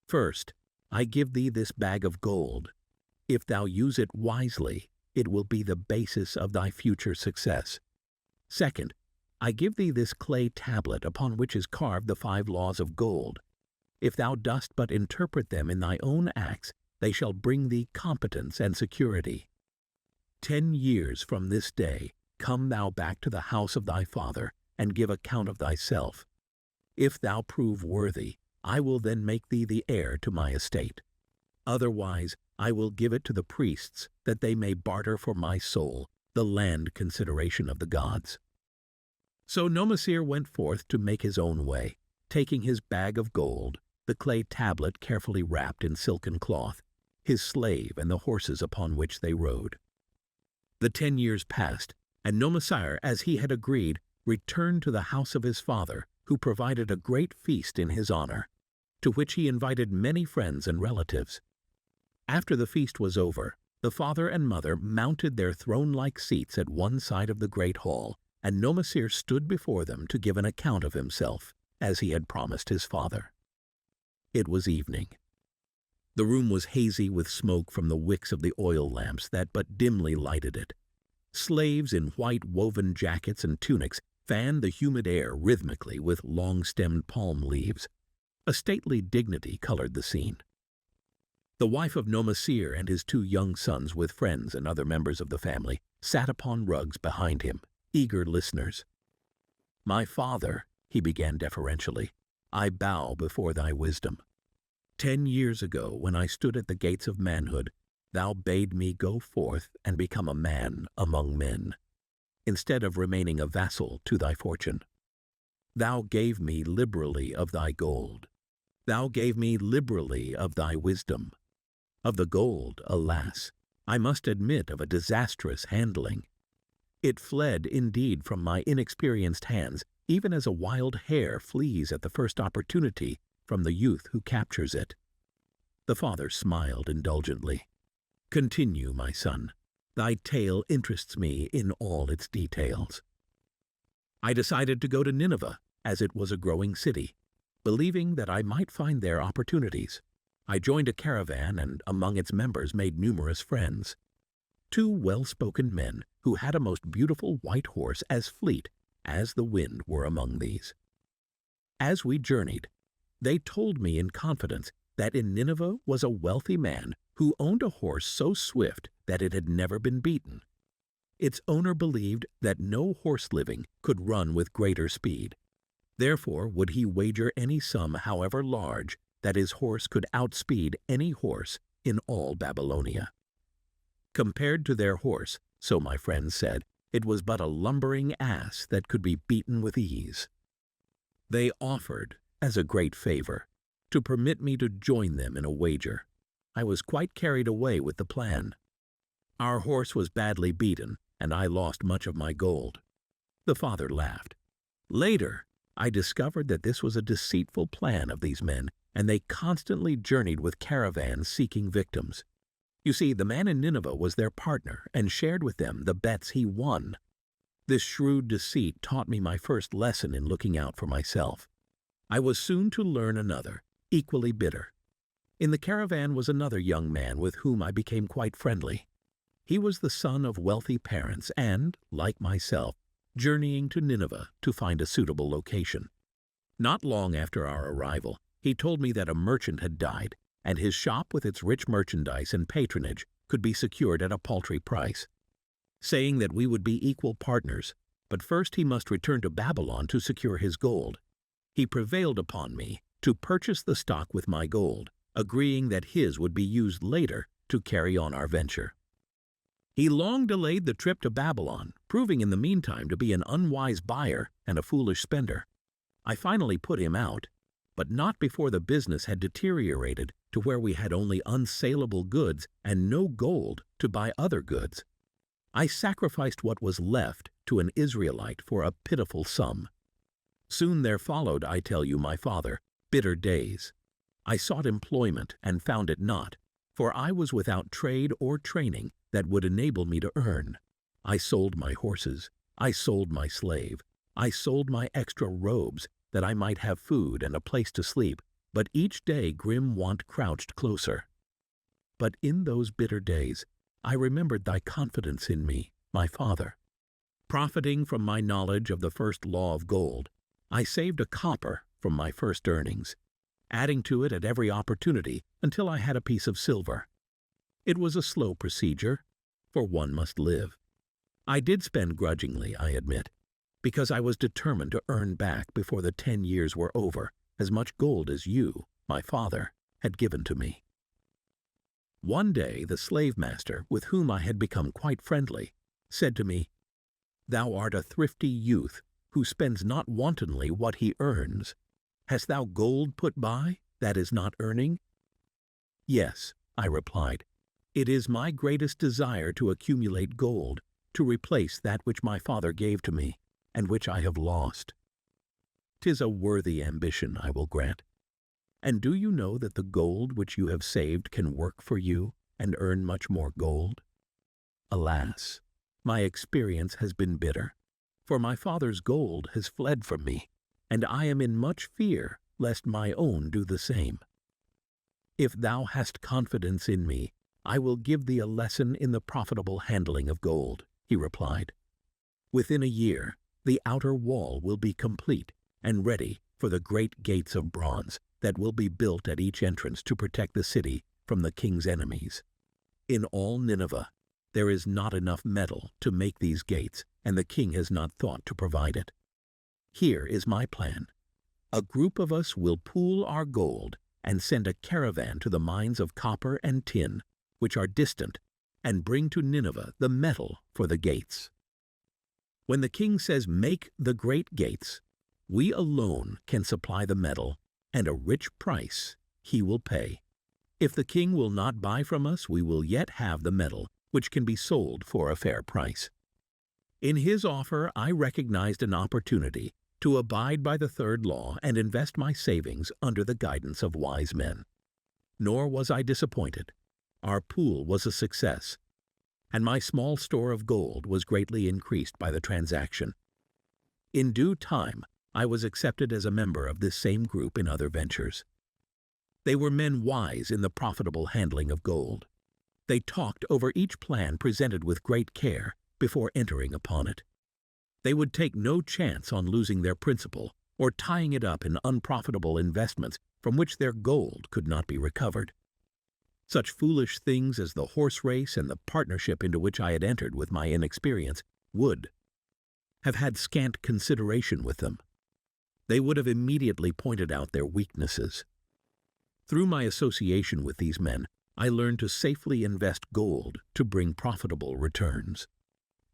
A: First, I give thee this bag of gold. If thou use it wisely, it will be the basis of thy future success. Second, I give thee this clay tablet upon which is carved the 5 laws of gold. If thou dost but interpret them in thy own acts, they shall bring thee competence and security. 10 years from this day, come thou back to the house of thy father, and give account of thyself. If thou prove worthy, I will then make thee the heir to my estate. Otherwise, I will give it to the priests, that they may barter for my soul the land consideration of the gods. So Nomasir went forth to make his own way, taking his bag of gold, the clay tablet carefully wrapped in silken cloth, his slave and the horses upon which they rode. The 10 years passed, and Nomasir, as he had agreed, returned to the house of his father, who provided a great feast in his honor, to which he invited many friends and relatives. After the feast was over, the father and mother mounted their throne-like seats at one side of the great hall, and Nomasir stood before them to give an account of himself, as he had promised his father. It was evening. The room was hazy with smoke from the wicks of the oil lamps that but dimly lighted it. Slaves in white woven jackets and tunics fanned the humid air rhythmically with long-stemmed palm leaves. A stately dignity colored the scene. The wife of Nomasir and his 2 young sons with friends and other members of the family sat upon rugs behind him, eager listeners. "My father," he began deferentially, "I bow before thy wisdom. 10 years ago, when I stood at the gates of manhood, thou bade me go forth and become a man among men, instead of remaining a vassal to thy fortune. Thou gave me liberally of thy gold. Thou gave me liberally of thy wisdom. Of the gold, alas, I must admit of a disastrous handling. It fled indeed from my inexperienced hands, even as a wild hare flees at the first opportunity from the youth who captures it." The father smiled indulgently. "Continue, my son. Thy tale interests me in all its details." "I decided to go to Nineveh, as it was a growing city, believing that I might find there opportunities. I joined a caravan and among its members made numerous friends. 2 well-spoken men who had a most beautiful white horse as fleet as the wind were among these. As we journeyed, they told me in confidence that in Nineveh was a wealthy man who owned a horse so swift that it had never been beaten. Its owner believed that no horse living could run with greater speed. Therefore would he wager any sum, however large, that his horse could outspeed any horse in all Babylonia. Compared to their horse, so my friends said, it was but a lumbering ass that could be beaten with ease. They offered, as a great favor, to permit me to join them in a wager. I was quite carried away with the plan. Our horse was badly beaten, and I lost much of my gold." The father laughed. "Later, I discovered that this was a deceitful plan of these men, and they constantly journeyed with caravans seeking victims. You see, the man in Nineveh was their partner and shared with them the bets he won. This shrewd deceit taught me my first lesson in looking out for myself. I was soon to learn another, equally bitter. In the caravan was another young man with whom I became quite friendly. He was the son of wealthy parents and, like myself, journeying to Nineveh to find a suitable location. Not long after our arrival, he told me that a merchant had died, and his shop with its rich merchandise and patronage could be secured at a paltry price, saying that we would be equal partners, but first he must return to Babylon to secure his gold. He prevailed upon me to purchase the stock with my gold, agreeing that his would be used later to carry on our venture. He long delayed the trip to Babylon, proving in the meantime to be an unwise buyer and a foolish spender. I finally put him out, but not before the business had deteriorated to where we had only unsaleable goods and no gold to buy other goods. I sacrificed what was left to an Israelite for a pitiful sum. Soon there followed, I tell you, my father, bitter days. I sought employment and found it not, for I was without trade or training that would enable me to earn. I sold my horses, I sold my slave, I sold my extra robes that I might have food and a place to sleep, but each day grim want crouched closer. But in those bitter days I remembered thy confidence in me, my father. Profiting from my knowledge of the first law of gold, I saved a copper from my first earnings, adding to it at every opportunity until I had a piece of silver. It was a slow procedure, for one must live. I did spend grudgingly, I admit, because I was determined to earn back before the 10 years were over as much gold as you, my father, had given to me. One day the slave master, with whom I had become quite friendly, said to me, "Thou art a thrifty youth, who spends not wantonly what he earns. Hast thou gold put by, that is not earning?" "Yes," I replied, "it is my greatest desire to accumulate gold, to replace that which my father gave to me, and which I have lost." "'Tis a worthy ambition, I will grant. And do you know that the gold which you have saved can work for you and earn much more gold? Alas, my experience has been bitter, for my father's gold has fled from me, and I am in much fear lest my own do the same. If thou hast confidence in me, I will give thee a lesson in the profitable handling of gold," he replied. "Within a year, the outer wall will be complete and ready for the great gates of bronze that will be built at each entrance to protect the city from the king's enemies. In all Nineveh, there is not enough metal to make these gates, and the king has not thought to provide it. Here is my plan. A group of us will pool our gold and send a caravan to the mines of copper and tin, which are distant, and bring to Nineveh the metal for the gates. When the king says, 'Make the great gates,' we alone can supply the metal, and a rich price he will pay. If the king will not buy from us, we will yet have the metal, which can be sold for a fair price." In his offer, I recognized an opportunity to abide by the third law and invest my savings under the guidance of wise men. Nor was I disappointed. Our pool was a success, and my small store of gold was greatly increased by the transaction. In due time, I was accepted as a member of this same group in other ventures. They were men wise in the profitable handling of gold. They talked over each plan presented with great care before entering upon it. They would take no chance on losing their principal or tying it up in unprofitable investments from which their gold could not be recovered. Such foolish things as the horse race and the partnership into which I had entered with my inexperience would have had scant consideration with them. They would have immediately pointed out their weaknesses. Through my association with these men, I learned to safely invest gold to bring profitable returns.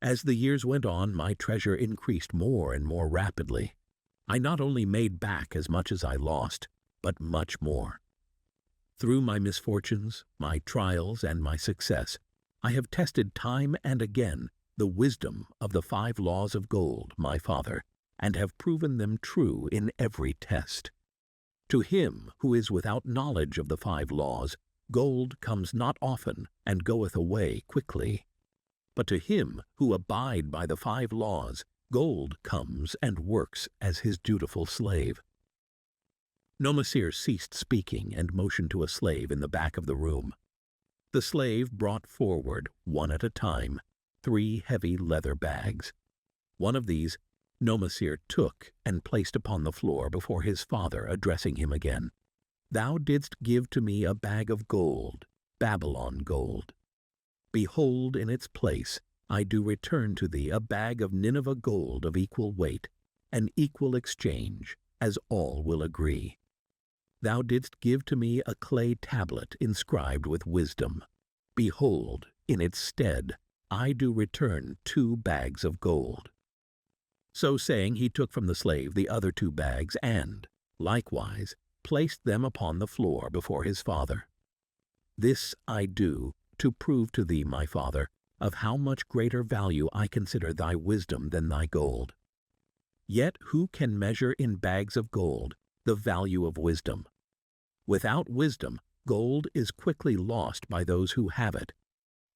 A: As the years went on, my treasure increased more and more rapidly. I not only made back as much as I lost, but much more. Through my misfortunes, my trials, and my success, I have tested time and again the wisdom of the 5 laws of gold my father and have proven them true in every test. To him who is without knowledge of the 5 laws, gold comes not often and goeth away quickly. But to him who abide by the 5 laws, gold comes and works as his dutiful slave. Nomasir ceased speaking and motioned to a slave in the back of the room. The slave brought forward, one at a time, 3 heavy leather bags. One of these Nomasir took and placed upon the floor before his father, addressing him again. Thou didst give to me a bag of gold, Babylon gold. Behold, in its place I do return to thee a bag of Nineveh gold of equal weight, an equal exchange, as all will agree. Thou didst give to me a clay tablet inscribed with wisdom. Behold, in its stead I do return 2 bags of gold. So saying, he took from the slave the other 2 bags and, likewise, placed them upon the floor before his father. This I do to prove to thee, my father, of how much greater value I consider thy wisdom than thy gold. Yet who can measure in bags of gold the value of wisdom? Without wisdom, gold is quickly lost by those who have it.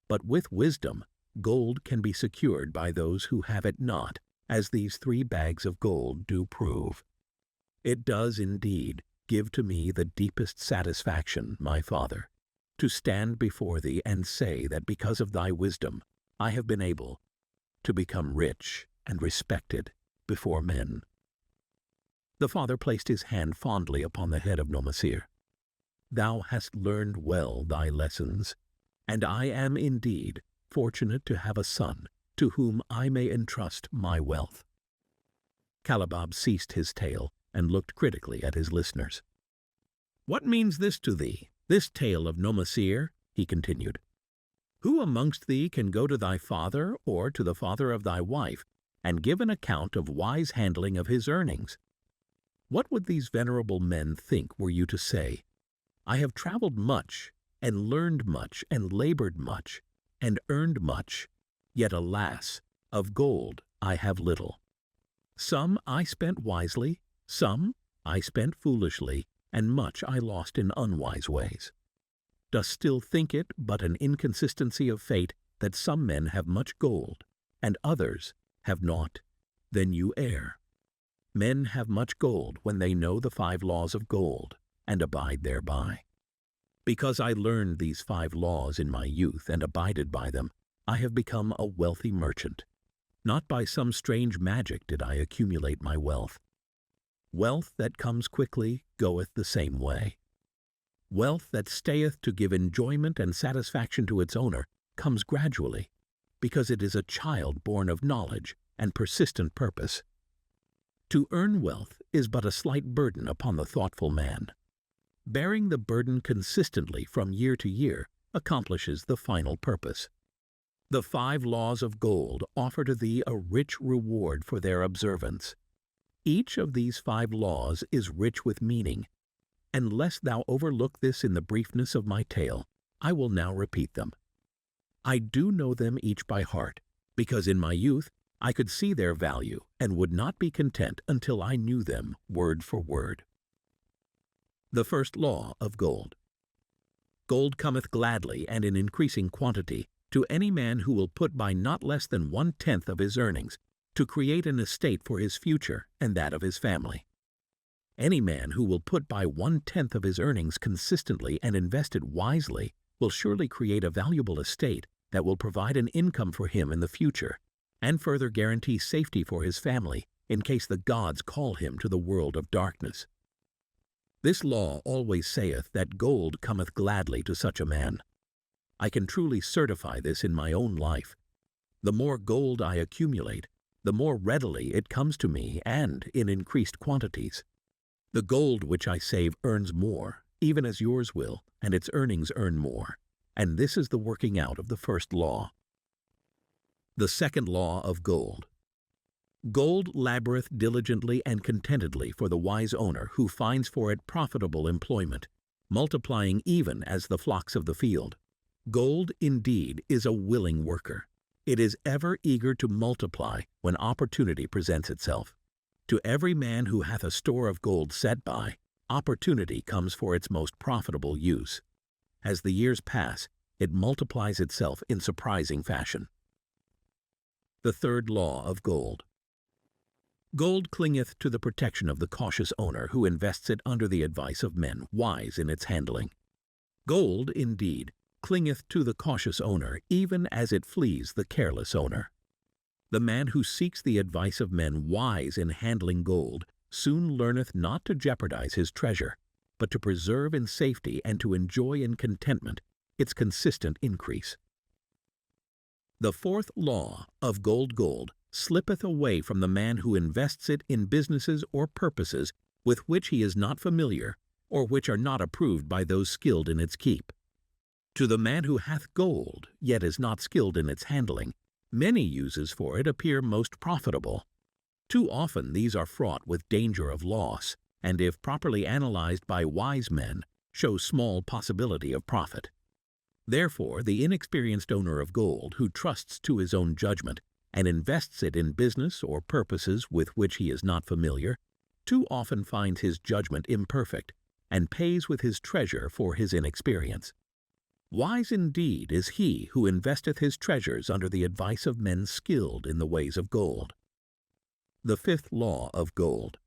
A: But with wisdom, gold can be secured by those who have it not, as these 3 bags of gold do prove. It does indeed give to me the deepest satisfaction, my father, to stand before thee and say that because of thy wisdom I have been able to become rich and respected before men. The father placed his hand fondly upon the head of Nomasir. Thou hast learned well thy lessons, and I am indeed fortunate to have a son to whom I may entrust my wealth. Calabab ceased his tale and looked critically at his listeners. What means this to thee, this tale of Nomasir? He continued. Who amongst thee can go to thy father or to the father of thy wife and give an account of wise handling of his earnings? What would these venerable men think were you to say, I have traveled much, and learned much, and labored much, and earned much, yet alas, of gold I have little. Some I spent wisely, some I spent foolishly, and much I lost in unwise ways. Dost still think it but an inconsistency of fate that some men have much gold, and others have naught? Then you err. Men have much gold when they know the 5 laws of gold, and abide thereby. Because I learned these 5 laws in my youth and abided by them, I have become a wealthy merchant. Not by some strange magic did I accumulate my wealth. Wealth that comes quickly goeth the same way. Wealth that stayeth to give enjoyment and satisfaction to its owner comes gradually, because it is a child born of knowledge and persistent purpose. To earn wealth is but a slight burden upon the thoughtful man. Bearing the burden consistently from year to year accomplishes the final purpose. The 5 laws of gold offer to thee a rich reward for their observance. Each of these 5 laws is rich with meaning, and lest thou overlook this in the briefness of my tale, I will now repeat them. I do know them each by heart, because in my youth I could see their value and would not be content until I knew them word for word. The first law of gold. Gold cometh gladly and in increasing quantity to any man who will put by not less than 1/10 of his earnings to create an estate for his future and that of his family. Any man who will put by 1/10 of his earnings consistently and invest it wisely will surely create a valuable estate that will provide an income for him in the future, and further guarantee safety for his family in case the gods call him to the world of darkness. This law always saith that gold cometh gladly to such a man. I can truly certify this in my own life. The more gold I accumulate, the more readily it comes to me and in increased quantities. The gold which I save earns more, even as yours will, and its earnings earn more, and this is the working out of the first law. The second law of gold. Gold laboureth diligently and contentedly for the wise owner who finds for it profitable employment, multiplying even as the flocks of the field. Gold, indeed, is a willing worker. It is ever eager to multiply when opportunity presents itself. To every man who hath a store of gold set by, opportunity comes for its most profitable use. As the years pass, it multiplies itself in surprising fashion. The third law of gold. Gold clingeth to the protection of the cautious owner who invests it under the advice of men wise in its handling. Gold, indeed, clingeth to the cautious owner even as it flees the careless owner. The man who seeks the advice of men wise in handling gold soon learneth not to jeopardize his treasure, but to preserve in safety and to enjoy in contentment its consistent increase. The fourth law of gold slippeth away from the man who invests it in businesses or purposes with which he is not familiar or which are not approved by those skilled in its keep. To the man who hath gold, yet is not skilled in its handling, many uses for it appear most profitable. Too often these are fraught with danger of loss, and if properly analyzed by wise men, show small possibility of profit. Therefore, the inexperienced owner of gold, who trusts to his own judgment and invests it in business or purposes with which he is not familiar, too often finds his judgment imperfect and pays with his treasure for his inexperience. Wise indeed is he who investeth his treasures under the advice of men skilled in the ways of gold. The fifth law of gold.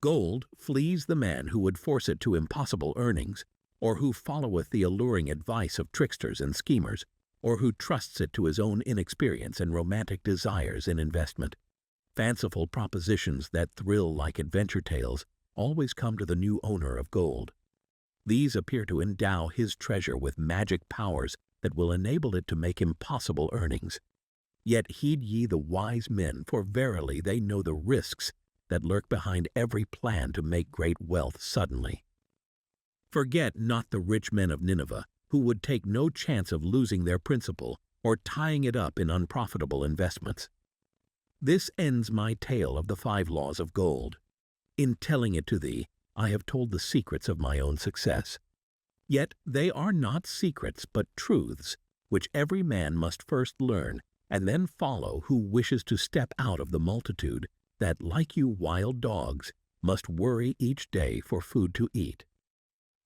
A: Gold flees the man who would force it to impossible earnings, or who followeth the alluring advice of tricksters and schemers, or who trusts it to his own inexperience and romantic desires in investment. Fanciful propositions that thrill like adventure tales always come to the new owner of gold. These appear to endow his treasure with magic powers that will enable it to make impossible earnings. Yet heed ye the wise men, for verily they know the risks that lurk behind every plan to make great wealth suddenly. Forget not the rich men of Nineveh, who would take no chance of losing their principal or tying it up in unprofitable investments. This ends my tale of the 5 laws of gold. In telling it to thee, I have told the secrets of my own success. Yet they are not secrets, but truths, which every man must first learn and then follow who wishes to step out of the multitude that, like you wild dogs, must worry each day for food to eat.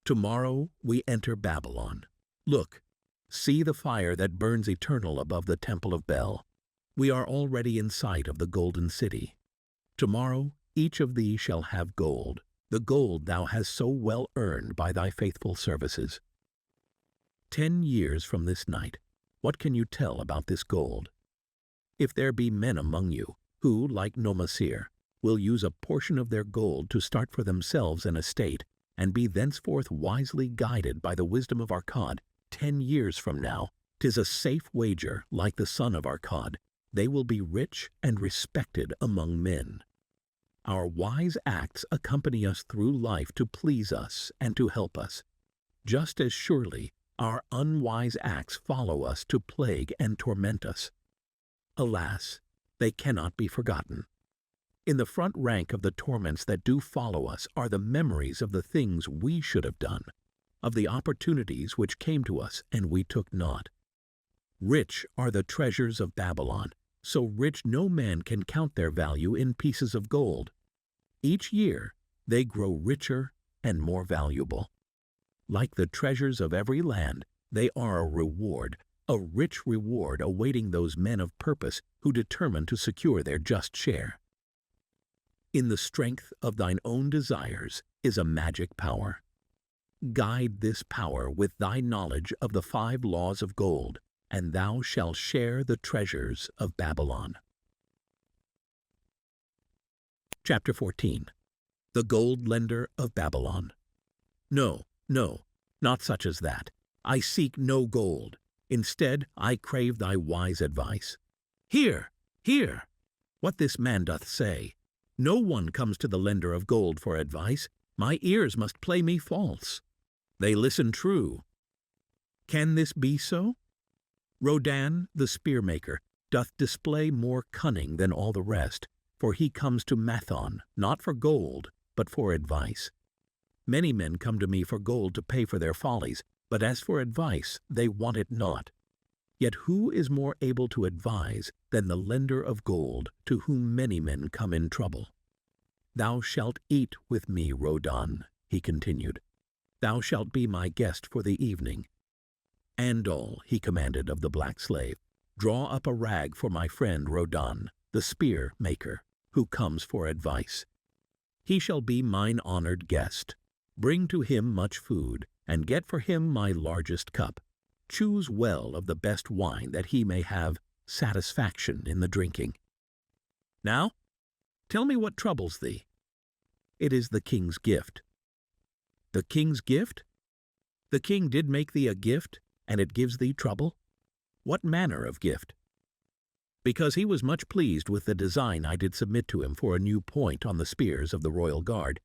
A: Tomorrow we enter Babylon. Look, see the fire that burns eternal above the temple of Bel. We are already in sight of the golden city. Tomorrow each of thee shall have gold, the gold thou hast so well earned by thy faithful services. 10 years from this night, what can you tell about this gold? If there be men among you who, like Nomasir, will use a portion of their gold to start for themselves an estate, and be thenceforth wisely guided by the wisdom of Arkad, 10 years from now, 'tis a safe wager, like the son of Arkad, they will be rich and respected among men. Our wise acts accompany us through life to please us and to help us. Just as surely our unwise acts follow us to plague and torment us. Alas, they cannot be forgotten. In the front rank of the torments that do follow us are the memories of the things we should have done, of the opportunities which came to us and we took not. Rich are the treasures of Babylon, so rich no man can count their value in pieces of gold. Each year they grow richer and more valuable. Like the treasures of every land, they are a reward, a rich reward awaiting those men of purpose who determine to secure their just share. In the strength of thine own desires is a magic power. Guide this power with thy knowledge of the 5 laws of gold, and thou shalt share the treasures of Babylon. Chapter 14. The Gold Lender of Babylon. No, not such as that. I seek no gold. Instead, I crave thy wise advice. Hear, what this man doth say. No one comes to the lender of gold for advice. My ears must play me false. They listen true. Can this be so? Rodan, the spearmaker, doth display more cunning than all the rest, for he comes to Mathon, not for gold, but for advice. Many men come to me for gold to pay for their follies, but as for advice, they want it not. Yet who is more able to advise than the lender of gold, to whom many men come in trouble? "Thou shalt eat with me, Rodan," he continued. "Thou shalt be my guest for the evening. Andal," he commanded of the black slave, "draw up a rag for my friend Rodan, the spear maker, who comes for advice. He shall be mine honored guest. Bring to him much food, and get for him my largest cup. Choose well of the best wine, that he may have satisfaction in the drinking. Now, tell me what troubles thee." "It is the king's gift." "The king's gift? The king did make thee a gift, and it gives thee trouble? What manner of gift?" "Because he was much pleased with the design I did submit to him for a new point on the spears of the royal guard.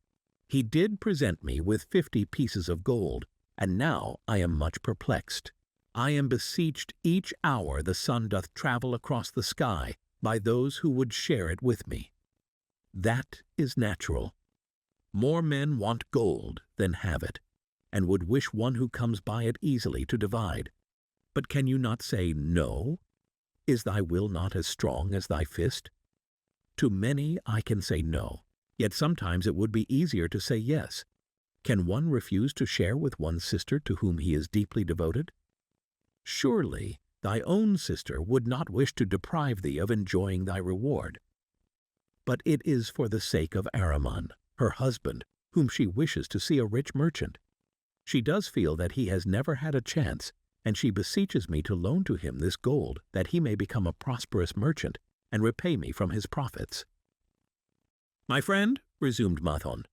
A: He did present me with 50 pieces of gold, and now I am much perplexed. I am beseeched each hour the sun doth travel across the sky by those who would share it with me. That is natural. More men want gold than have it, and would wish one who comes by it easily to divide. But can you not say no? Is thy will not as strong as thy fist? To many I can say no, yet sometimes it would be easier to say yes. Can one refuse to share with one's sister to whom he is deeply devoted? Surely thy own sister would not wish to deprive thee of enjoying thy reward. But it is for the sake of Ahriman, her husband, whom she wishes to see a rich merchant. She does feel that he has never had a chance, and she beseeches me to loan to him this gold, that he may become a prosperous merchant and repay me from his profits." "My friend," resumed Mathon,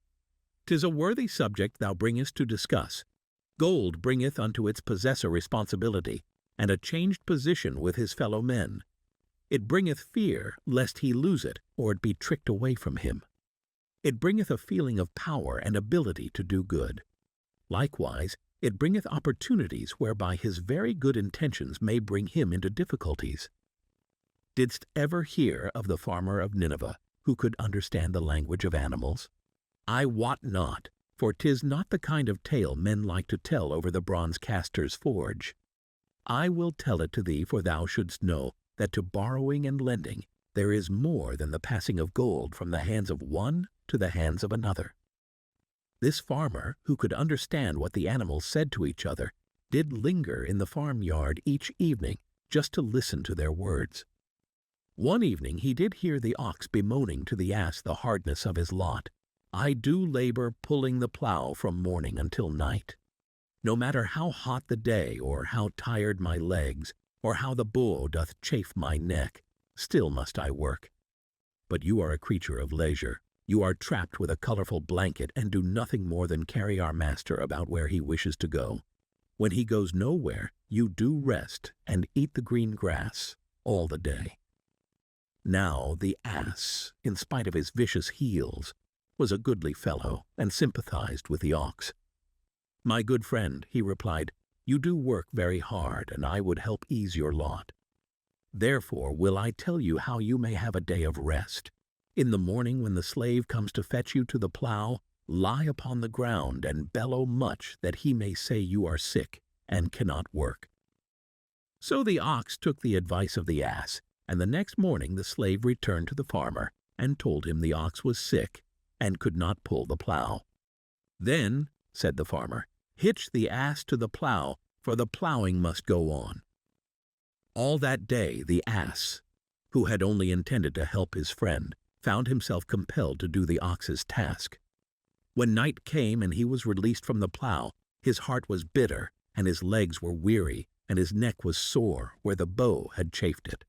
A: "'tis a worthy subject thou bringest to discuss. Gold bringeth unto its possessor responsibility, and a changed position with his fellow men. It bringeth fear lest he lose it, or it be tricked away from him. It bringeth a feeling of power and ability to do good. Likewise, it bringeth opportunities whereby his very good intentions may bring him into difficulties. Didst ever hear of the farmer of Nineveh, who could understand the language of animals? I wot not, for 'tis not the kind of tale men like to tell over the bronze caster's forge. I will tell it to thee, for thou shouldst know that to borrowing and lending there is more than the passing of gold from the hands of one to the hands of another. This farmer, who could understand what the animals said to each other, did linger in the farmyard each evening just to listen to their words. One evening he did hear the ox bemoaning to the ass the hardness of his lot. I do labor pulling the plow from morning until night. No matter how hot the day, or how tired my legs, or how the bull doth chafe my neck, still must I work. But you are a creature of leisure. You are trapped with a colorful blanket and do nothing more than carry our master about where he wishes to go. When he goes nowhere, you do rest and eat the green grass all the day. Now the ass, in spite of his vicious heels, was a goodly fellow and sympathized with the ox. My good friend, he replied, you do work very hard, and I would help ease your lot. Therefore will I tell you how you may have a day of rest. In the morning, when the slave comes to fetch you to the plow, lie upon the ground and bellow much, that he may say you are sick and cannot work. So the ox took the advice of the ass, and the next morning the slave returned to the farmer and told him the ox was sick and could not pull the plow. Then, said the farmer, hitch the ass to the plow, for the plowing must go on. All that day the ass, who had only intended to help his friend, found himself compelled to do the ox's task. When night came and he was released from the plow, his heart was bitter, and his legs were weary, and his neck was sore where the bow had chafed it.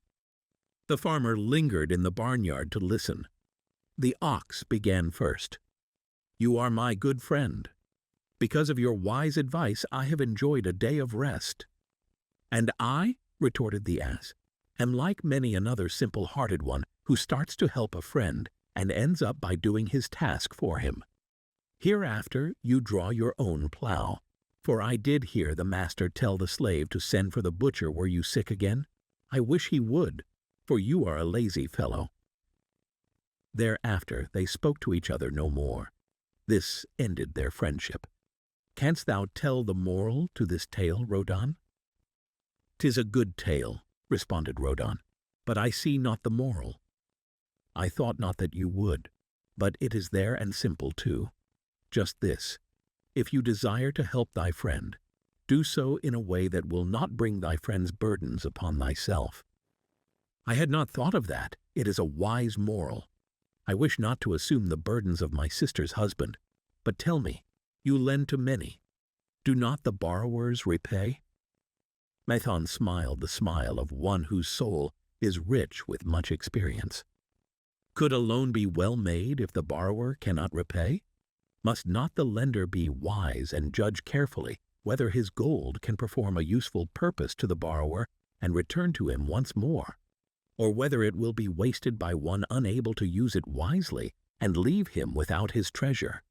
A: The farmer lingered in the barnyard to listen. The ox began first. You are my good friend. Because of your wise advice, I have enjoyed a day of rest. And I, retorted the ass, am like many another simple-hearted one who starts to help a friend and ends up by doing his task for him. Hereafter you draw your own plow, for I did hear the master tell the slave to send for the butcher were you sick again. I wish he would, for you are a lazy fellow. Thereafter they spoke to each other no more. This ended their friendship. Canst thou tell the moral to this tale, Rodan? 'Tis a good tale, responded Rodan, but I see not the moral. I thought not that you would. But it is there and simple too. Just this: if you desire to help thy friend, do so in a way that will not bring thy friend's burdens upon thyself. I had not thought of that. It is a wise moral. I wish not to assume the burdens of my sister's husband. But tell me, you lend to many. Do not the borrowers repay? Mathon smiled the smile of one whose soul is rich with much experience. Could a loan be well made if the borrower cannot repay? Must not the lender be wise and judge carefully whether his gold can perform a useful purpose to the borrower and return to him once more, or whether it will be wasted by one unable to use it wisely and leave him without his treasure,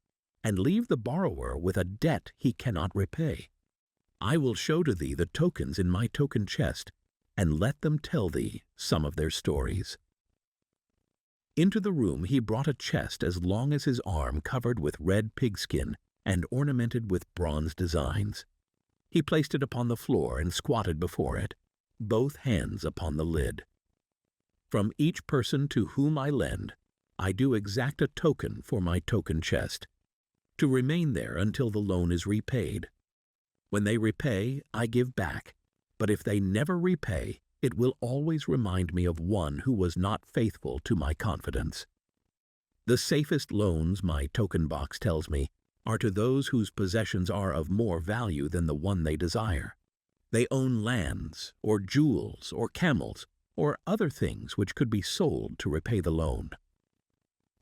A: and leave the borrower with a debt he cannot repay? I will show to thee the tokens in my token chest, and let them tell thee some of their stories. Into the room he brought a chest as long as his arm, covered with red pigskin and ornamented with bronze designs. He placed it upon the floor and squatted before it, both hands upon the lid. From each person to whom I lend, I do exact a token for my token chest, to remain there until the loan is repaid. When they repay, I give back, but if they never repay, it will always remind me of one who was not faithful to my confidence. The safest loans, my token box tells me, are to those whose possessions are of more value than the one they desire. They own lands, or jewels, or camels, or other things which could be sold to repay the loan.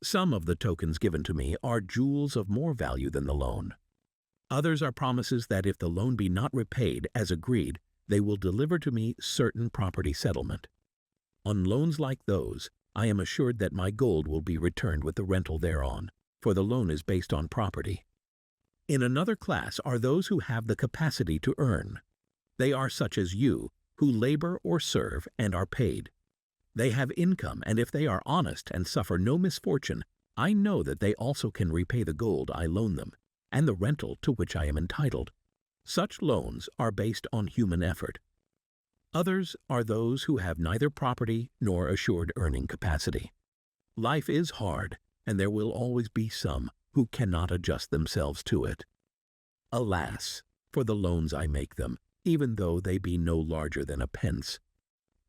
A: Some of the tokens given to me are jewels of more value than the loan. Others are promises that if the loan be not repaid as agreed, they will deliver to me certain property settlement. On loans like those, I am assured that my gold will be returned with the rental thereon, for the loan is based on property. In another class are those who have the capacity to earn. They are such as you, who labor or serve and are paid. They have income, and if they are honest and suffer no misfortune, I know that they also can repay the gold I loan them, and the rental to which I am entitled. Such loans are based on human effort. Others are those who have neither property nor assured earning capacity. Life is hard, and there will always be some who cannot adjust themselves to it. Alas, for the loans I make them, even though they be no larger than a pence.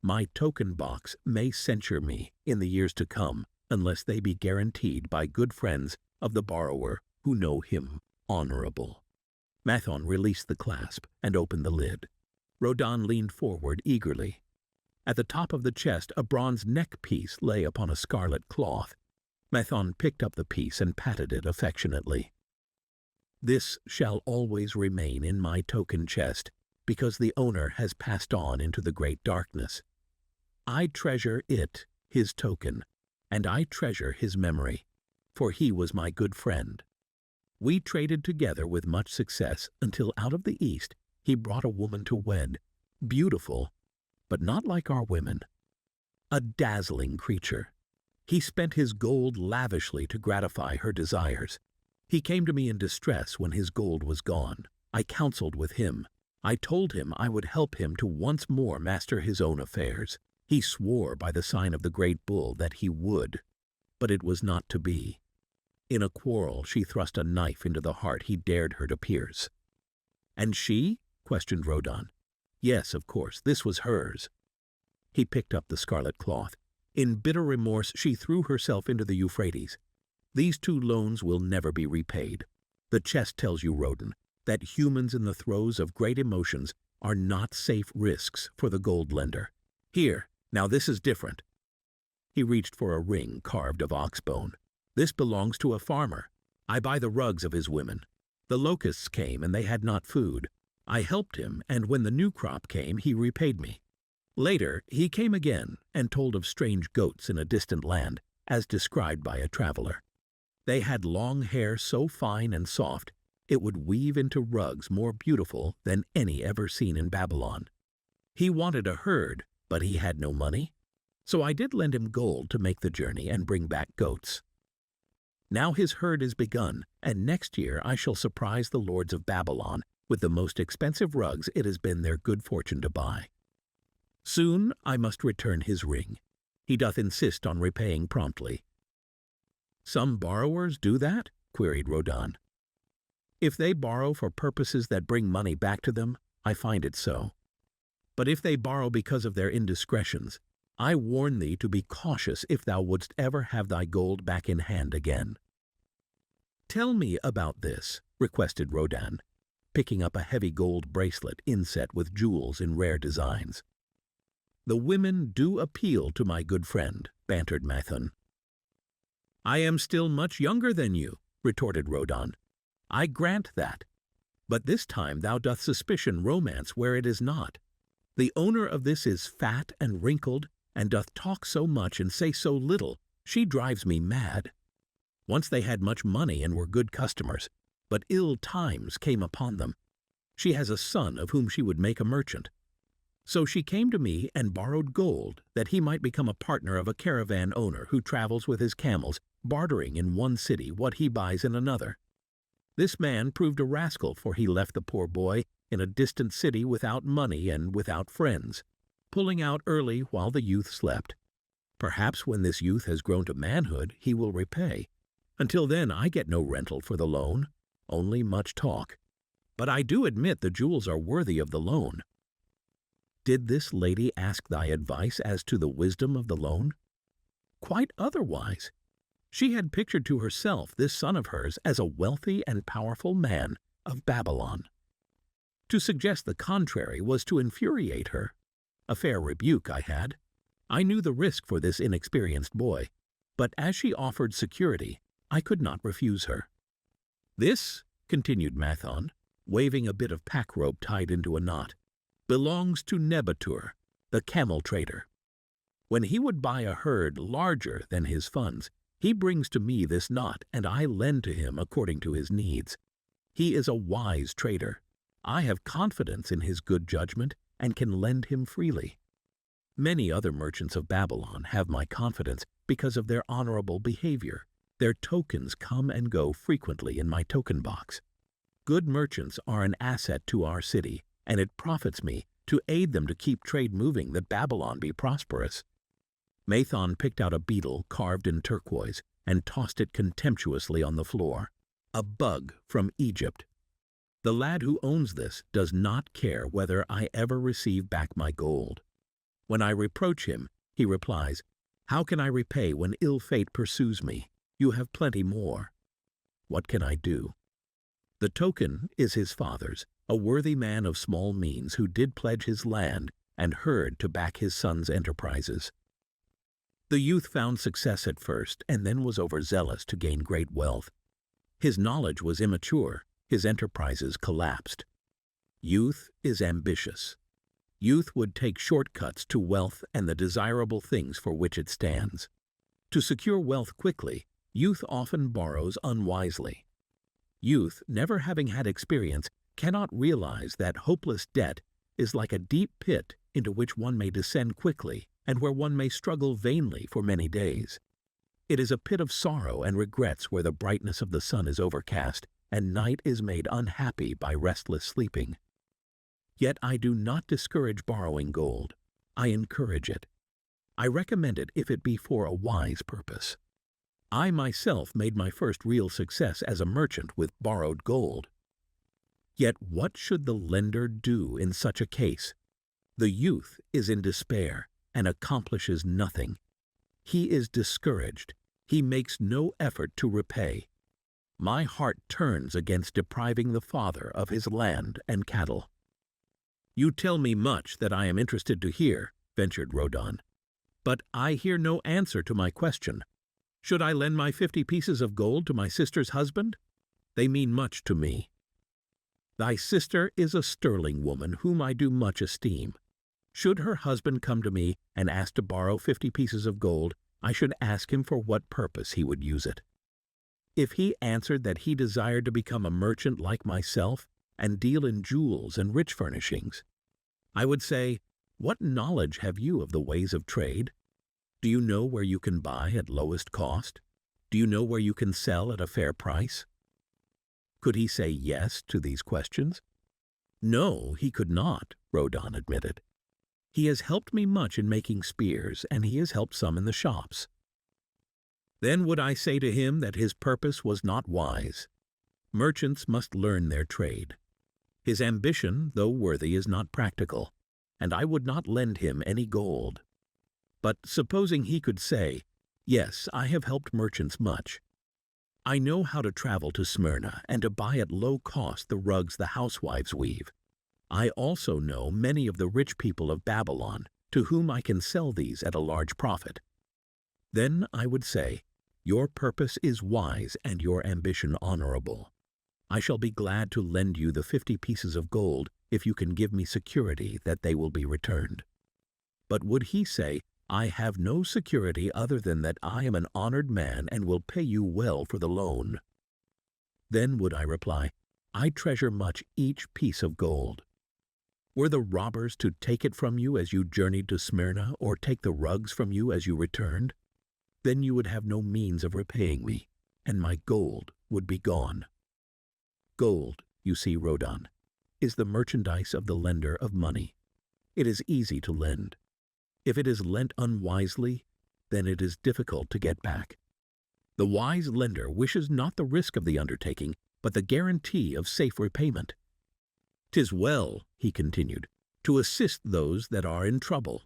A: My token box may censure me in the years to come unless they be guaranteed by good friends of the borrower who know him honorable. Mathon released the clasp and opened the lid. Rodan leaned forward eagerly. At the top of the chest a bronze neck piece lay upon a scarlet cloth. Mathon picked up the piece and patted it affectionately. This shall always remain in my token chest, because the owner has passed on into the great darkness. I treasure it, his token, and I treasure his memory, for he was my good friend. We traded together with much success until out of the East he brought a woman to wed, beautiful, but not like our women. A dazzling creature. He spent his gold lavishly to gratify her desires. He came to me in distress when his gold was gone. I counseled with him. I told him I would help him to once more master his own affairs. He swore by the sign of the great bull that he would, but it was not to be. In a quarrel she thrust a knife into the heart he dared her to pierce. And she? Questioned Rodan. Yes, of course, this was hers. He picked up the scarlet cloth. In bitter remorse she threw herself into the Euphrates. These 2 loans will never be repaid. The chest tells you, Rodan, that humans in the throes of great emotions are not safe risks for the gold lender. Here, now this is different. He reached for a ring carved of ox bone. This belongs to a farmer. I buy the rugs of his women. The locusts came and they had not food. I helped him, and when the new crop came, he repaid me. Later, he came again and told of strange goats in a distant land, as described by a traveler. They had long hair so fine and soft, it would weave into rugs more beautiful than any ever seen in Babylon. He wanted a herd, but he had no money. So I did lend him gold to make the journey and bring back goats. Now his herd is begun, and next year I shall surprise the lords of Babylon with the most expensive rugs it has been their good fortune to buy. Soon I must return his ring. He doth insist on repaying promptly. "Some borrowers do that?" queried Rodan. "If they borrow for purposes that bring money back to them, I find it so. But if they borrow because of their indiscretions, I warn thee to be cautious if thou wouldst ever have thy gold back in hand again." "Tell me about this," requested Rodan, picking up a heavy gold bracelet inset with jewels in rare designs. "The women do appeal to my good friend," bantered Mathon. "I am still much younger than you," retorted Rodan. "I grant that. But this time thou doth suspicion romance where it is not. The owner of this is fat and wrinkled, and doth talk so much and say so little, she drives me mad. Once they had much money and were good customers, but ill times came upon them. She has a son of whom she would make a merchant. So she came to me and borrowed gold that he might become a partner of a caravan owner who travels with his camels, bartering in one city what he buys in another. This man proved a rascal, for he left the poor boy in a distant city without money and without friends, pulling out early while the youth slept. Perhaps when this youth has grown to manhood, he will repay. Until then I get no rental for the loan, only much talk. But I do admit the jewels are worthy of the loan." "Did this lady ask thy advice as to the wisdom of the loan?" "Quite otherwise. She had pictured to herself this son of hers as a wealthy and powerful man of Babylon. To suggest the contrary was to infuriate her. A fair rebuke I had. I knew the risk for this inexperienced boy, but as she offered security, I could not refuse her. This," continued Mathon, waving a bit of pack rope tied into a knot, "belongs to Nebatur, the camel trader. When he would buy a herd larger than his funds, he brings to me this knot, and I lend to him according to his needs. He is a wise trader. I have confidence in his good judgment and can lend him freely. Many other merchants of Babylon have my confidence because of their honorable behavior. Their tokens come and go frequently in my token box. Good merchants are an asset to our city, and it profits me to aid them to keep trade moving that Babylon be prosperous." Mathon picked out a beetle carved in turquoise and tossed it contemptuously on the floor. "A bug from Egypt. The lad who owns this does not care whether I ever receive back my gold. When I reproach him, he replies, 'How can I repay when ill fate pursues me? You have plenty more.' What can I do? The token is his father's, a worthy man of small means who did pledge his land and herd to back his son's enterprises. The youth found success at first and then was overzealous to gain great wealth. His knowledge was immature, his enterprises collapsed. Youth is ambitious. Youth would take shortcuts to wealth and the desirable things for which it stands. To secure wealth quickly, youth often borrows unwisely. Youth, never having had experience, cannot realize that hopeless debt is like a deep pit into which one may descend quickly and where one may struggle vainly for many days. It is a pit of sorrow and regrets where the brightness of the sun is overcast and night is made unhappy by restless sleeping. Yet I do not discourage borrowing gold. I encourage it. I recommend it if it be for a wise purpose. I myself made my first real success as a merchant with borrowed gold. Yet what should the lender do in such a case? The youth is in despair and accomplishes nothing. He is discouraged. He makes no effort to repay. My heart turns against depriving the father of his land and cattle." "You tell me much that I am interested to hear," ventured Rodan. "But I hear no answer to my question. Should I lend my 50 pieces of gold to my sister's husband? They mean much to me." "Thy sister is a sterling woman whom I do much esteem. Should her husband come to me and ask to borrow 50 pieces of gold, I should ask him for what purpose he would use it. If he answered that he desired to become a merchant like myself and deal in jewels and rich furnishings, I would say, 'What knowledge have you of the ways of trade? Do you know where you can buy at lowest cost? Do you know where you can sell at a fair price?' Could he say yes to these questions? No, he could not," Rodan admitted. "He has helped me much in making spears, and he has helped some in the shops." Then would I say to him that his purpose was not wise. Merchants must learn their trade. His ambition, though worthy, is not practical, and I would not lend him any gold. But supposing he could say, Yes, I have helped merchants much. I know how to travel to Smyrna and to buy at low cost the rugs the housewives weave. I also know many of the rich people of Babylon, to whom I can sell these at a large profit. Then I would say, Your purpose is wise and your ambition honorable. I shall be glad to lend you the 50 pieces of gold if you can give me security that they will be returned. But would he say, I have no security other than that I am an honored man and will pay you well for the loan? Then would I reply, I treasure much each piece of gold. Were the robbers to take it from you as you journeyed to Smyrna, or take the rugs from you as you returned? Then you would have no means of repaying me, and my gold would be gone. Gold, you see, Rhodan, is the merchandise of the lender of money. It is easy to lend. If it is lent unwisely, then it is difficult to get back. The wise lender wishes not the risk of the undertaking, but the guarantee of safe repayment. 'Tis well, he continued, to assist those that are in trouble.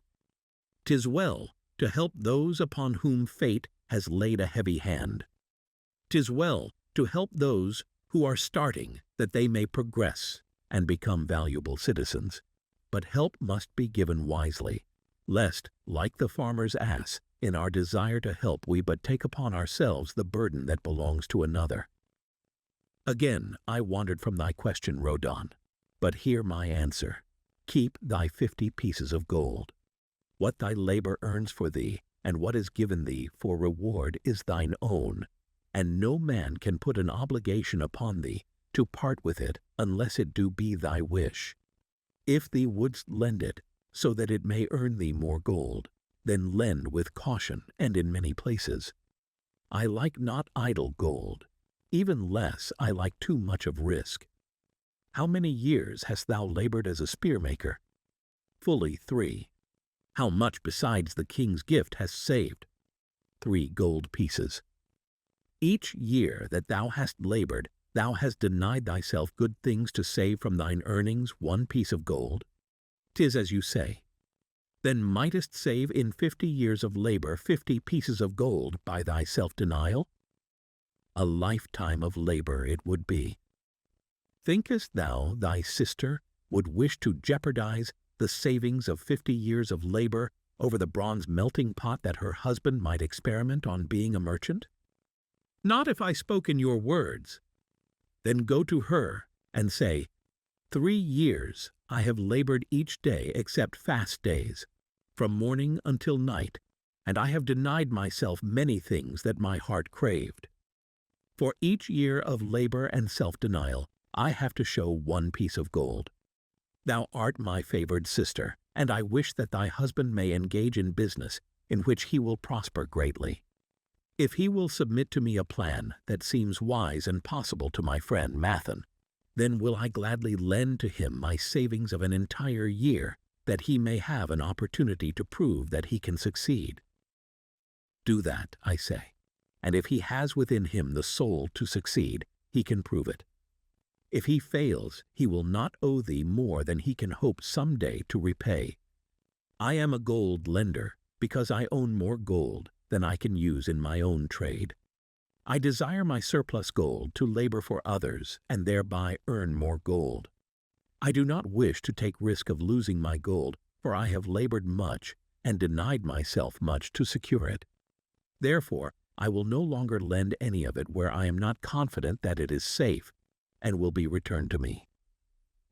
A: 'Tis well to help those upon whom fate has laid a heavy hand. 'Tis well to help those who are starting, that they may progress and become valuable citizens. But help must be given wisely, lest, like the farmer's ass, in our desire to help we but take upon ourselves the burden that belongs to another. Again I wandered from thy question, Rhodan, but hear my answer. Keep thy 50 pieces of gold. What thy labor earns for thee, and what is given thee for reward is thine own, and no man can put an obligation upon thee to part with it unless it do be thy wish. If thee wouldst lend it, so that it may earn thee more gold, then lend with caution and in many places. I like not idle gold, even less I like too much of risk. How many years hast thou labored as a spear-maker? Fully 3. How much besides the king's gift hast saved? 3 gold pieces. Each year that thou hast labored, thou hast denied thyself good things to save from thine earnings 1 piece of gold. 'Tis as you say. Then mightest save in 50 years of labor 50 pieces of gold by thy self-denial? A lifetime of labor it would be. Thinkest thou thy sister would wish to jeopardize the savings of 50 years of labor over the bronze melting pot that her husband might experiment on being a merchant? Not if I spoke in your words. Then go to her and say, 3 years I have labored each day except fast days, from morning until night, and I have denied myself many things that my heart craved. For each year of labor and self-denial, I have to show 1 piece of gold. Thou art my favored sister, and I wish that thy husband may engage in business in which he will prosper greatly. If he will submit to me a plan that seems wise and possible to my friend Mathan, then will I gladly lend to him my savings of an entire year, that he may have an opportunity to prove that he can succeed. Do that, I say, and if he has within him the soul to succeed, he can prove it. If he fails, he will not owe thee more than he can hope some day to repay. I am a gold lender, because I own more gold than I can use in my own trade. I desire my surplus gold to labor for others and thereby earn more gold. I do not wish to take risk of losing my gold, for I have labored much and denied myself much to secure it. Therefore, I will no longer lend any of it where I am not confident that it is safe and will be returned to me.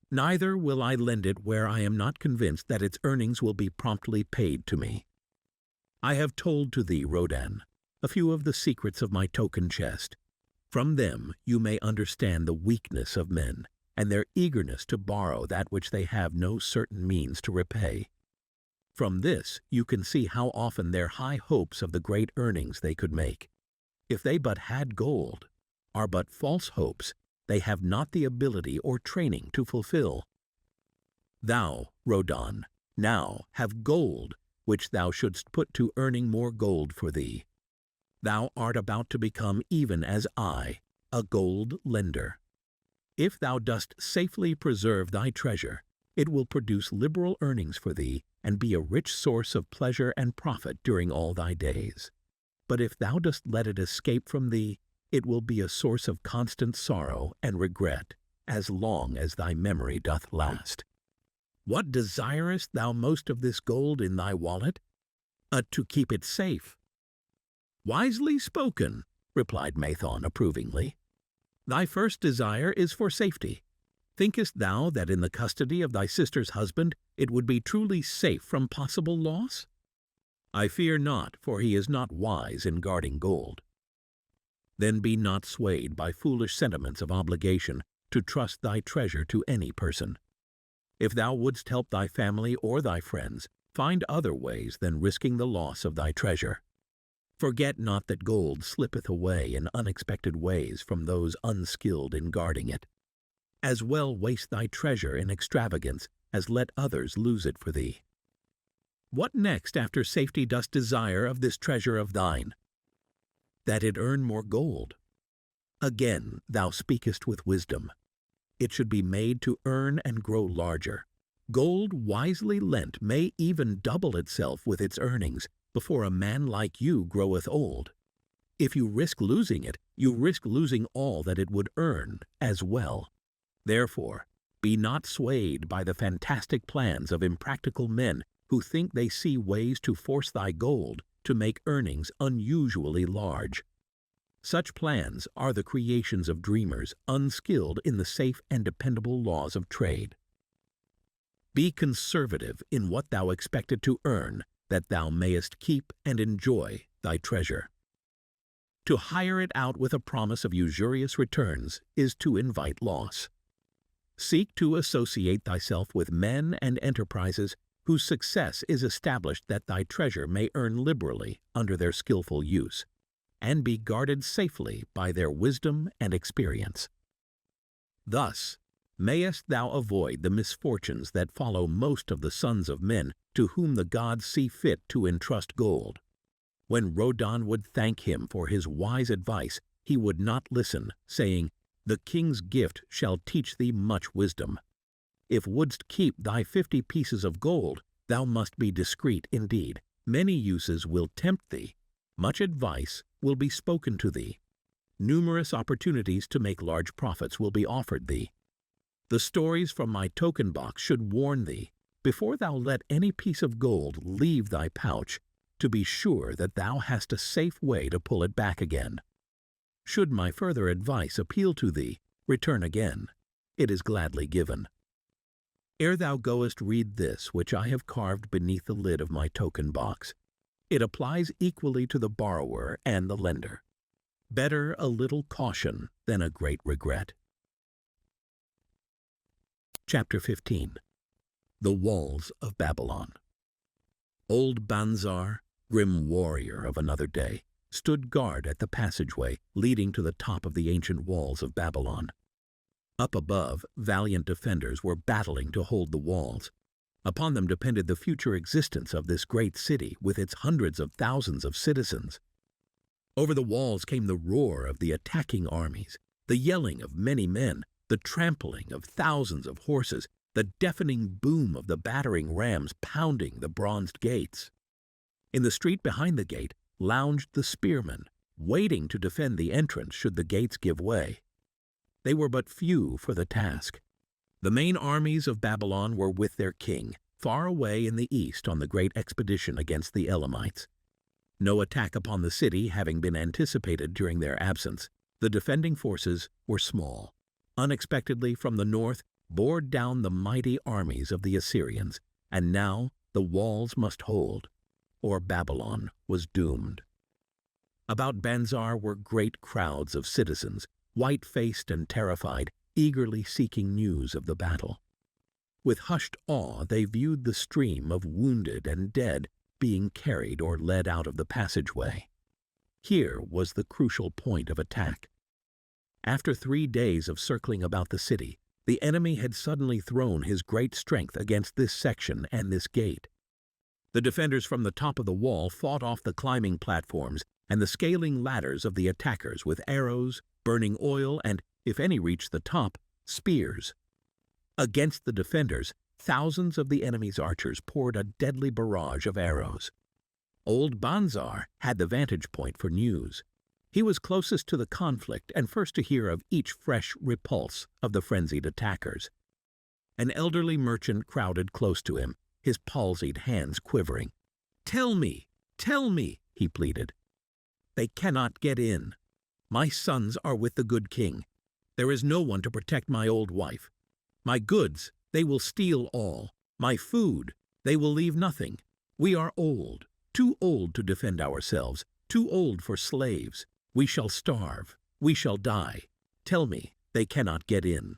A: Neither will I lend it where I am not convinced that its earnings will be promptly paid to me. I have told to thee, Rhodan, a few of the secrets of my token chest. From them you may understand the weakness of men and their eagerness to borrow that which they have no certain means to repay. From this you can see how often their high hopes of the great earnings they could make, if they but had gold, are but false hopes they have not the ability or training to fulfill. Thou, Rhodan, now have gold which thou shouldst put to earning more gold for thee. Thou art about to become even as I, a gold lender. If thou dost safely preserve thy treasure, it will produce liberal earnings for thee, and be a rich source of pleasure and profit during all thy days. But if thou dost let it escape from thee, it will be a source of constant sorrow and regret, as long as thy memory doth last. What desirest thou most of this gold in thy wallet? To keep it safe. Wisely spoken, replied Mathon approvingly. Thy first desire is for safety. Thinkest thou that in the custody of thy sister's husband it would be truly safe from possible loss? I fear not, for he is not wise in guarding gold. Then be not swayed by foolish sentiments of obligation to trust thy treasure to any person. If thou wouldst help thy family or thy friends, find other ways than risking the loss of thy treasure. Forget not that gold slippeth away in unexpected ways from those unskilled in guarding it. As well waste thy treasure in extravagance as let others lose it for thee. What next after safety dost desire of this treasure of thine? That it earn more gold. Again thou speakest with wisdom. It should be made to earn and grow larger. Gold wisely lent may even double itself with its earnings before a man like you groweth old. If you risk losing it, you risk losing all that it would earn as well. Therefore, be not swayed by the fantastic plans of impractical men who think they see ways to force thy gold to make earnings unusually large. Such plans are the creations of dreamers unskilled in the safe and dependable laws of trade. Be conservative in what thou expected to earn, that thou mayest keep and enjoy thy treasure. To hire it out with a promise of usurious returns is to invite loss. Seek to associate thyself with men and enterprises whose success is established that thy treasure may earn liberally under their skillful use, and be guarded safely by their wisdom and experience. Thus mayest thou avoid the misfortunes that follow most of the sons of men to whom the gods see fit to entrust gold. When Rodan would thank him for his wise advice, he would not listen, saying, "The king's gift shall teach thee much wisdom. If wouldst keep thy 50 pieces of gold, thou must be discreet indeed. Many uses will tempt thee. Much advice will be spoken to thee. Numerous opportunities to make large profits will be offered thee. The stories from my token box should warn thee, before thou let any piece of gold leave thy pouch, to be sure that thou hast a safe way to pull it back again. Should my further advice appeal to thee, return again. It is gladly given. Ere thou goest, read this, which I have carved beneath the lid of my token box. It applies equally to the borrower and the lender. Better a little caution than a great regret." Chapter 15. The Walls of Babylon. Old Banzar, grim warrior of another day, stood guard at the passageway leading to the top of the ancient walls of Babylon. Up above, valiant defenders were battling to hold the walls. Upon them depended the future existence of this great city with its hundreds of thousands of citizens. Over the walls came the roar of the attacking armies, the yelling of many men, the trampling of thousands of horses, the deafening boom of the battering rams pounding the bronzed gates. In the street behind the gate lounged the spearmen, waiting to defend the entrance should the gates give way. They were but few for the task. The main armies of Babylon were with their king, far away in the east on the great expedition against the Elamites. No attack upon the city having been anticipated during their absence, the defending forces were small. Unexpectedly from the north bore down the mighty armies of the Assyrians, and now the walls must hold, or Babylon was doomed. About Banzar were great crowds of citizens, white-faced and terrified, eagerly seeking news of the battle. With hushed awe they viewed the stream of wounded and dead being carried or led out of the passageway. Here was the crucial point of attack. After 3 days of circling about the city, the enemy had suddenly thrown his great strength against this section and this gate. The defenders from the top of the wall fought off the climbing platforms and the scaling ladders of the attackers with arrows, burning oil, and, if any reached the top, spears. Against the defenders, thousands of the enemy's archers poured a deadly barrage of arrows. Old Banzar had the vantage point for news. He was closest to the conflict and first to hear of each fresh repulse of the frenzied attackers. An elderly merchant crowded close to him, his palsied hands quivering. "Tell me, he pleaded. "They cannot get in. My sons are with the good king. There is no one to protect my old wife. My goods, they will steal all. My food, they will leave nothing. We are old, too old to defend ourselves, too old for slaves. We shall starve, we shall die. Tell me, they cannot get in."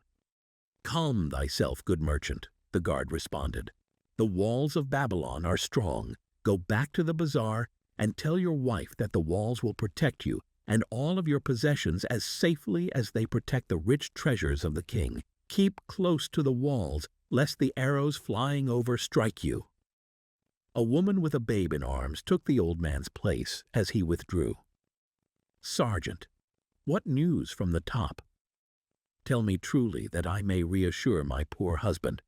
A: "Calm thyself, good merchant," the guard responded. "The walls of Babylon are strong. Go back to the bazaar and tell your wife that the walls will protect you and all of your possessions as safely as they protect the rich treasures of the king. Keep close to the walls, lest the arrows flying over strike you." A woman with a babe in arms took the old man's place as he withdrew. "Sergeant, what news from the top? Tell me truly that I may reassure my poor husband.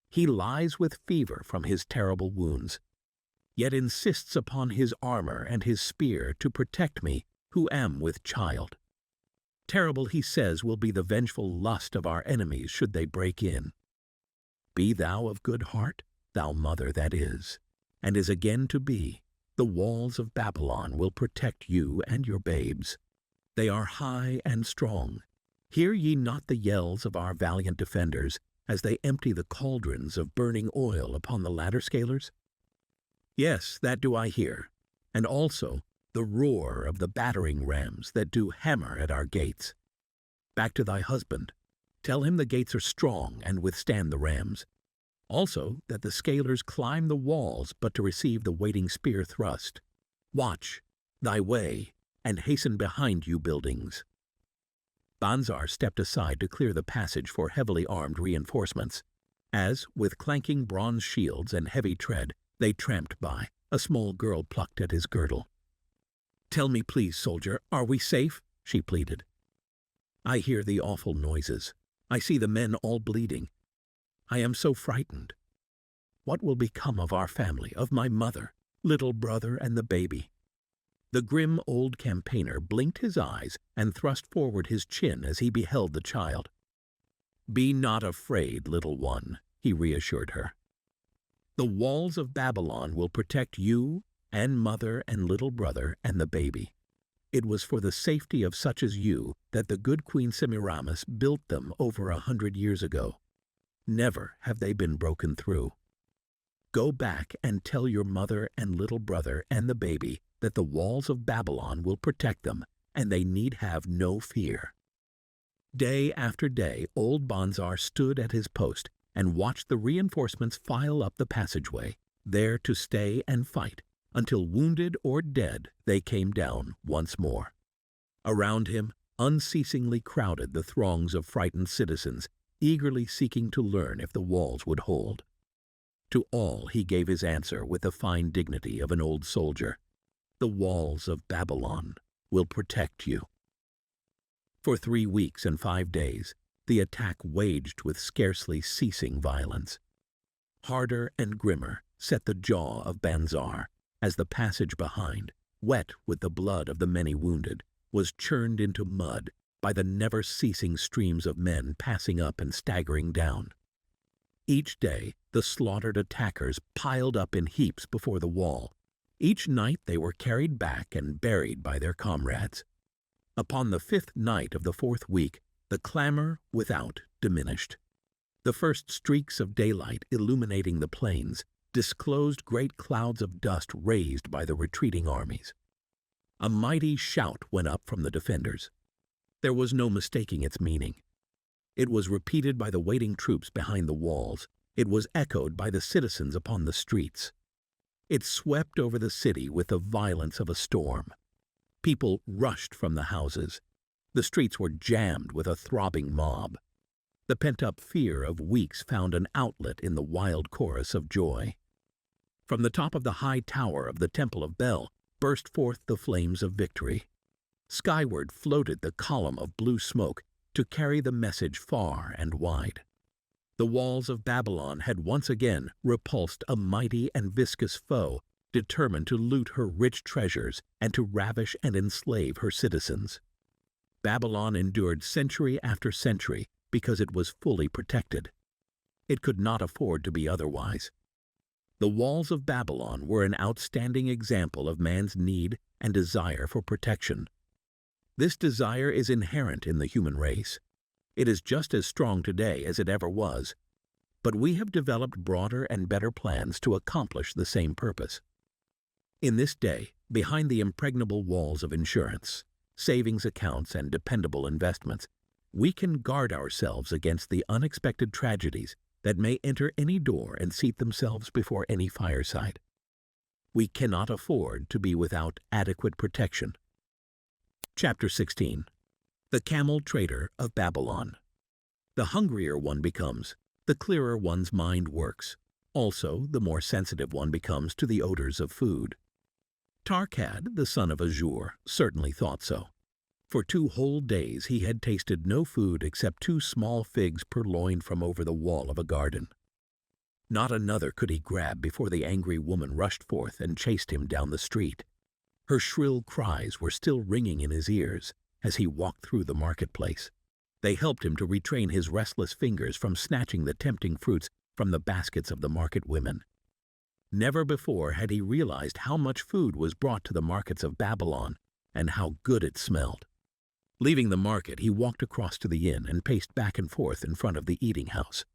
A: He lies with fever from his terrible wounds, yet insists upon his armor and his spear to protect me, who am with child. Terrible, he says, will be the vengeful lust of our enemies should they break in. Be thou of good heart, thou mother that is, and is again to be. The walls of Babylon will protect you and your babes. They are high and strong. Hear ye not the yells of our valiant defenders as they empty the cauldrons of burning oil upon the ladder scalers? Yes, that do I hear, and also the roar of the battering rams that do hammer at our gates. Back to thy husband. Tell him the gates are strong and withstand the rams. Also that the scalers climb the walls but to receive the waiting spear thrust. Watch thy way, and hasten behind you buildings." Banzar stepped aside to clear the passage for heavily armed reinforcements, as, with clanking bronze shields and heavy tread, they tramped by. A small girl plucked at his girdle. "Tell me, please, soldier, are we safe?" she pleaded. "I hear the awful noises. I see the men all bleeding. I am so frightened. What will become of our family, of my mother, little brother, and the baby?" The grim old campaigner blinked his eyes and thrust forward his chin as he beheld the child. "Be not afraid, little one," he reassured her. "The walls of Babylon will protect you and mother and little brother and the baby. It was for the safety of such as you that the good Queen Semiramis built them over 100 years ago. Never have they been broken through. Go back and tell your mother and little brother and the baby that the walls of Babylon will protect them, and they need have no fear." Day after day, old Banzar stood at his post and watched the reinforcements file up the passageway, there to stay and fight, until wounded or dead they came down once more. Around him unceasingly crowded the throngs of frightened citizens, eagerly seeking to learn if the walls would hold. To all he gave his answer with the fine dignity of an old soldier. "The walls of Babylon will protect you." For 3 weeks and 5 days, the attack waged with scarcely ceasing violence. Harder and grimmer set the jaw of Banzar as the passage behind, wet with the blood of the many wounded, was churned into mud by the never-ceasing streams of men passing up and staggering down. Each day, the slaughtered attackers piled up in heaps before the wall. Each night they were carried back and buried by their comrades. Upon the 5th night of the 4th week, the clamor without diminished. The first streaks of daylight illuminating the plains disclosed great clouds of dust raised by the retreating armies. A mighty shout went up from the defenders. There was no mistaking its meaning. It was repeated by the waiting troops behind the walls. It was echoed by the citizens upon the streets. It swept over the city with the violence of a storm. People rushed from the houses. The streets were jammed with a throbbing mob. The pent-up fear of weeks found an outlet in the wild chorus of joy. From the top of the high tower of the Temple of Bel, burst forth the flames of victory. Skyward floated the column of blue smoke to carry the message far and wide. The walls of Babylon had once again repulsed a mighty and viscous foe, determined to loot her rich treasures and to ravish and enslave her citizens. Babylon endured century after century because it was fully protected. It could not afford to be otherwise. The walls of Babylon were an outstanding example of man's need and desire for protection. This desire is inherent in the human race. It is just as strong today as it ever was, but we have developed broader and better plans to accomplish the same purpose. In this day, behind the impregnable walls of insurance, savings accounts, and dependable investments, we can guard ourselves against the unexpected tragedies that may enter any door and seat themselves before any fireside. We cannot afford to be without adequate protection. Chapter 16. The Camel Trader of Babylon. The hungrier one becomes, the clearer one's mind works. Also, the more sensitive one becomes to the odors of food. Tarkad, the son of Azur, certainly thought so. For 2 whole days he had tasted no food except 2 small figs purloined from over the wall of a garden. Not another could he grab before the angry woman rushed forth and chased him down the street. Her shrill cries were still ringing in his ears as he walked through the marketplace. They helped him to retrain his restless fingers from snatching the tempting fruits from the baskets of the market women. Never before had he realized how much food was brought to the markets of Babylon and how good it smelled. Leaving the market, he walked across to the inn and paced back and forth in front of the eating house.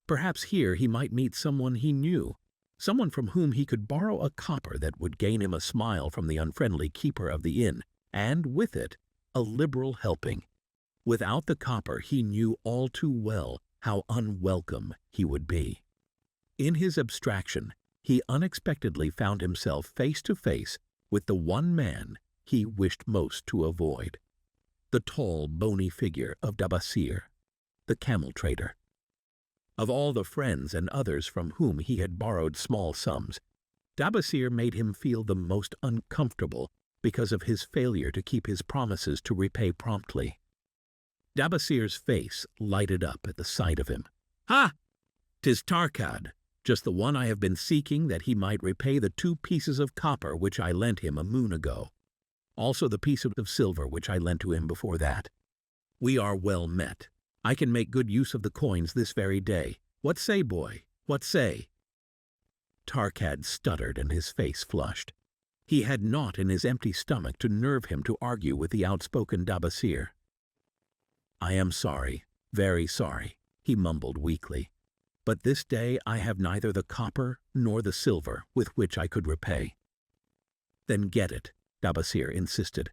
A: Perhaps here he might meet someone he knew, someone from whom he could borrow a copper that would gain him a smile from the unfriendly keeper of the inn, and with it, a liberal helping. Without the copper, he knew all too well how unwelcome he would be. In his abstraction, he unexpectedly found himself face to face with the one man he wished most to avoid. The tall, bony figure of Dabasir, the camel trader. Of all the friends and others from whom he had borrowed small sums, Dabasir made him feel the most uncomfortable because of his failure to keep his promises to repay promptly. Dabasir's face lighted up at the sight of him. "Ha! 'Tis Tarkad, just the one I have been seeking that he might repay the 2 pieces of copper which I lent him a moon ago. Also the piece of silver which I lent to him before that. We are well met. I can make good use of the coins this very day. What say, boy? What say?" Tarkad stuttered and his face flushed. He had naught in his empty stomach to nerve him to argue with the outspoken Dabasir. "I am sorry, very sorry," he mumbled weakly. "But this day I have neither the copper nor the silver with which I could repay." "Then get it," Dabasir insisted.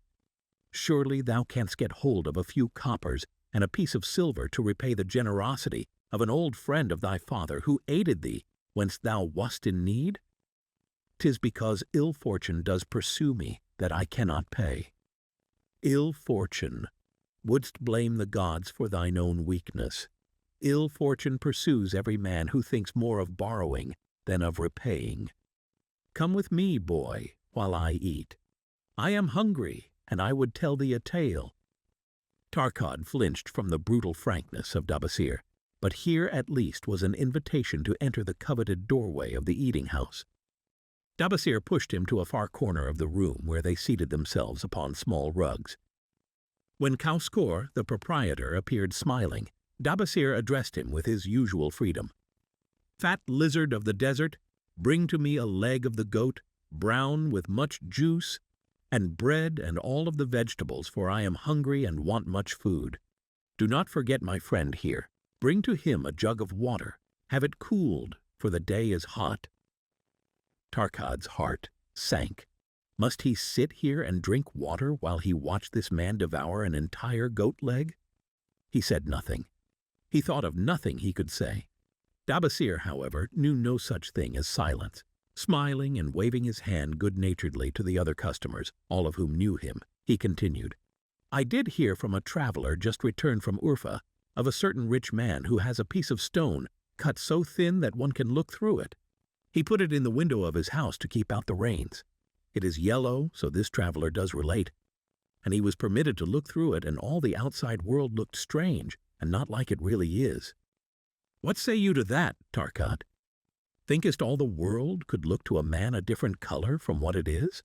A: "Surely thou canst get hold of a few coppers and a piece of silver to repay the generosity of an old friend of thy father who aided thee whence thou wast in need? 'Tis because ill fortune does pursue me that I cannot pay." Ill fortune. Wouldst blame the gods for thine own weakness? Ill fortune pursues every man who thinks more of borrowing than of repaying. Come with me, boy, while I eat. I am hungry, and I would tell thee a tale. Tarkad flinched from the brutal frankness of Dabasir, but here at least was an invitation to enter the coveted doorway of the eating house. Dabasir pushed him to a far corner of the room where they seated themselves upon small rugs. When Kauskor, the proprietor, appeared smiling, Dabasir addressed him with his usual freedom. "Fat lizard of the desert, bring to me a leg of the goat, brown with much juice, and bread and all of the vegetables, for I am hungry and want much food. Do not forget my friend here. Bring to him a jug of water. Have it cooled, for the day is hot." Tarkad's heart sank. Must he sit here and drink water while he watched this man devour an entire goat leg? He said nothing. He thought of nothing he could say. Dabasir, however, knew no such thing as silence. Smiling and waving his hand good-naturedly to the other customers, all of whom knew him, he continued, "I did hear from a traveler just returned from Urfa of a certain rich man who has a piece of stone cut so thin that one can look through it. He put it in the window of his house to keep out the rains. It is yellow, so this traveler does relate. And he was permitted to look through it, and all the outside world looked strange and not like it really is. What say you to that, Tarkat? Thinkest all the world could look to a man a different color from what it is?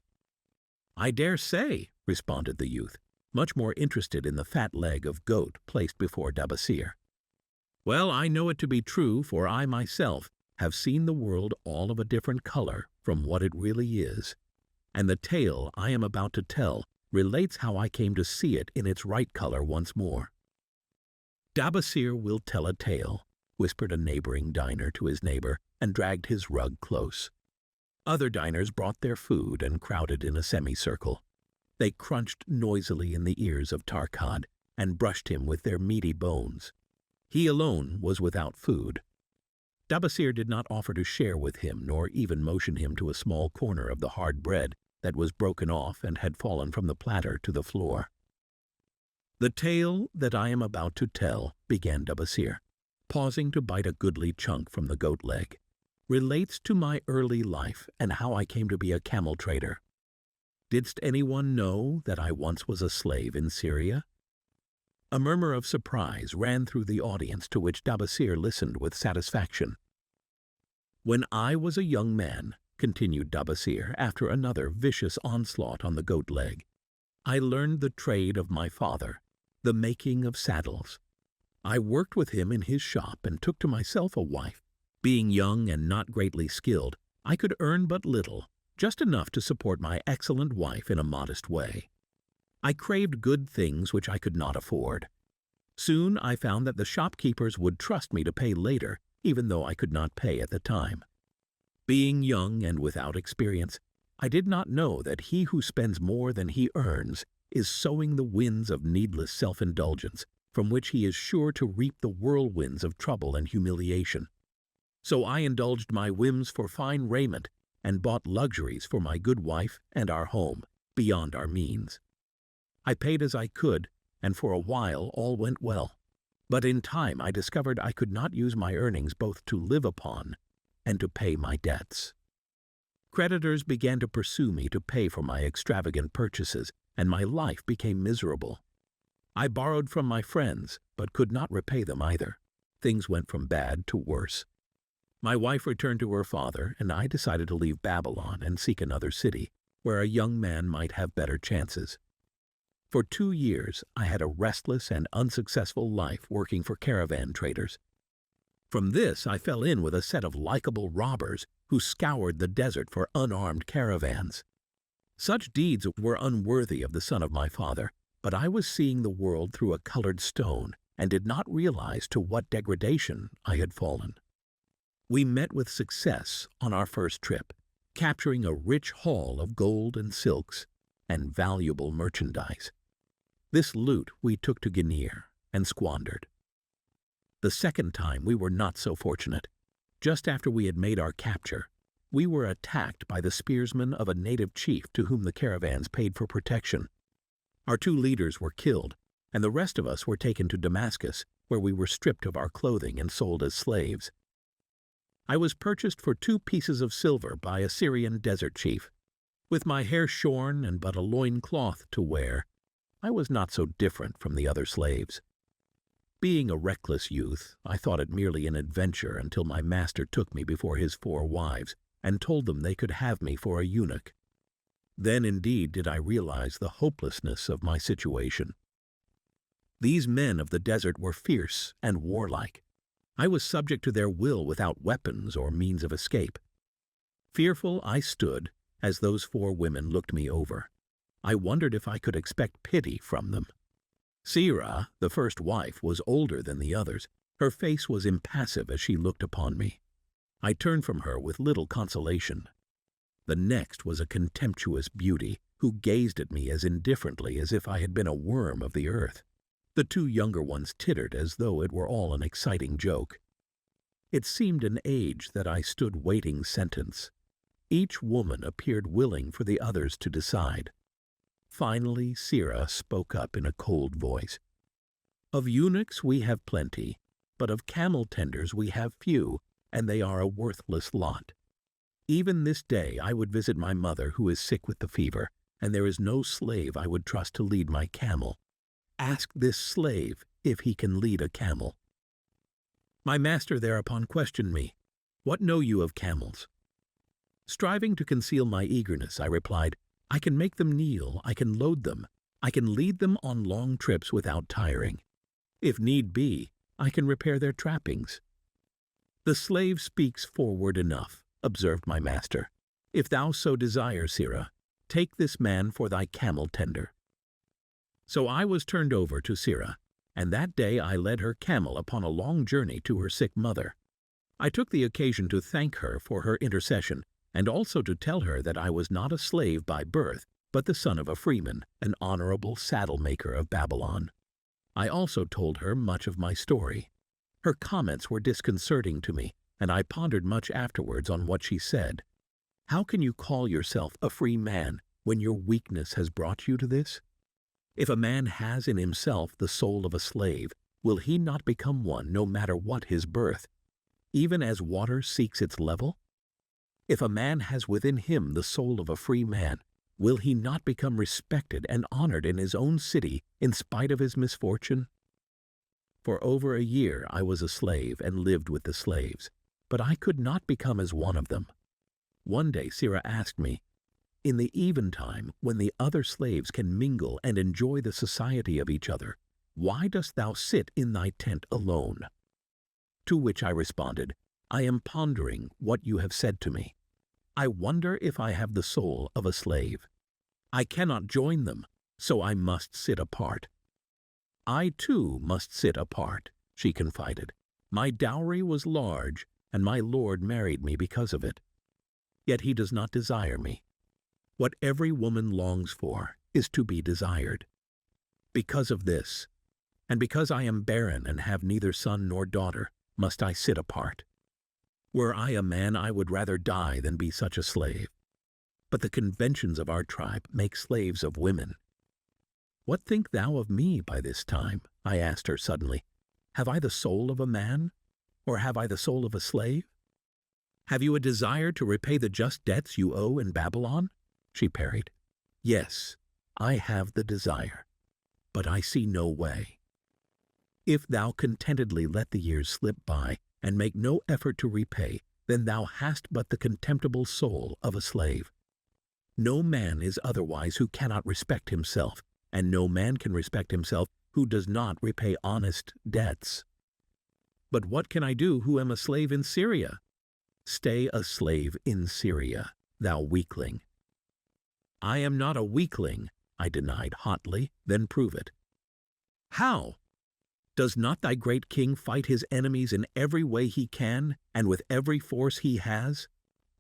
A: I dare say, responded the youth, much more interested in the fat leg of goat placed before Dabasir. Well, I know it to be true, for I myself have seen the world all of a different color from what it really is, and the tale I am about to tell relates how I came to see it in its right color once more. Dabasir will tell a tale, whispered a neighboring diner to his neighbor, and dragged his rug close. Other diners brought their food and crowded in a semicircle. They crunched noisily in the ears of Tarkat and brushed him with their meaty bones. He alone was without food. Dabasir did not offer to share with him, nor even motion him to a small corner of the hard bread that was broken off and had fallen from the platter to the floor. The tale that I am about to tell, began Dabasir, pausing to bite a goodly chunk from the goat leg, relates to my early life and how I came to be a camel trader. Didst anyone know that I once was a slave in Syria? A murmur of surprise ran through the audience, to which Dabasir listened with satisfaction. When I was a young man, continued Dabasir after another vicious onslaught on the goat leg, I learned the trade of my father, the making of saddles. I worked with him in his shop and took to myself a wife. Being young and not greatly skilled, I could earn but little, just enough to support my excellent wife in a modest way. I craved good things which I could not afford. Soon I found that the shopkeepers would trust me to pay later, even though I could not pay at the time. Being young and without experience, I did not know that he who spends more than he earns is sowing the winds of needless self-indulgence, from which he is sure to reap the whirlwinds of trouble and humiliation. So I indulged my whims for fine raiment and bought luxuries for my good wife and our home, beyond our means. I paid as I could, and for a while all went well. But in time I discovered I could not use my earnings both to live upon and to pay my debts. Creditors began to pursue me to pay for my extravagant purchases, and my life became miserable. I borrowed from my friends, but could not repay them either. Things went from bad to worse. My wife returned to her father, and I decided to leave Babylon and seek another city, where a young man might have better chances. For 2 years, I had a restless and unsuccessful life working for caravan traders. From this, I fell in with a set of likable robbers who scoured the desert for unarmed caravans. Such deeds were unworthy of the son of my father, but I was seeing the world through a colored stone and did not realize to what degradation I had fallen. We met with success on our first trip, capturing a rich haul of gold and silks and valuable merchandise. This loot we took to Guinea and squandered. The second time we were not so fortunate. Just after we had made our capture, we were attacked by the spearsmen of a native chief to whom the caravans paid for protection. Our 2 leaders were killed, and the rest of us were taken to Damascus, where we were stripped of our clothing and sold as slaves. I was purchased for 2 pieces of silver by a Syrian desert chief. With my hair shorn and but a loincloth to wear, I was not so different from the other slaves. Being a reckless youth, I thought it merely an adventure until my master took me before his 4 wives and told them they could have me for a eunuch. Then indeed did I realize the hopelessness of my situation. These men of the desert were fierce and warlike. I was subject to their will without weapons or means of escape. Fearful I stood as those 4 women looked me over. I wondered if I could expect pity from them. Sira, the first wife, was older than the others. Her face was impassive as she looked upon me. I turned from her with little consolation. The next was a contemptuous beauty, who gazed at me as indifferently as if I had been a worm of the earth. The 2 younger ones tittered as though it were all an exciting joke. It seemed an age that I stood waiting sentence. Each woman appeared willing for the others to decide. Finally, Sira spoke up in a cold voice. Of eunuchs we have plenty, but of camel tenders we have few, and they are a worthless lot. Even this day I would visit my mother who is sick with the fever, and there is no slave I would trust to lead my camel. Ask this slave if he can lead a camel." My master thereupon questioned me, "What know you of camels?" Striving to conceal my eagerness, I replied, "I can make them kneel, I can load them, I can lead them on long trips without tiring. If need be, I can repair their trappings." "The slave speaks forward enough," observed my master. "If thou so desire, Sirrah, take this man for thy camel tender." So I was turned over to Sirrah, and that day I led her camel upon a long journey to her sick mother. I took the occasion to thank her for her intercession, and also to tell her that I was not a slave by birth, but the son of a freeman, an honorable saddle-maker of Babylon. I also told her much of my story. Her comments were disconcerting to me, and I pondered much afterwards on what she said. How can you call yourself a free man when your weakness has brought you to this? If a man has in himself the soul of a slave, will he not become one no matter what his birth, even as water seeks its level? If a man has within him the soul of a free man, will he not become respected and honored in his own city in spite of his misfortune? For over a year I was a slave and lived with the slaves, but I could not become as one of them. One day Sirrah asked me, "In the eventime, when the other slaves can mingle and enjoy the society of each other, why dost thou sit in thy tent alone?" To which I responded, "I am pondering what you have said to me. I wonder if I have the soul of a slave. I cannot join them, so I must sit apart." "I too must sit apart," she confided. "My dowry was large, and my lord married me because of it. Yet he does not desire me. What every woman longs for is to be desired. Because of this, and because I am barren and have neither son nor daughter, must I sit apart. Were I a man, I would rather die than be such a slave. But the conventions of our tribe make slaves of women." "What think thou of me by this time?" I asked her suddenly. "Have I the soul of a man, or have I the soul of a slave? Have you a desire to repay the just debts you owe in Babylon?" She parried. "Yes, I have the desire, but I see no way. If thou contentedly let the years slip by and make no effort to repay, then thou hast but the contemptible soul of a slave. No man is otherwise who cannot respect himself, and no man can respect himself who does not repay honest debts. But what can I do who am a slave in Syria? Stay a slave in Syria, thou weakling." "I am not a weakling," I denied hotly. "Then prove it." "How? Does not thy great king fight his enemies in every way he can, and with every force he has?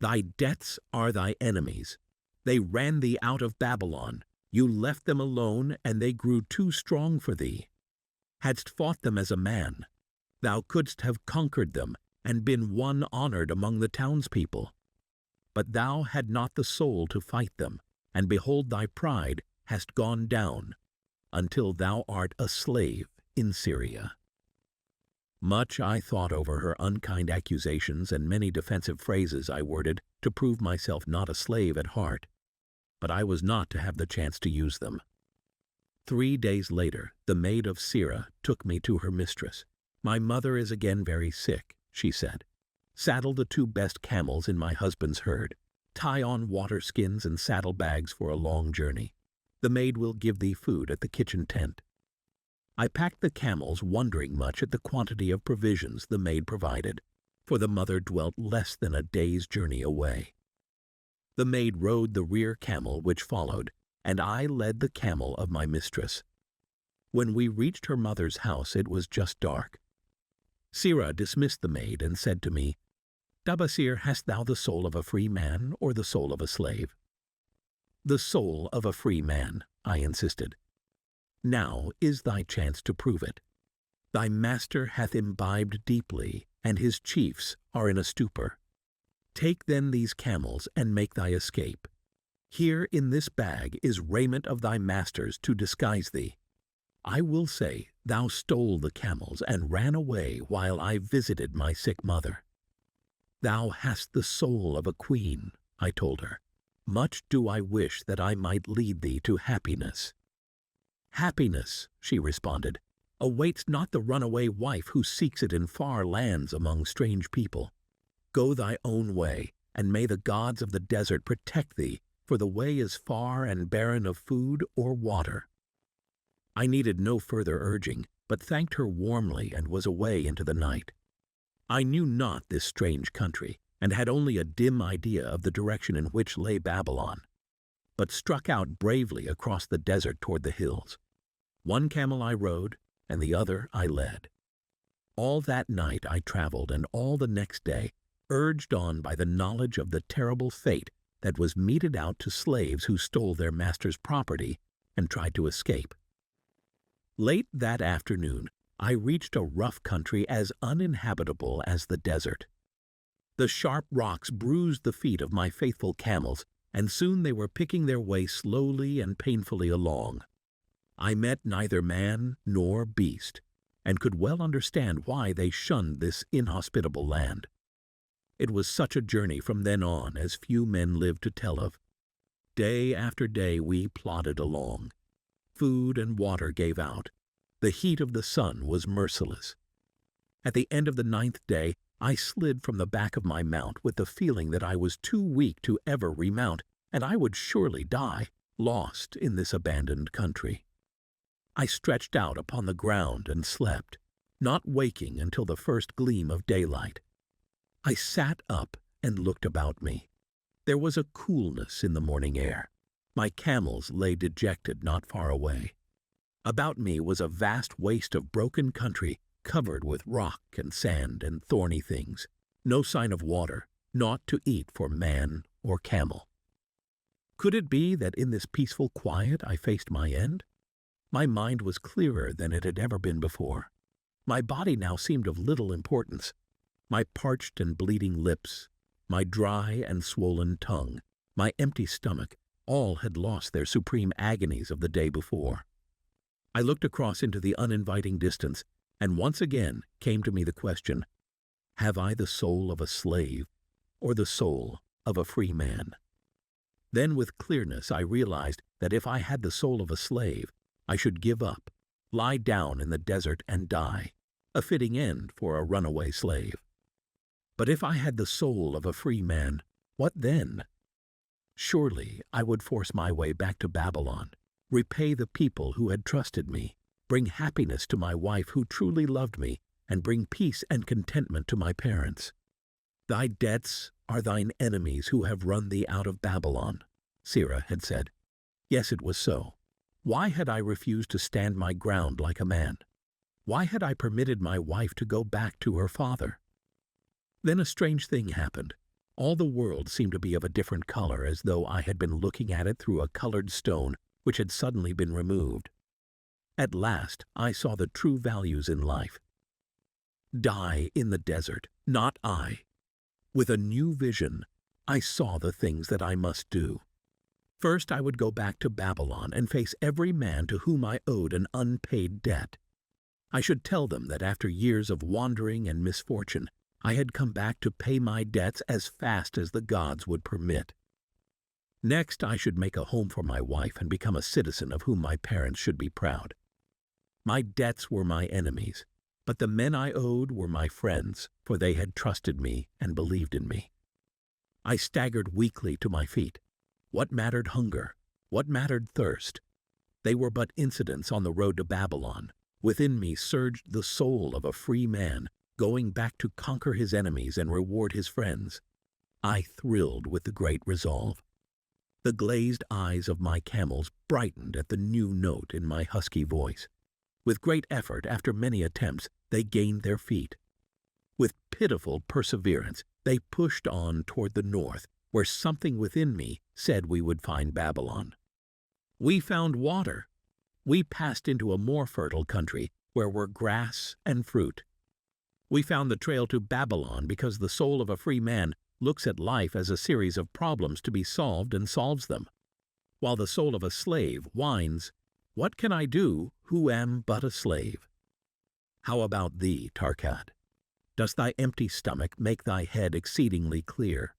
A: Thy debts are thy enemies. They ran thee out of Babylon. You left them alone, and they grew too strong for thee. Hadst fought them as a man, thou couldst have conquered them, and been one honored among the townspeople. But thou had not the soul to fight them, and behold thy pride hast gone down, until thou art a slave in Syria." Much I thought over her unkind accusations, and many defensive phrases I worded to prove myself not a slave at heart, but I was not to have the chance to use them. 3 days later, the maid of Sirrah took me to her mistress. "My mother is again very sick," she said. "Saddle the 2 best camels in my husband's herd. Tie on water skins and saddle bags for a long journey. The maid will give thee food at the kitchen tent." I packed the camels, wondering much at the quantity of provisions the maid provided, for the mother dwelt less than a day's journey away. The maid rode the rear camel which followed, and I led the camel of my mistress. When we reached her mother's house, it was just dark. Sirrah dismissed the maid and said to me, "Dabasir, hast thou the soul of a free man or the soul of a slave?" "The soul of a free man," I insisted. "Now is thy chance to prove it. Thy master hath imbibed deeply, and his chiefs are in a stupor. Take then these camels and make thy escape. Here in this bag is raiment of thy master's to disguise thee. I will say thou stole the camels and ran away while I visited my sick mother. "Thou hast the soul of a queen," I told her. "Much do I wish that I might lead thee to happiness." "Happiness," she responded, "awaits not the runaway wife who seeks it in far lands among strange people. Go thy own way, and may the gods of the desert protect thee, for the way is far and barren of food or water." I needed no further urging, but thanked her warmly and was away into the night. I knew not this strange country, and had only a dim idea of the direction in which lay Babylon, but struck out bravely across the desert toward the hills. One camel I rode, and the other I led. All that night I traveled, and all the next day, urged on by the knowledge of the terrible fate that was meted out to slaves who stole their master's property and tried to escape. Late that afternoon, I reached a rough country as uninhabitable as the desert. The sharp rocks bruised the feet of my faithful camels, and soon they were picking their way slowly and painfully along. I met neither man nor beast, and could well understand why they shunned this inhospitable land. It was such a journey from then on as few men lived to tell of. Day after day we plodded along. Food and water gave out. The heat of the sun was merciless. At the end of the 9th day, I slid from the back of my mount with the feeling that I was too weak to ever remount, and I would surely die, lost in this abandoned country. I stretched out upon the ground and slept, not waking until the first gleam of daylight. I sat up and looked about me. There was a coolness in the morning air. My camels lay dejected not far away. About me was a vast waste of broken country covered with rock and sand and thorny things, no sign of water, naught to eat for man or camel. Could it be that in this peaceful quiet I faced my end? My mind was clearer than it had ever been before. My body now seemed of little importance. My parched and bleeding lips, my dry and swollen tongue, my empty stomach, all had lost their supreme agonies of the day before. I looked across into the uninviting distance, and once again came to me the question, have I the soul of a slave or the soul of a free man? Then with clearness I realized that if I had the soul of a slave, I should give up, lie down in the desert and die, a fitting end for a runaway slave. But if I had the soul of a free man, what then? Surely I would force my way back to Babylon, repay the people who had trusted me, bring happiness to my wife who truly loved me, and bring peace and contentment to my parents. "Thy debts are thine enemies who have run thee out of Babylon," Sirrah had said. Yes, it was so. Why had I refused to stand my ground like a man? Why had I permitted my wife to go back to her father? Then a strange thing happened. All the world seemed to be of a different color, as though I had been looking at it through a colored stone which had suddenly been removed. At last I saw the true values in life. Die in the desert, not I. With a new vision, I saw the things that I must do. First, I would go back to Babylon and face every man to whom I owed an unpaid debt. I should tell them that after years of wandering and misfortune, I had come back to pay my debts as fast as the gods would permit. Next, I should make a home for my wife and become a citizen of whom my parents should be proud. My debts were my enemies, but the men I owed were my friends, for they had trusted me and believed in me. I staggered weakly to my feet. What mattered hunger? What mattered thirst? They were but incidents on the road to Babylon. Within me surged the soul of a free man, going back to conquer his enemies and reward his friends. I thrilled with the great resolve. The glazed eyes of my camels brightened at the new note in my husky voice. With great effort, after many attempts, they gained their feet. With pitiful perseverance, they pushed on toward the north, where something within me said we would find Babylon. We found water. We passed into a more fertile country, where were grass and fruit. We found the trail to Babylon because the soul of a free man looks at life as a series of problems to be solved and solves them, while the soul of a slave whines, "What can I do who am but a slave?" How about thee, Tarkat? Does thy empty stomach make thy head exceedingly clear?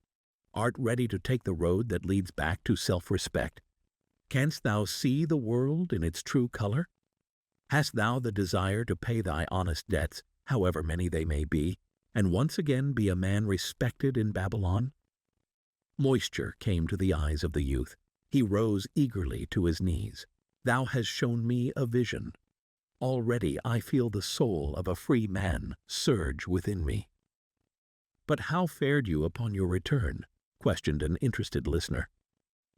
A: Art ready to take the road that leads back to self-respect? Canst thou see the world in its true color? Hast thou the desire to pay thy honest debts, however many they may be, and once again be a man respected in Babylon? Moisture came to the eyes of the youth. He rose eagerly to his knees. Thou hast shown me a vision. Already I feel the soul of a free man surge within me. But how fared you upon your return? Questioned an interested listener.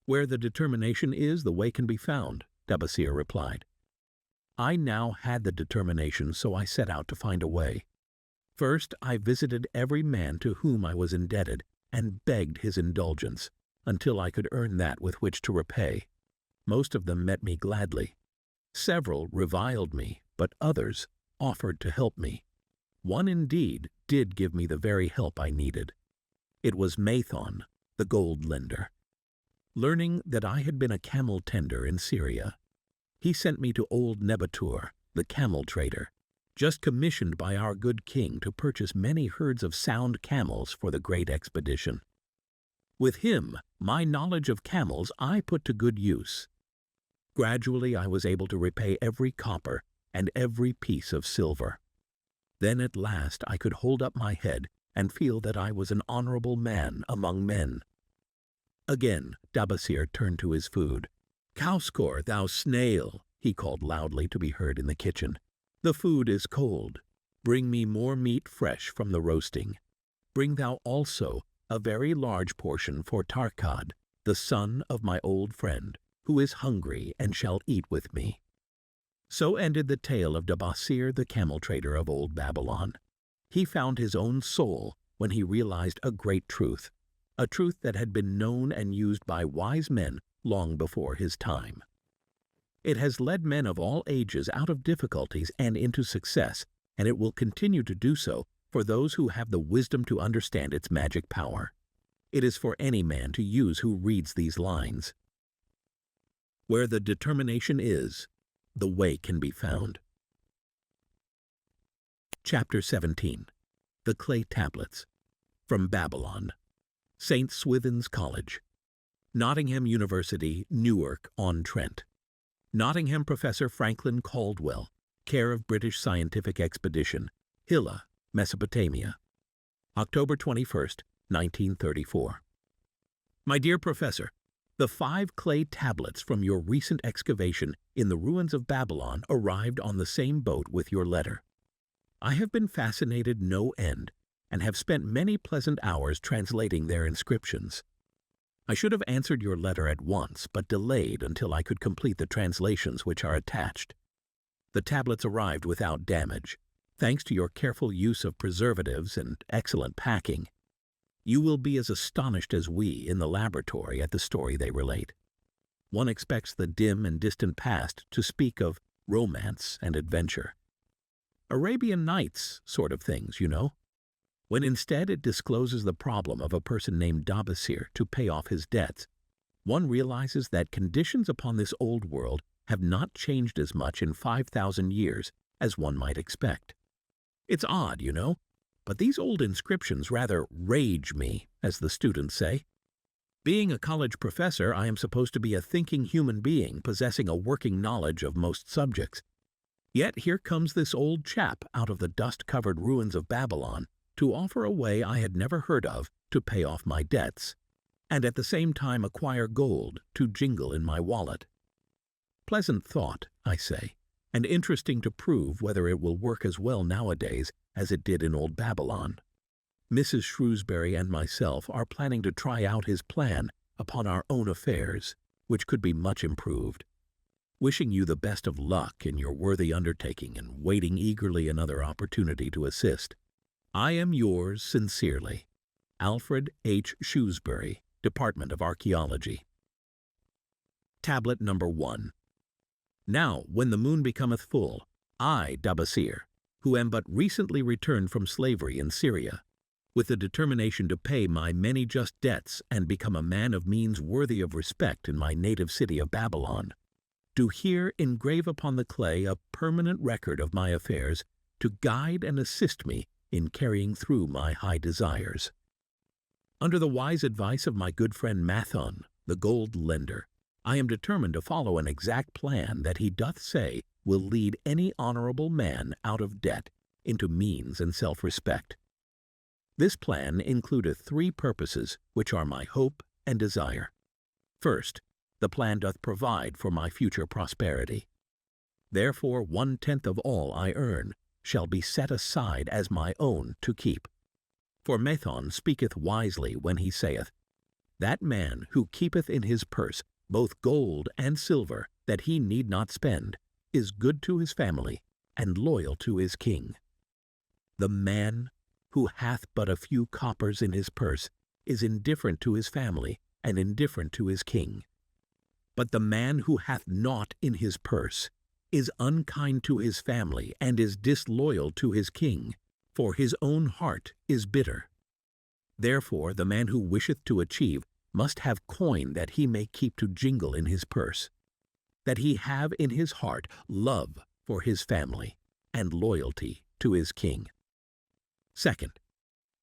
A: Where the determination is, the way can be found, Dabasir replied. I now had the determination, so I set out to find a way. First, I visited every man to whom I was indebted and begged his indulgence, until I could earn that with which to repay. Most of them met me gladly. Several reviled me, but others offered to help me. One indeed did give me the very help I needed. It was Mathon, the gold lender. Learning that I had been a camel tender in Syria, he sent me to old Nebatur, the camel trader, just commissioned by our good king to purchase many herds of sound camels for the great expedition. With him, my knowledge of camels I put to good use. Gradually I was able to repay every copper and every piece of silver. Then at last I could hold up my head and feel that I was an honorable man among men. Again Dabasir turned to his food. "Cowscore, thou snail," he called loudly to be heard in the kitchen. "The food is cold. Bring me more meat fresh from the roasting. Bring thou also a very large portion for Tarkad, the son of my old friend, who is hungry and shall eat with me." So ended the tale of Dabasir, the camel trader of old Babylon. He found his own soul when he realized a great truth, a truth that had been known and used by wise men long before his time. It has led men of all ages out of difficulties and into success, and it will continue to do so for those who have the wisdom to understand its magic power. It is for any man to use who reads these lines. Where the determination is, the way can be found. Chapter 17. The Clay Tablets. From Babylon. St. Swithin's College. Nottingham University, Newark-on-Trent. Nottingham Professor Franklin Caldwell, care of British Scientific Expedition, Hilla, Mesopotamia. October 21st, 1934. My dear Professor, the 5 clay tablets from your recent excavation in the ruins of Babylon arrived on the same boat with your letter. I have been fascinated no end, and have spent many pleasant hours translating their inscriptions. I should have answered your letter at once, but delayed until I could complete the translations which are attached. The tablets arrived without damage, thanks to your careful use of preservatives and excellent packing. You will be as astonished as we in the laboratory at the story they relate. One expects the dim and distant past to speak of romance and adventure. Arabian Nights sort of things, you know. When instead it discloses the problem of a person named Dabasir to pay off his debts, one realizes that conditions upon this old world have not changed as much in 5,000 years as one might expect. It's odd, you know, but these old inscriptions rather rage me, as the students say. Being a college professor, I am supposed to be a thinking human being possessing a working knowledge of most subjects. Yet here comes this old chap out of the dust-covered ruins of Babylon to offer a way I had never heard of to pay off my debts, and at the same time acquire gold to jingle in my wallet. Pleasant thought, I say, and interesting to prove whether it will work as well nowadays as it did in old Babylon. Mrs. Shrewsbury and myself are planning to try out his plan upon our own affairs, which could be much improved. Wishing you the best of luck in your worthy undertaking and waiting eagerly another opportunity to assist. I am yours sincerely, Alfred H. Shrewsbury, Department of Archaeology. Tablet number 1. Now, when the moon becometh full, I, Dabasir, who am but recently returned from slavery in Syria, with the determination to pay my many just debts and become a man of means worthy of respect in my native city of Babylon, do here engrave upon the clay a permanent record of my affairs to guide and assist me in carrying through my high desires. Under the wise advice of my good friend Mathon, the gold lender, I am determined to follow an exact plan that he doth say will lead any honorable man out of debt into means and self-respect. This plan includeth 3 purposes, which are my hope and desire. First, the plan doth provide for my future prosperity. Therefore 1/10 of all I earn shall be set aside as my own to keep. For Mathon speaketh wisely when he saith, That man who keepeth in his purse both gold and silver that he need not spend is good to his family and loyal to his king. The man who hath but a few coppers in his purse is indifferent to his family and indifferent to his king. But the man who hath naught in his purse is unkind to his family and is disloyal to his king, for his own heart is bitter. Therefore the man who wisheth to achieve must have coin that he may keep to jingle in his purse, that he have in his heart love for his family and loyalty to his king. Second,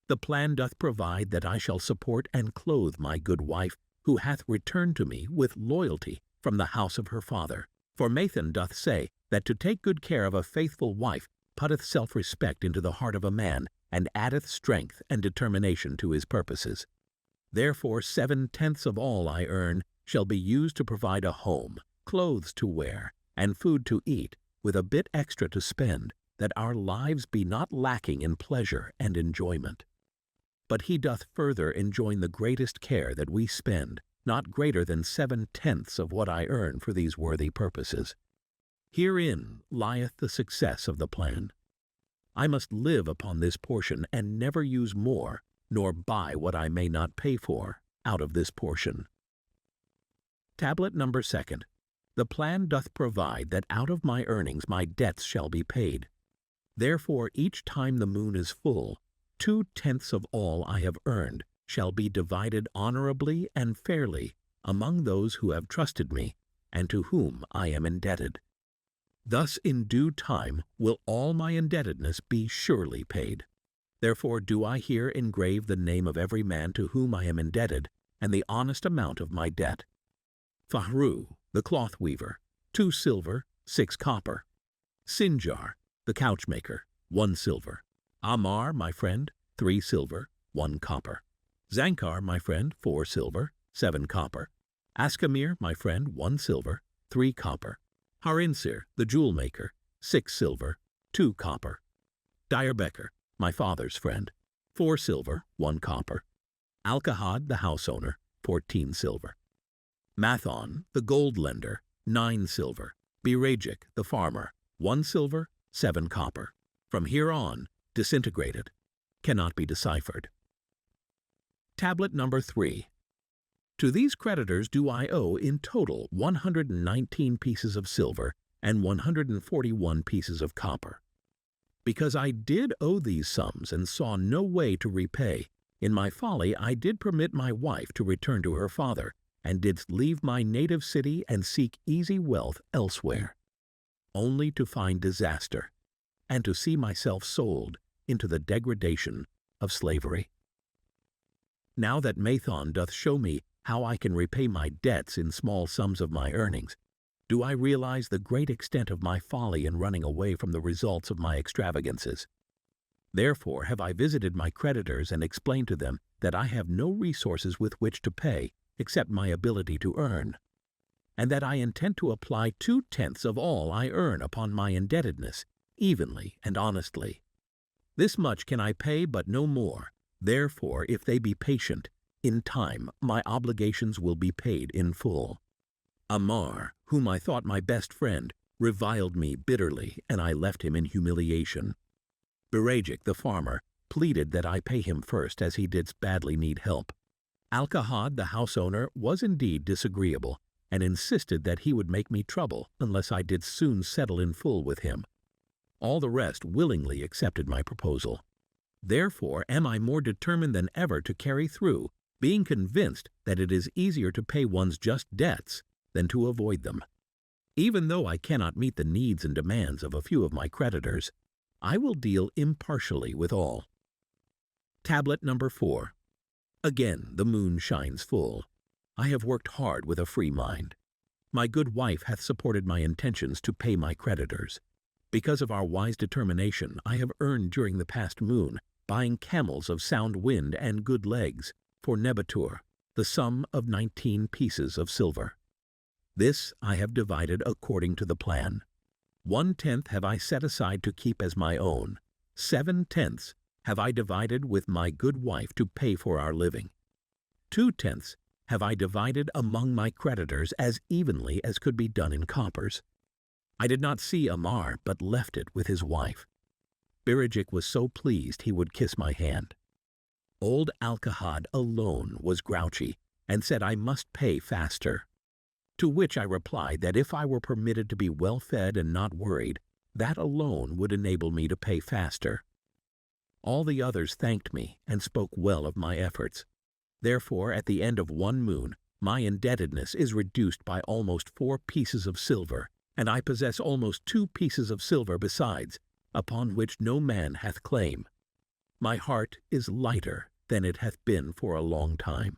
A: the plan doth provide that I shall support and clothe my good wife, who hath returned to me with loyalty from the house of her father. For Mathon doth say that to take good care of a faithful wife putteth self-respect into the heart of a man, and addeth strength and determination to his purposes. Therefore 7/10 of all I earn shall be used to provide a home, clothes to wear, and food to eat, with a bit extra to spend, that our lives be not lacking in pleasure and enjoyment. But he doth further enjoin the greatest care that we spend, not greater than 7/10 of what I earn for these worthy purposes. Herein lieth the success of the plan. I must live upon this portion and never use more, nor buy what I may not pay for out of this portion. Tablet number 2. The plan doth provide that out of my earnings my debts shall be paid. Therefore each time the moon is full, 2/10 of all I have earned shall be divided honorably and fairly among those who have trusted me and to whom I am indebted. Thus in due time will all my indebtedness be surely paid. Therefore do I here engrave the name of every man to whom I am indebted, and the honest amount of my debt. Fahru, the cloth weaver, 2 silver, 6 copper. Sinjar, the couchmaker, 1 silver. Amar, my friend, 3 silver, 1 copper. Zankar, my friend, 4 silver, 7 copper. Askamir, my friend, 1 silver, 3 copper. Harinsir, the jewel maker, 6 silver, 2 copper. Dierbecker, my father's friend, 4 silver, 1 copper. Alkahad, the house owner, 14 silver. Mathon, the gold lender, 9 silver. Birajik, the farmer, 1 silver, 7 copper. From here on, disintegrated, cannot be deciphered. Tablet number 3. To these creditors do I owe in total 119 pieces of silver and 141 pieces of copper. Because I did owe these sums and saw no way to repay, in my folly I did permit my wife to return to her father, and didst leave my native city and seek easy wealth elsewhere, only to find disaster, and to see myself sold into the degradation of slavery. Now that Mathon doth show me how I can repay my debts in small sums of my earnings, do I realize the great extent of my folly in running away from the results of my extravagances. Therefore have I visited my creditors and explained to them that I have no resources with which to pay except my ability to earn, and that I intend to apply 2/10 of all I earn upon my indebtedness, evenly and honestly. This much can I pay, but no more. Therefore, if they be patient, in time my obligations will be paid in full. Amar, whom I thought my best friend, reviled me bitterly, and I left him in humiliation. Birajik, the farmer, pleaded that I pay him first, as he did badly need help. Alkahad, the house owner, was indeed disagreeable, and insisted that he would make me trouble unless I did soon settle in full with him. All the rest willingly accepted my proposal. Therefore am I more determined than ever to carry through, being convinced that it is easier to pay one's just debts than to avoid them. Even though I cannot meet the needs and demands of a few of my creditors, I will deal impartially with all. Tablet number 4. Again the moon shines full. I have worked hard with a free mind. My good wife hath supported my intentions to pay my creditors. Because of our wise determination, I have earned during the past moon, buying camels of sound wind and good legs, for Nebatur, the sum of 19 pieces of silver. This I have divided according to the plan. 1/10 have I set aside to keep as my own. 7/10 have I divided with my good wife to pay for our living. 2/10 have I divided among my creditors as evenly as could be done in coppers. I did not see Amar, but left it with his wife. Birijik was so pleased he would kiss my hand. Old Alkahad alone was grouchy, and said I must pay faster. To which I replied that if I were permitted to be well fed and not worried, that alone would enable me to pay faster. All the others thanked me and spoke well of my efforts. Therefore, at the end of one moon, my indebtedness is reduced by almost 4 pieces of silver, and I possess almost 2 pieces of silver besides, upon which no man hath claim. My heart is lighter than it hath been for a long time.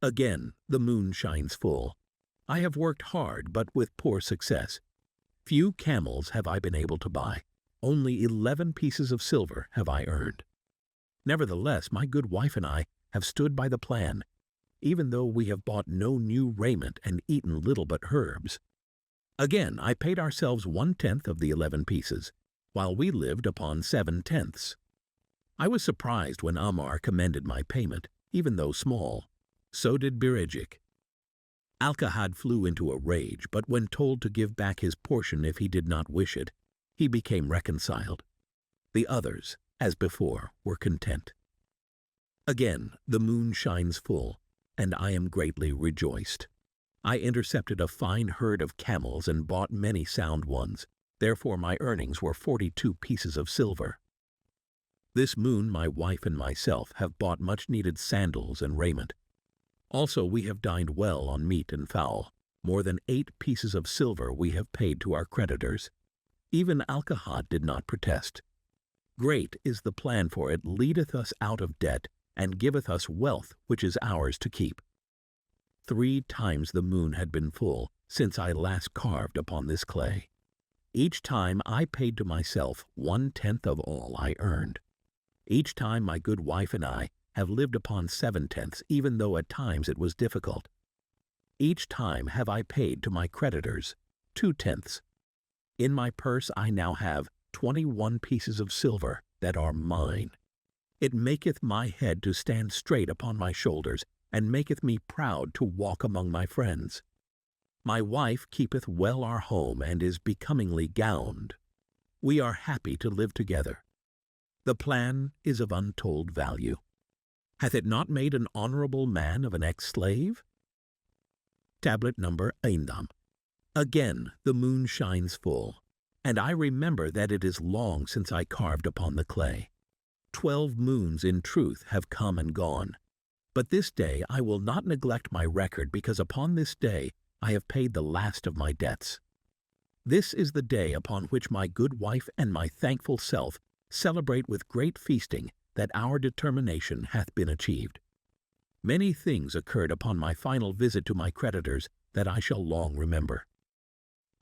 A: Again the moon shines full. I have worked hard, but with poor success. Few camels have I been able to buy. Only 11 pieces of silver have I earned. Nevertheless, my good wife and I have stood by the plan, even though we have bought no new raiment and eaten little but herbs. Again, I paid ourselves 1/10 of the 11 pieces, while we lived upon 7/10. I was surprised when Amar commended my payment, even though small. So did Birijik. Alkahad flew into a rage, but when told to give back his portion if he did not wish it, he became reconciled. The others, as before, were content. Again the moon shines full, and I am greatly rejoiced. I intercepted a fine herd of camels and bought many sound ones. Therefore my earnings were 42 pieces of silver. This moon my wife and myself have bought much-needed sandals and raiment. Also we have dined well on meat and fowl. More than 8 pieces of silver we have paid to our creditors. Even Alkahad did not protest. Great is the plan, for it leadeth us out of debt, and giveth us wealth which is ours to keep. 3 times the moon had been full since I last carved upon this clay. Each time I paid to myself 1/10 of all I earned. Each time my good wife and I have lived upon 7/10, even though at times it was difficult. Each time have I paid to my creditors 2/10. In my purse I now have 21 pieces of silver that are mine. It maketh my head to stand straight upon my shoulders, and maketh me proud to walk among my friends. My wife keepeth well our home, and is becomingly gowned. We are happy to live together. The plan is of untold value. Hath it not made an honorable man of an ex-slave? Tablet number 9. Again the moon shines full, and I remember that it is long since I carved upon the clay. 12 moons in truth have come and gone. But this day I will not neglect my record, because upon this day I have paid the last of my debts. This is the day upon which my good wife and my thankful self celebrate with great feasting that our determination hath been achieved. Many things occurred upon my final visit to my creditors that I shall long remember.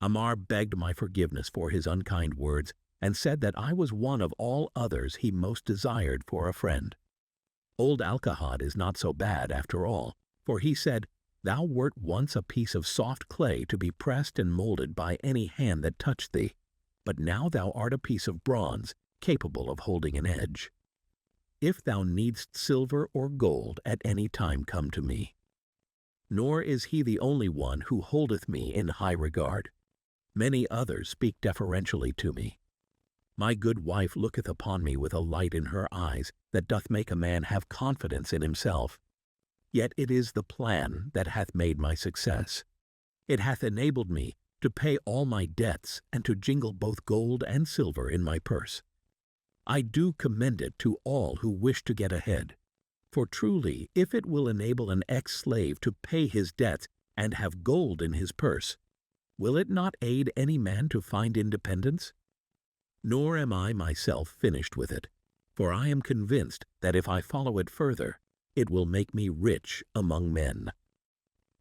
A: Amar begged my forgiveness for his unkind words, and said that I was one of all others he most desired for a friend. Old Alkahad is not so bad after all, for he said, "Thou wert once a piece of soft clay to be pressed and molded by any hand that touched thee, but now thou art a piece of bronze, capable of holding an edge. If thou needst silver or gold, at any time come to me." Nor is he the only one who holdeth me in high regard. Many others speak deferentially to me. My good wife looketh upon me with a light in her eyes that doth make a man have confidence in himself. Yet it is the plan that hath made my success. It hath enabled me to pay all my debts and to jingle both gold and silver in my purse. I do commend it to all who wish to get ahead. For truly, if it will enable an ex-slave to pay his debts and have gold in his purse, will it not aid any man to find independence? Nor am I myself finished with it, for I am convinced that if I follow it further, it will make me rich among men.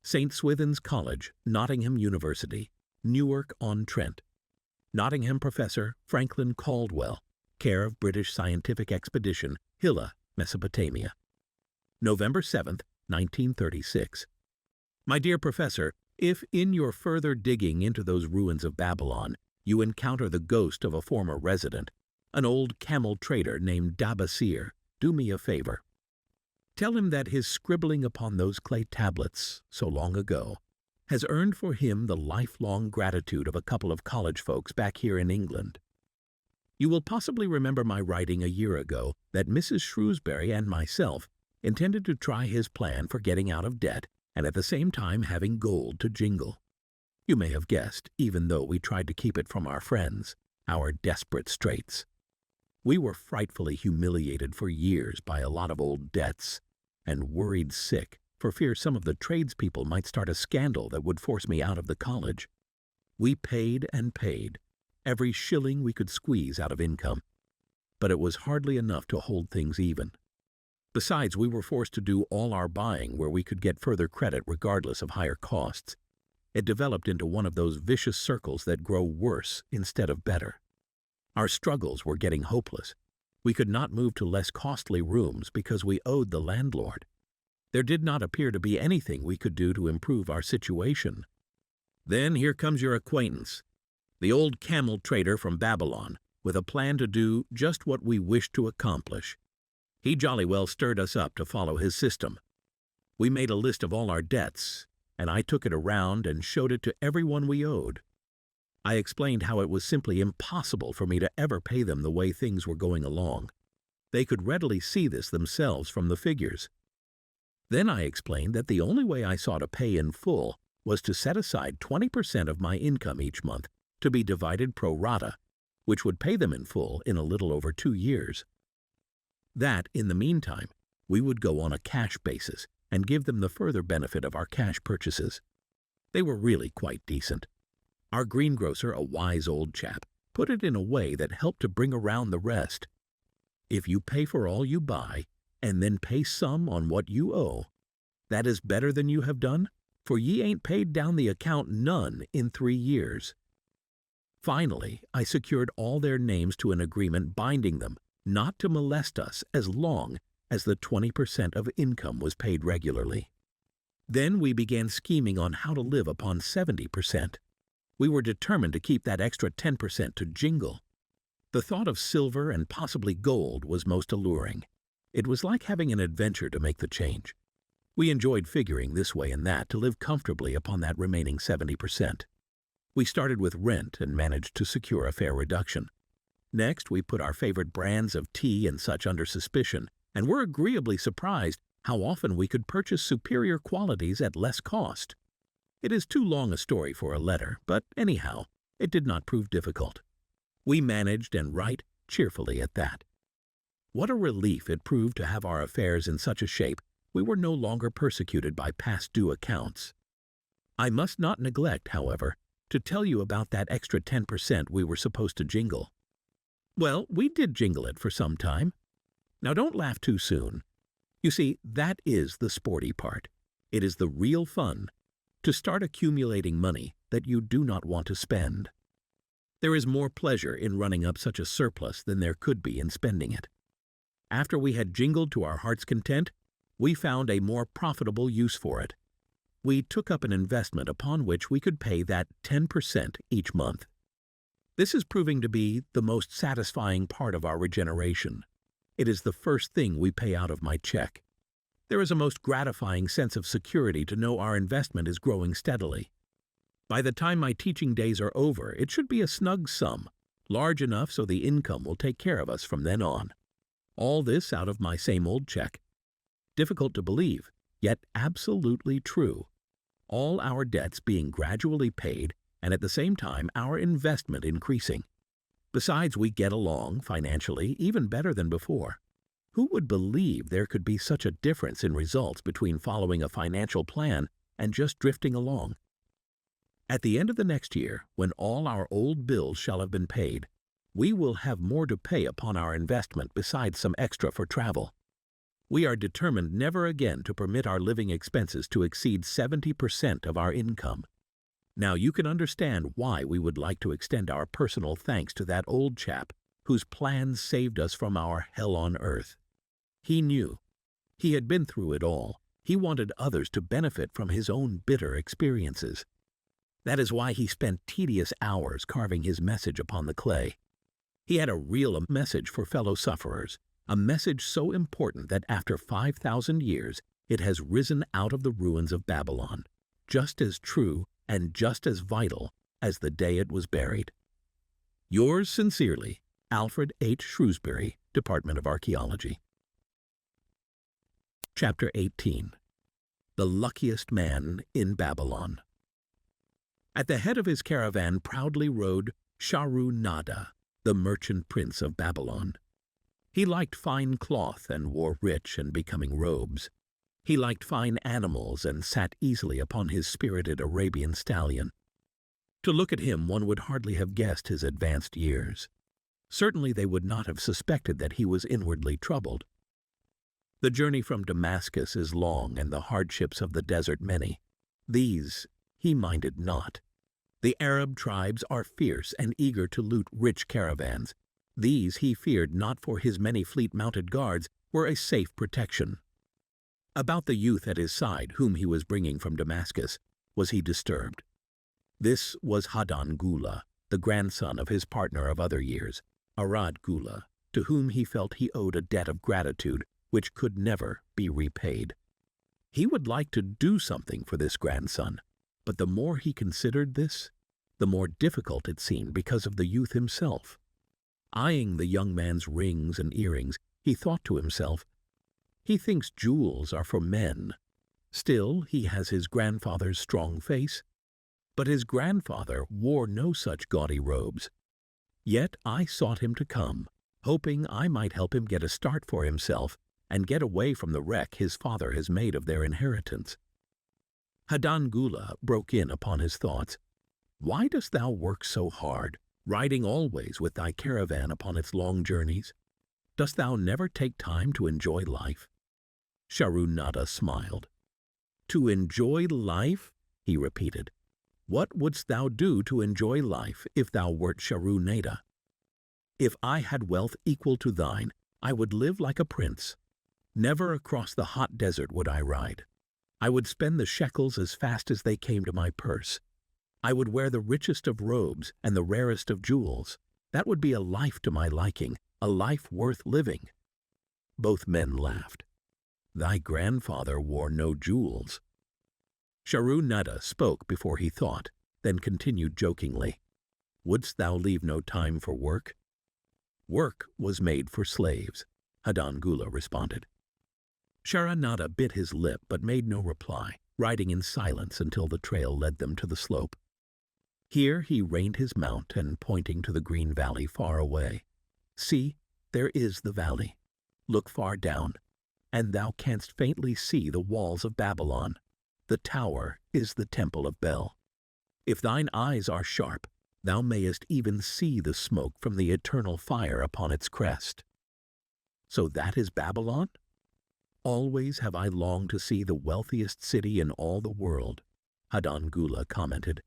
A: St. Swithin's College, Nottingham University, Newark-on-Trent. Nottingham Professor Franklin Caldwell, care of British Scientific Expedition, Hilla, Mesopotamia. November 7th, 1936. My dear Professor, if in your further digging into those ruins of Babylon, you encounter the ghost of a former resident, an old camel trader named Dabasir, do me a favor. Tell him that his scribbling upon those clay tablets, so long ago, has earned for him the lifelong gratitude of a couple of college folks back here in England. You will possibly remember my writing a year ago that Mrs. Shrewsbury and myself intended to try his plan for getting out of debt and at the same time having gold to jingle. You may have guessed, even though we tried to keep it from our friends, our desperate straits. We were frightfully humiliated for years by a lot of old debts, and worried sick for fear some of the tradespeople might start a scandal that would force me out of the college. We paid and paid, every shilling we could squeeze out of income, but it was hardly enough to hold things even. Besides, we were forced to do all our buying where we could get further credit regardless of higher costs. It developed into one of those vicious circles that grow worse instead of better. Our struggles were getting hopeless. We could not move to less costly rooms because we owed the landlord. There did not appear to be anything we could do to improve our situation. Then here comes your acquaintance, the old camel trader from Babylon, with a plan to do just what we wished to accomplish. He jolly well stirred us up to follow his system. We made a list of all our debts, and I took it around and showed it to everyone we owed. I explained how it was simply impossible for me to ever pay them the way things were going along. They could readily see this themselves from the figures. Then I explained that the only way I saw to pay in full was to set aside 20% of my income each month to be divided pro rata, which would pay them in full in a little over 2 years. That, in the meantime, we would go on a cash basis and give them the further benefit of our cash purchases. They were really quite decent. Our greengrocer, a wise old chap, put it in a way that helped to bring around the rest. If you pay for all you buy, and then pay some on what you owe, that is better than you have done, for ye ain't paid down the account none in 3 years. Finally, I secured all their names to an agreement binding them not to molest us as long as the 20% of income was paid regularly. Then we began scheming on how to live upon 70%. We were determined to keep that extra 10% to jingle. The thought of silver and possibly gold was most alluring. It was like having an adventure to make the change. We enjoyed figuring this way and that to live comfortably upon that remaining 70%. We started with rent and managed to secure a fair reduction. Next, we put our favorite brands of tea and such under suspicion, and were agreeably surprised how often we could purchase superior qualities at less cost. It is too long a story for a letter, but anyhow, it did not prove difficult. We managed and right cheerfully at that. What a relief it proved to have our affairs in such a shape we were no longer persecuted by past due accounts. I must not neglect, however, to tell you about that extra 10% we were supposed to jingle. Well, we did jingle it for some time. Now don't laugh too soon. You see, that is the sporty part. It is the real fun, to start accumulating money that you do not want to spend. There is more pleasure in running up such a surplus than there could be in spending it. After we had jingled to our heart's content, we found a more profitable use for it. We took up an investment upon which we could pay that 10% each month. This is proving to be the most satisfying part of our regeneration. It is the first thing we pay out of my check. There is a most gratifying sense of security to know our investment is growing steadily. By the time my teaching days are over, it should be a snug sum, large enough so the income will take care of us from then on. All this out of my same old check. Difficult to believe, yet absolutely true. All our debts being gradually paid, and at the same time our investment increasing. Besides, we get along, financially, even better than before. Who would believe there could be such a difference in results between following a financial plan and just drifting along? At the end of the next year, when all our old bills shall have been paid, We will have more to pay upon our investment besides some extra for travel. We are determined never again to permit our living expenses to exceed 70% of our income. Now you can understand why we would like to extend our personal thanks to that old chap whose plans saved us from our hell on earth. He knew. He had been through it all. He wanted others to benefit from his own bitter experiences. That is why he spent tedious hours carving his message upon the clay. He had a real message for fellow sufferers, a message so important that after 5,000 years it has risen out of the ruins of Babylon, just as true and just as vital as the day it was buried. Yours sincerely, Alfred H. Shrewsbury, Department of Archaeology. Chapter 18. The Luckiest Man in Babylon. At the head of his caravan proudly rode Sharu-Nada, the merchant prince of Babylon. He liked fine cloth and wore rich and becoming robes. He liked fine animals and sat easily upon his spirited Arabian stallion. To look at him one would hardly have guessed his advanced years. Certainly they would not have suspected that he was inwardly troubled. The journey from Damascus is long and the hardships of the desert many. These he minded not. The Arab tribes are fierce and eager to loot rich caravans. These he feared not, for his many fleet-mounted guards were a safe protection. About the youth at his side, whom he was bringing from Damascus, was he disturbed. This was Hadan Gula, the grandson of his partner of other years, Arad Gula, to whom he felt he owed a debt of gratitude which could never be repaid. He would like to do something for this grandson, but the more he considered this, the more difficult it seemed because of the youth himself. Eyeing the young man's rings and earrings, he thought to himself, "He thinks jewels are for men. Still, he has his grandfather's strong face." But his grandfather wore no such gaudy robes. Yet I sought him to come, hoping I might help him get a start for himself and get away from the wreck his father has made of their inheritance. Hadan Gula broke in upon his thoughts. "Why dost thou work so hard, riding always with thy caravan upon its long journeys? Dost thou never take time to enjoy life?" Sharu-Nada smiled. "To enjoy life?" he repeated. "What wouldst thou do to enjoy life if thou wert Sharu-Nada? If I had wealth equal to thine, I would live like a prince. Never across the hot desert would I ride. I would spend the shekels as fast as they came to my purse. I would wear the richest of robes and the rarest of jewels. That would be a life to my liking, a life worth living." Both men laughed. "Thy grandfather wore no jewels." Sharu-Nada spoke before he thought, then continued jokingly, "Wouldst thou leave no time for work?" "Work was made for slaves," Hadan Gula responded. Sharu-Nada bit his lip but made no reply, riding in silence until the trail led them to the slope. Here he reined his mount and, pointing to the green valley far away, "See, there is the valley. Look far down, and thou canst faintly see the walls of Babylon. The tower is the temple of Bel. If thine eyes are sharp, thou mayest even see the smoke from the eternal fire upon its crest." "So that is Babylon? Always have I longed to see the wealthiest city in all the world," Hadan Gula commented.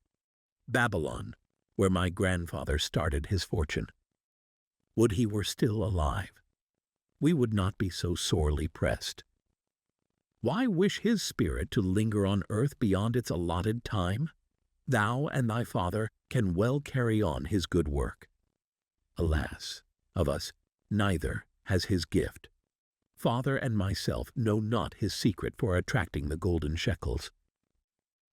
A: "Babylon, where my grandfather started his fortune. Would he were still alive. We would not be so sorely pressed. Why wish his spirit to linger on earth beyond its allotted time? Thou and thy father can well carry on his good work. Alas, of us neither has his gift. Father and myself know not his secret for attracting the golden shekels."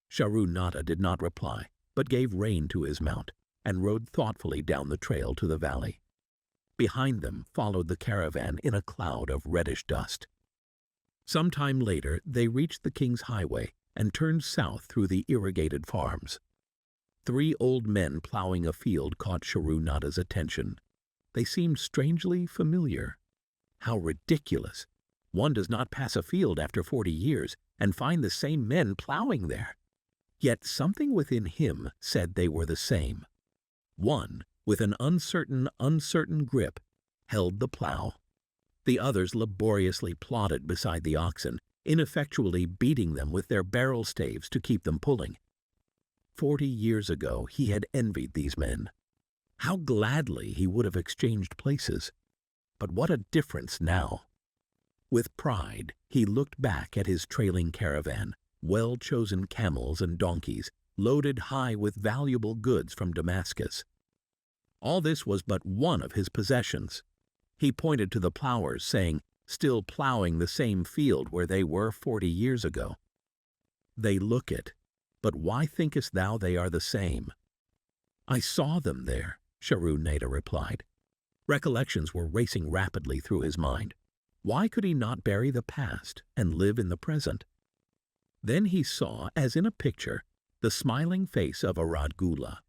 A: Sharu-Nada did not reply, but gave rein to his mount and rode thoughtfully down the trail to the valley. Behind them followed the caravan in a cloud of reddish dust. Some time later they reached the king's highway and turned south through the irrigated farms. 3 old men plowing a field caught Sharu-Nada's attention. They seemed strangely familiar. How ridiculous! One does not pass a field after 40 years and find the same men plowing there. Yet something within him said they were the same. One, with an uncertain grip, held the plow. The others laboriously plodded beside the oxen, ineffectually beating them with their barrel staves to keep them pulling. 40 years ago he had envied these men. How gladly he would have exchanged places. But what a difference now! With pride he looked back at his trailing caravan, well-chosen camels and donkeys, loaded high with valuable goods from Damascus. All this was but one of his possessions. He pointed to the plowers, saying, still plowing the same field where they were 40 years ago. They look it, but why thinkest thou they are the same? I saw them there, Sharu-Nada replied. Recollections were racing rapidly through his mind. Why could he not bury the past and live in the present? Then he saw, as in a picture, the smiling face of Arad-Gula.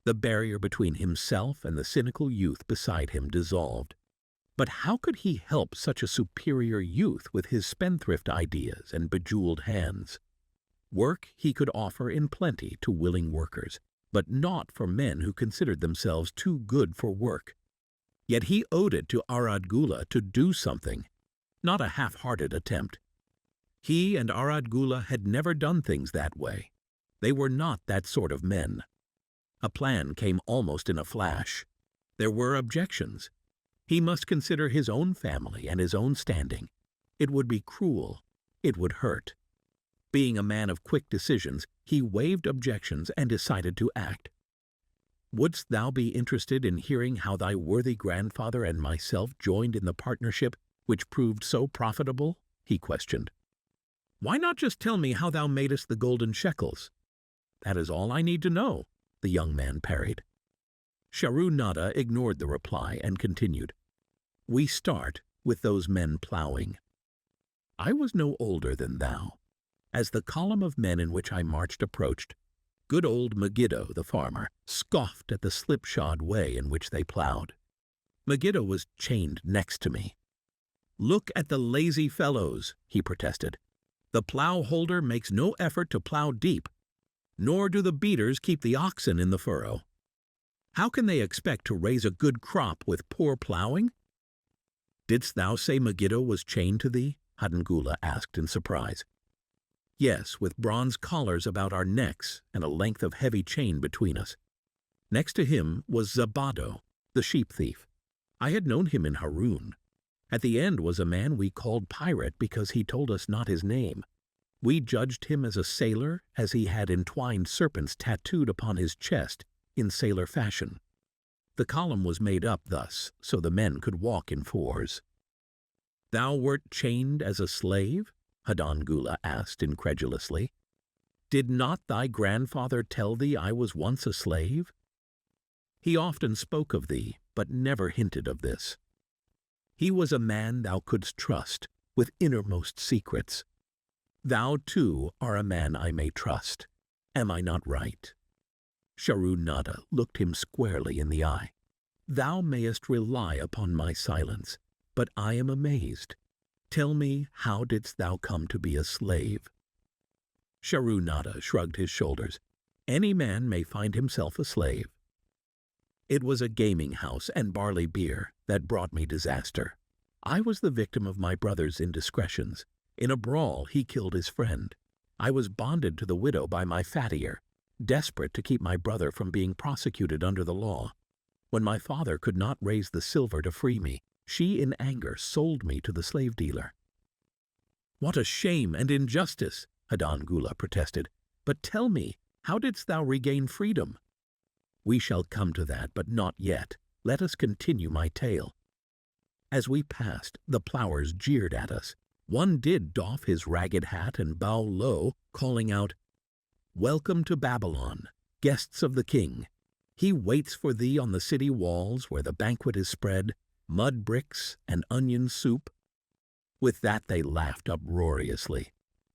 A: The barrier between himself and the cynical youth beside him dissolved. But how could he help such a superior youth with his spendthrift ideas and bejeweled hands? Work he could offer in plenty to willing workers, but not for men who considered themselves too good for work. Yet he owed it to Arad-Gula to do something, not a half-hearted attempt. He and Arad-Gula had never done things that way. They were not that sort of men. A plan came almost in a flash. There were objections. He must consider his own family and his own standing. It would be cruel. It would hurt. Being a man of quick decisions, he waived objections and decided to act. Wouldst thou be interested in hearing how thy worthy grandfather and myself joined in the partnership which proved so profitable? He questioned. Why not just tell me how thou madest the golden shekels? That is all I need to know, the young man parried. Sharu-Nada ignored the reply and continued. We start with those men plowing. I was no older than thou. As the column of men in which I marched approached, good old Megiddo, the farmer, scoffed at the slipshod way in which they plowed. Megiddo was chained next to me. Look at the lazy fellows, he protested. The plow holder makes no effort to plow deep, nor do the beaters keep the oxen in the furrow. How can they expect to raise a good crop with poor plowing? Didst thou say Megiddo was chained to thee? Arad-Gula asked in surprise. Yes, with bronze collars about our necks and a length of heavy chain between us. Next to him was Zabado, the sheep thief. I had known him in Harun. At the end was a man we called Pirate because he told us not his name. We judged him as a sailor, as he had entwined serpents tattooed upon his chest in sailor fashion. The column was made up thus, so the men could walk in fours. Thou wert chained as a slave? Arad-Gula asked incredulously. Did not thy grandfather tell thee I was once a slave? He often spoke of thee, but never hinted of this. He was a man thou couldst trust, with innermost secrets. Thou, too, are a man I may trust. Am I not right? Sharu-Nada looked him squarely in the eye. Thou mayest rely upon my silence, but I am amazed. Tell me, how didst thou come to be a slave? Sharu-Nada shrugged his shoulders. Any man may find himself a slave. It was a gaming house and barley beer that brought me disaster. I was the victim of my brother's indiscretions. In a brawl, he killed his friend. I was bonded to the widow by my fattier, desperate to keep my brother from being prosecuted under the law. When my father could not raise the silver to free me, she in anger sold me to the slave dealer. What a shame and injustice, Arad-Gula protested. But tell me, how didst thou regain freedom? We shall come to that, but not yet. Let us continue my tale. As we passed, the plowers jeered at us. One did doff his ragged hat and bow low, calling out, Welcome to Babylon, guests of the king. He waits for thee on the city walls where the banquet is spread, mud bricks and onion soup. With that they laughed uproariously.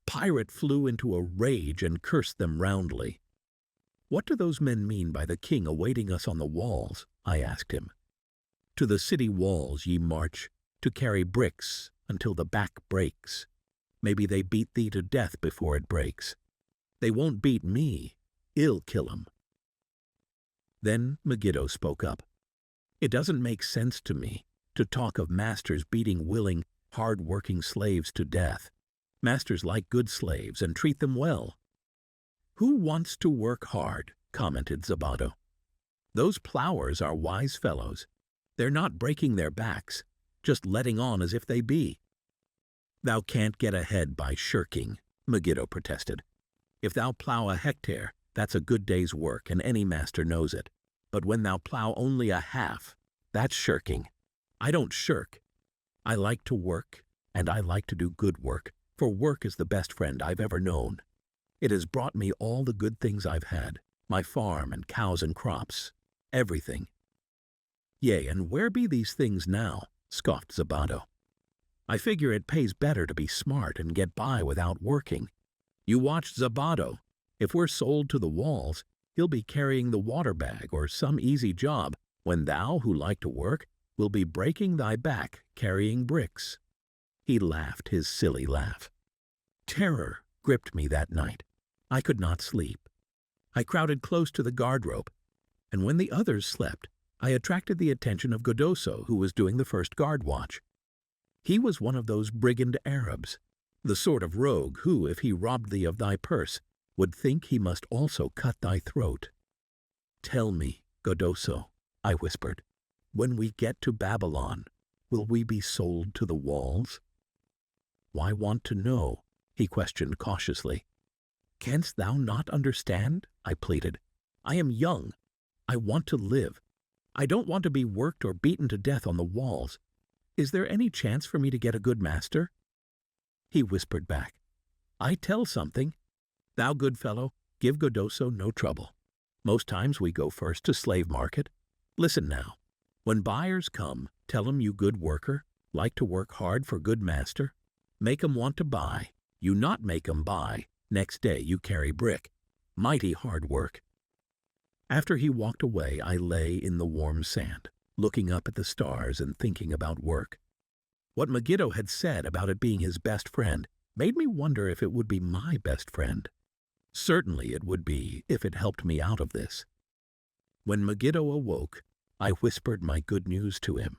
A: Pirate flew into a rage and cursed them roundly. What do those men mean by the king awaiting us on the walls? I asked him. To the city walls ye march, to carry bricks until the back breaks. Maybe they beat thee to death before it breaks. They won't beat me. I'll kill 'em. Then Megiddo spoke up. It doesn't make sense to me to talk of masters beating willing, hard-working slaves to death. Masters like good slaves and treat them well. Who wants to work hard? Commented Zabato. Those plowers are wise fellows. They're not breaking their backs, just letting on as if they be. Thou can't get ahead by shirking, Megiddo protested. If thou plow a hectare, that's a good day's work, and any master knows it. But when thou plow only a half, that's shirking. I don't shirk. I like to work, and I like to do good work, for work is the best friend I've ever known. It has brought me all the good things I've had, my farm and cows and crops, everything. Yea, and where be these things now? Scoffed Zabato. I figure it pays better to be smart and get by without working. You watch Zabato. If we're sold to the walls, he'll be carrying the water bag or some easy job, when thou, who like to work, will be breaking thy back carrying bricks. He laughed his silly laugh. Terror gripped me that night. I could not sleep. I crowded close to the guard rope, and when the others slept, I attracted the attention of Godoso, who was doing the first guard watch. He was one of those brigand Arabs, the sort of rogue who, if he robbed thee of thy purse, would think he must also cut thy throat. Tell me, Godoso, I whispered, when we get to Babylon, will we be sold to the walls? Why want to know? He questioned cautiously. Canst thou not understand? I pleaded. I am young. I want to live. I don't want to be worked or beaten to death on the walls. Is there any chance for me to get a good master? He whispered back, I tell something. Thou, good fellow, give Godoso no trouble. Most times we go first to slave market. Listen now. When buyers come, tell 'em you good worker, like to work hard for good master. Make 'em want to buy. You not make 'em buy. Next day you carry brick. Mighty hard work. After he walked away, I lay in the warm sand, looking up at the stars and thinking about work. What Megiddo had said about it being his best friend made me wonder if it would be my best friend. Certainly it would be if it helped me out of this. When Megiddo awoke, I whispered my good news to him.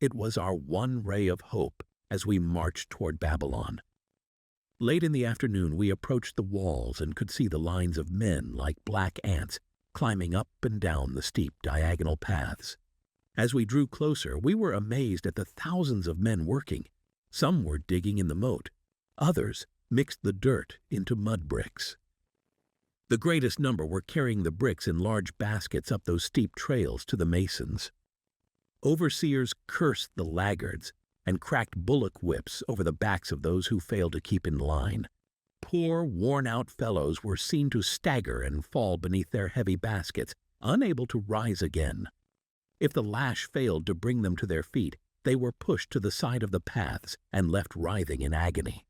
A: It was our one ray of hope as we marched toward Babylon. Late in the afternoon we approached the walls and could see the lines of men like black ants climbing up and down the steep diagonal paths. As we drew closer, we were amazed at the thousands of men working. Some were digging in the moat. Others mixed the dirt into mud bricks. The greatest number were carrying the bricks in large baskets up those steep trails to the masons. Overseers cursed the laggards and cracked bullock whips over the backs of those who failed to keep in line. Poor, worn-out fellows were seen to stagger and fall beneath their heavy baskets, unable to rise again. If the lash failed to bring them to their feet, they were pushed to the side of the paths and left writhing in agony.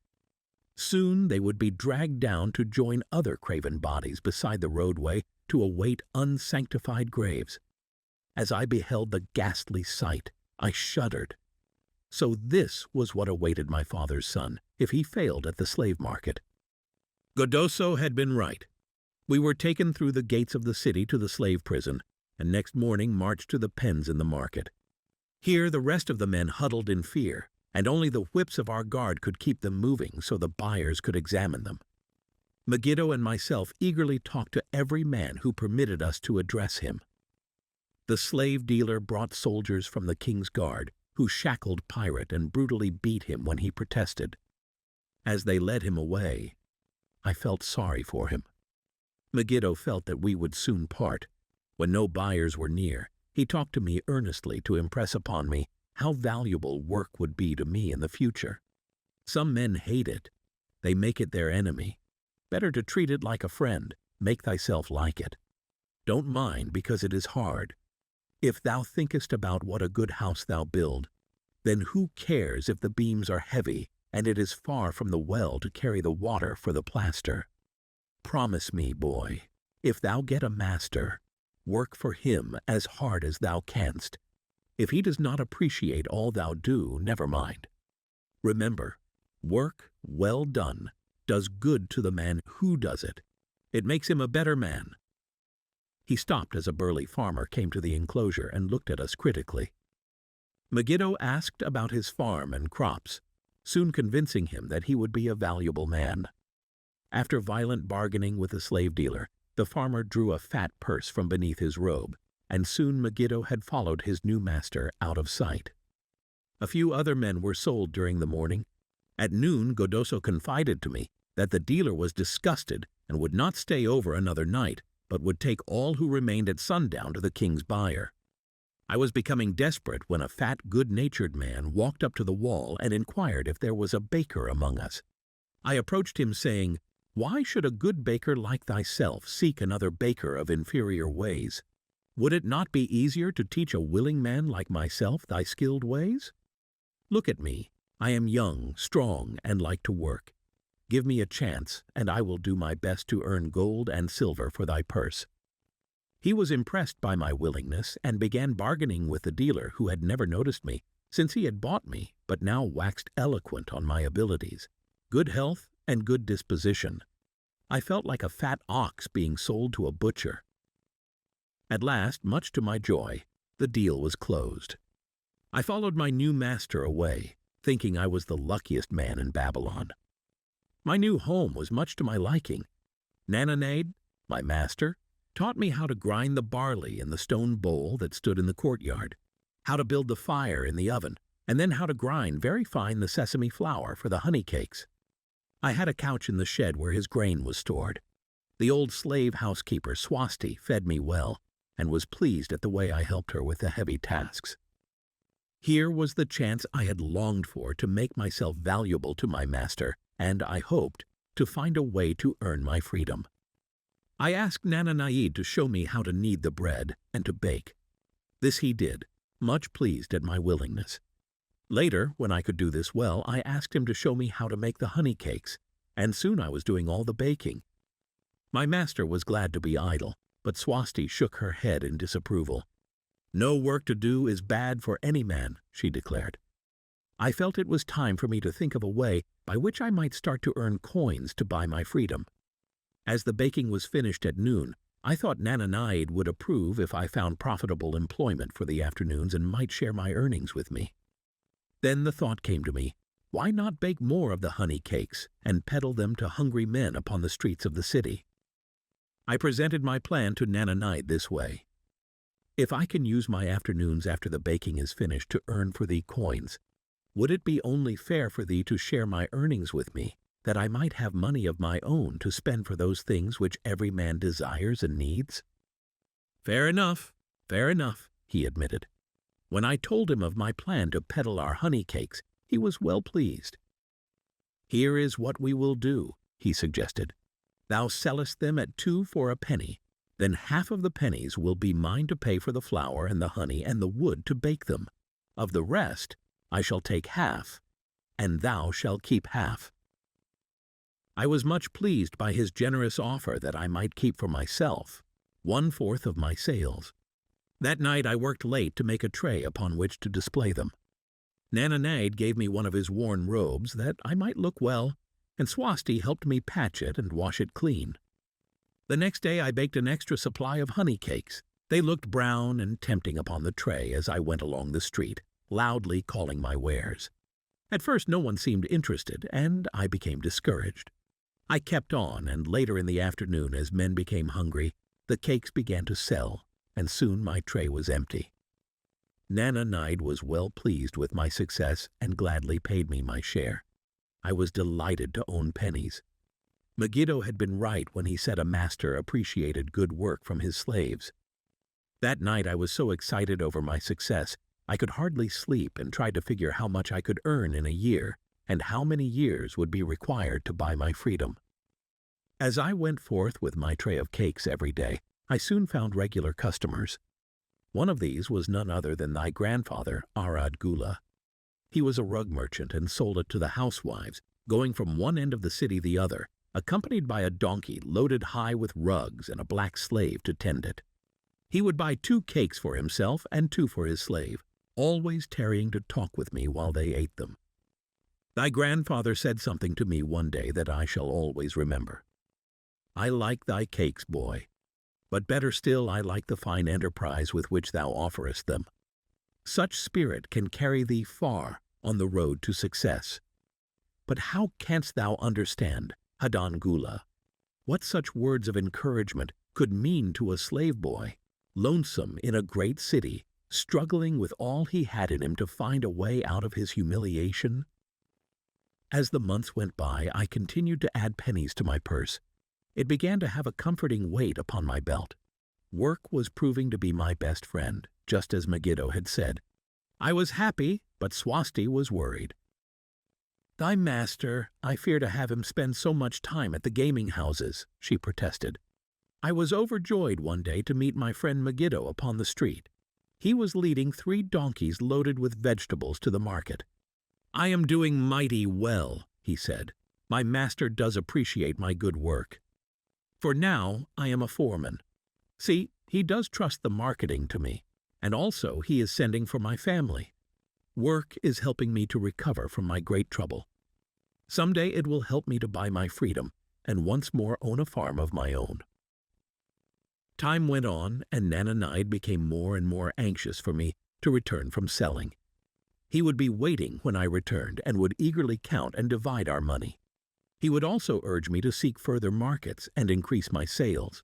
A: Soon they would be dragged down to join other craven bodies beside the roadway to await unsanctified graves. As I beheld the ghastly sight, I shuddered. So this was what awaited my father's son if he failed at the slave market. Godoso had been right. We were taken through the gates of the city to the slave prison, and next morning marched to the pens in the market. Here the rest of the men huddled in fear, and only the whips of our guard could keep them moving so the buyers could examine them. Megiddo and myself eagerly talked to every man who permitted us to address him. The slave dealer brought soldiers from the king's guard, who shackled Pirate and brutally beat him when he protested. As they led him away, I felt sorry for him. Megiddo felt that we would soon part. When no buyers were near, he talked to me earnestly to impress upon me how valuable work would be to me in the future. Some men hate it. They make it their enemy. Better to treat it like a friend. Make thyself like it. Don't mind because it is hard. If thou thinkest about what a good house thou build, then who cares if the beams are heavy and it is far from the well to carry the water for the plaster? Promise me, boy, if thou get a master, work for him as hard as thou canst. If he does not appreciate all thou do, never mind. Remember, work well done does good to the man who does it. It makes him a better man. He stopped as a burly farmer came to the enclosure and looked at us critically. Megiddo asked about his farm and crops, soon convincing him that he would be a valuable man. After violent bargaining with the slave dealer, the farmer drew a fat purse from beneath his robe, and soon Megiddo had followed his new master out of sight. A few other men were sold during the morning. At noon, Godoso confided to me that the dealer was disgusted and would not stay over another night, but would take all who remained at sundown to the king's buyer. I was becoming desperate when a fat, good-natured man walked up to the wall and inquired if there was a baker among us. I approached him saying, "Why should a good baker like thyself seek another baker of inferior ways? Would it not be easier to teach a willing man like myself thy skilled ways? Look at me. I am young, strong, and like to work. Give me a chance, and I will do my best to earn gold and silver for thy purse." He was impressed by my willingness and began bargaining with the dealer, who had never noticed me, since he had bought me, but now waxed eloquent on my abilities, good health, and good disposition. I felt like a fat ox being sold to a butcher. At last, much to my joy, the deal was closed. I followed my new master away, thinking I was the luckiest man in Babylon. My new home was much to my liking. Nananade, my master, taught me how to grind the barley in the stone bowl that stood in the courtyard, how to build the fire in the oven, and then how to grind very fine the sesame flour for the honey cakes. I had a couch in the shed where his grain was stored. The old slave housekeeper, Swasti, fed me well, and was pleased at the way I helped her with the heavy tasks. Here was the chance I had longed for to make myself valuable to my master, and, I hoped, to find a way to earn my freedom. I asked Nananaid to show me how to knead the bread and to bake. This he did, much pleased at my willingness. Later, when I could do this well, I asked him to show me how to make the honey cakes, and soon I was doing all the baking. My master was glad to be idle, but Swasti shook her head in disapproval. "No work to do is bad for any man," she declared. I felt it was time for me to think of a way by which I might start to earn coins to buy my freedom. As the baking was finished at noon, I thought Nananaid would approve if I found profitable employment for the afternoons and might share my earnings with me. Then the thought came to me, why not bake more of the honey cakes and peddle them to hungry men upon the streets of the city? I presented my plan to Nananaid this way. "If I can use my afternoons after the baking is finished to earn for thee coins, would it be only fair for thee to share my earnings with me, that I might have money of my own to spend for those things which every man desires and needs?" Fair enough, he admitted. When I told him of my plan to peddle our honey cakes, he was well pleased. "Here is what we will do," he suggested. "Thou sellest them at 2 for a penny. Then half of the pennies will be mine to pay for the flour and the honey and the wood to bake them. Of the rest, I shall take half, and thou shalt keep half." I was much pleased by his generous offer that I might keep for myself 1/4 of my sales. That night I worked late to make a tray upon which to display them. Nananaid gave me one of his worn robes that I might look well, and Swasti helped me patch it and wash it clean. The next day I baked an extra supply of honey cakes. They looked brown and tempting upon the tray as I went along the street, loudly calling my wares. At first no one seemed interested, and I became discouraged. I kept on, and later in the afternoon, as men became hungry, the cakes began to sell, and soon my tray was empty. Nananaid was well pleased with my success and gladly paid me my share. I was delighted to own pennies. Megiddo had been right when he said a master appreciated good work from his slaves. That night I was so excited over my success, I could hardly sleep and tried to figure how much I could earn in a year, and how many years would be required to buy my freedom. As I went forth with my tray of cakes every day, I soon found regular customers. One of these was none other than thy grandfather, Arad Gula. He was a rug merchant and sold it to the housewives, going from one end of the city to the other, accompanied by a donkey loaded high with rugs and a black slave to tend it. He would buy 2 cakes for himself and 2 for his slave, always tarrying to talk with me while they ate them. Thy grandfather said something to me one day that I shall always remember. "I like thy cakes, boy, But better still, I like the fine enterprise with which thou offerest them. Such spirit can carry thee far on the road to success. But how canst thou understand, Hadan Gula, what such words of encouragement could mean to a slave boy, lonesome in a great city, struggling with all he had in him to find a way out of his humiliation? As the months went by, I continued to add pennies to my purse. It began to have a comforting weight upon my belt. Work was proving to be my best friend, just as Megiddo had said. I was happy, but Swasti was worried. "Thy master, I fear to have him spend so much time at the gaming houses," she protested. I was overjoyed one day to meet my friend Megiddo upon the street. He was leading 3 donkeys loaded with vegetables to the market. "I am doing mighty well," he said. "My master does appreciate my good work. For now I am a foreman. See, he does trust the marketing to me, and also he is sending for my family. Work is helping me to recover from my great trouble. Someday it will help me to buy my freedom and once more own a farm of my own." Time went on, and Nananide became more and more anxious for me to return from selling. He would be waiting when I returned and would eagerly count and divide our money. He would also urge me to seek further markets and increase my sales.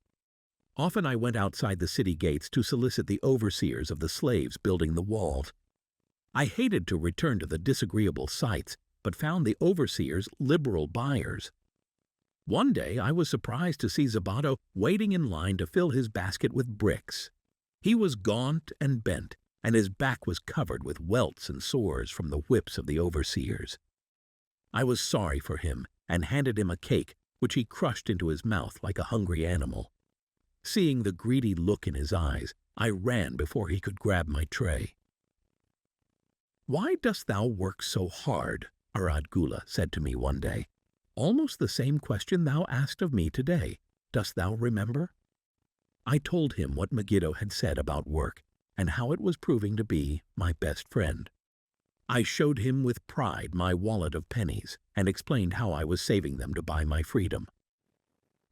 A: Often I went outside the city gates to solicit the overseers of the slaves building the walls. I hated to return to the disagreeable sights, but found the overseers liberal buyers. One day I was surprised to see Zabato waiting in line to fill his basket with bricks. He was gaunt and bent, and his back was covered with welts and sores from the whips of the overseers. I was sorry for him and handed him a cake, which he crushed into his mouth like a hungry animal. Seeing the greedy look in his eyes, I ran before he could grab my tray. "Why dost thou work so hard?" Arad Gula said to me one day. "Almost the same question thou asked of me today. Dost thou remember?" I told him what Megiddo had said about work, and how it was proving to be my best friend. I showed him with pride my wallet of pennies, and explained how I was saving them to buy my freedom.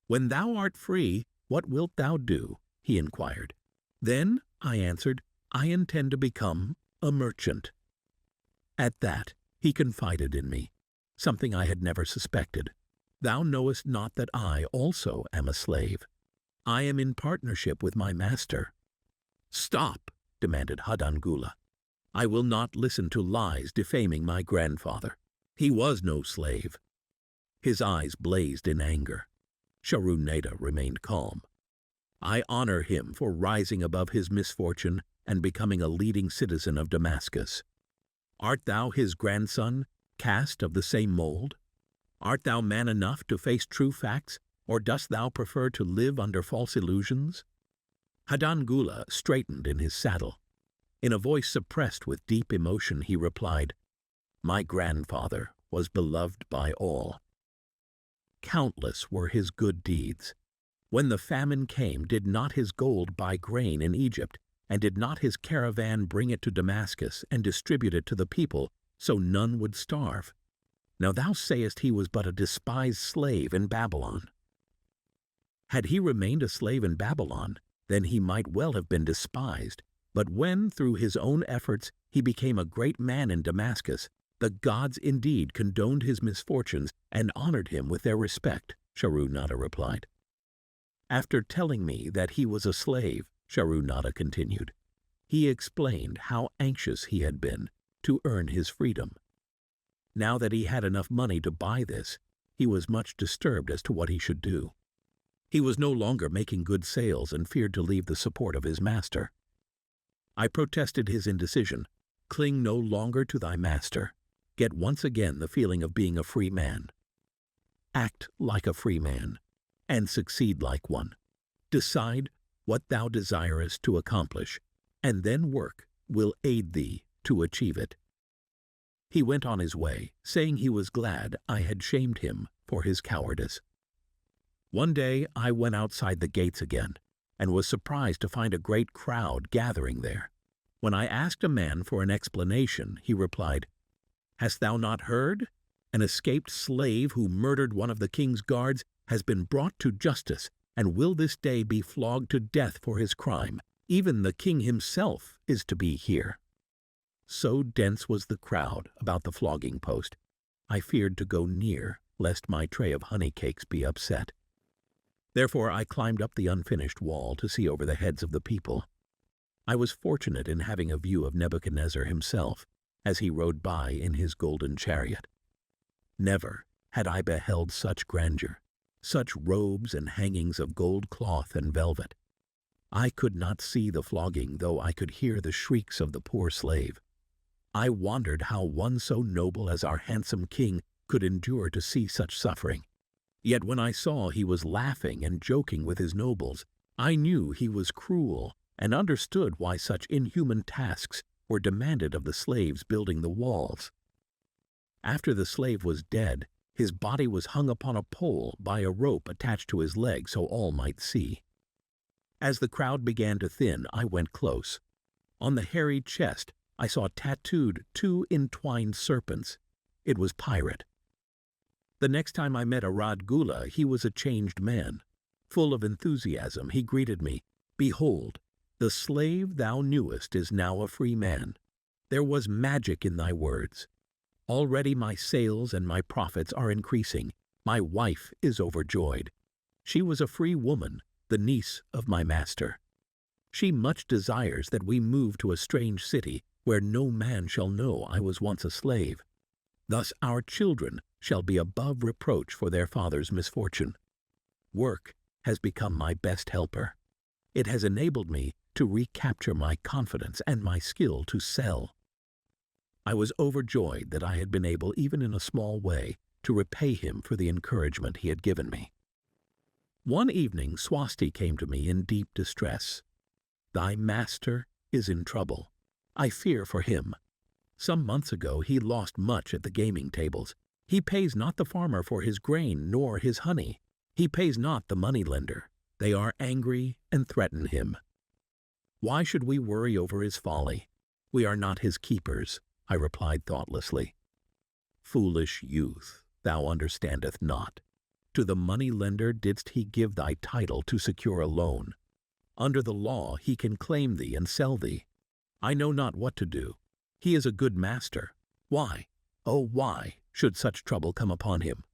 A: "When thou art free, what wilt thou do?" he inquired. "Then," I answered, "I intend to become a merchant." At that, he confided in me, something I had never suspected. "Thou knowest not that I also am a slave. I am in partnership with my master." "Stop," demanded Hadan Gula. "I will not listen to lies defaming my grandfather. He was no slave." His eyes blazed in anger. Sharoon Neda remained calm. "I honor him for rising above his misfortune and becoming a leading citizen of Damascus. Art thou his grandson, cast of the same mold? Art thou man enough to face true facts, or dost thou prefer to live under false illusions?" Hadan Gula straightened in his saddle. In a voice suppressed with deep emotion, he replied, "My grandfather was beloved by all. Countless were his good deeds. When the famine came, did not his gold buy grain in Egypt, and did not his caravan bring it to Damascus and distribute it to the people, so none would starve? Now thou sayest he was but a despised slave in Babylon. Had he remained a slave in Babylon, then he might well have been despised. But when, through his own efforts, he became a great man in Damascus, the gods indeed condoned his misfortunes and honored him with their respect," Sharoon Nada replied. After telling me that he was a slave, Sharoon Nada continued, he explained how anxious he had been to earn his freedom. Now that he had enough money to buy this, he was much disturbed as to what he should do. He was no longer making good sales and feared to leave the support of his master. I protested his indecision. "Cling no longer to thy master. Get once again the feeling of being a free man. Act like a free man, and succeed like one. Decide what thou desirest to accomplish, and then work will aid thee to achieve it." He went on his way, saying he was glad I had shamed him for his cowardice. One day I went outside the gates again, and was surprised to find a great crowd gathering there. When I asked a man for an explanation, he replied, "Hast thou not heard? An escaped slave who murdered one of the king's guards has been brought to justice, and will this day be flogged to death for his crime. Even the king himself is to be here." So dense was the crowd about the flogging post, I feared to go near, lest my tray of honey cakes be upset. Therefore I climbed up the unfinished wall to see over the heads of the people. I was fortunate in having a view of Nebuchadnezzar himself, as he rode by in his golden chariot. Never had I beheld such grandeur, such robes and hangings of gold cloth and velvet. I could not see the flogging, though I could hear the shrieks of the poor slave. I wondered how one so noble as our handsome king could endure to see such suffering. Yet when I saw he was laughing and joking with his nobles, I knew he was cruel and understood why such inhuman tasks were demanded of the slaves building the walls. After the slave was dead, his body was hung upon a pole by a rope attached to his leg so all might see. As the crowd began to thin, I went close. On the hairy chest, I saw tattooed 2 entwined serpents. It was Pirate. The next time I met Arad Gula, he was a changed man. Full of enthusiasm, he greeted me. "Behold, the slave thou knewest is now a free man. There was magic in thy words. Already my sales and my profits are increasing. My wife is overjoyed. She was a free woman, the niece of my master. She much desires that we move to a strange city where no man shall know I was once a slave. Thus our children shall be above reproach for their father's misfortune. Work has become my best helper. It has enabled me to recapture my confidence and my skill to sell." I was overjoyed that I had been able, even in a small way, to repay him for the encouragement he had given me. One evening Swasti came to me in deep distress. "Thy master is in trouble. I fear for him. Some months ago he lost much at the gaming tables. He pays not the farmer for his grain nor his honey. He pays not the moneylender. They are angry and threaten him. Why should we worry over his folly? We are not his keepers," I replied thoughtlessly. "Foolish youth, thou understandest not. To the moneylender didst he give thy title to secure a loan. Under the law he can claim thee and sell thee. I know not what to do. He is a good master. Why, oh why, should such trouble come upon him?"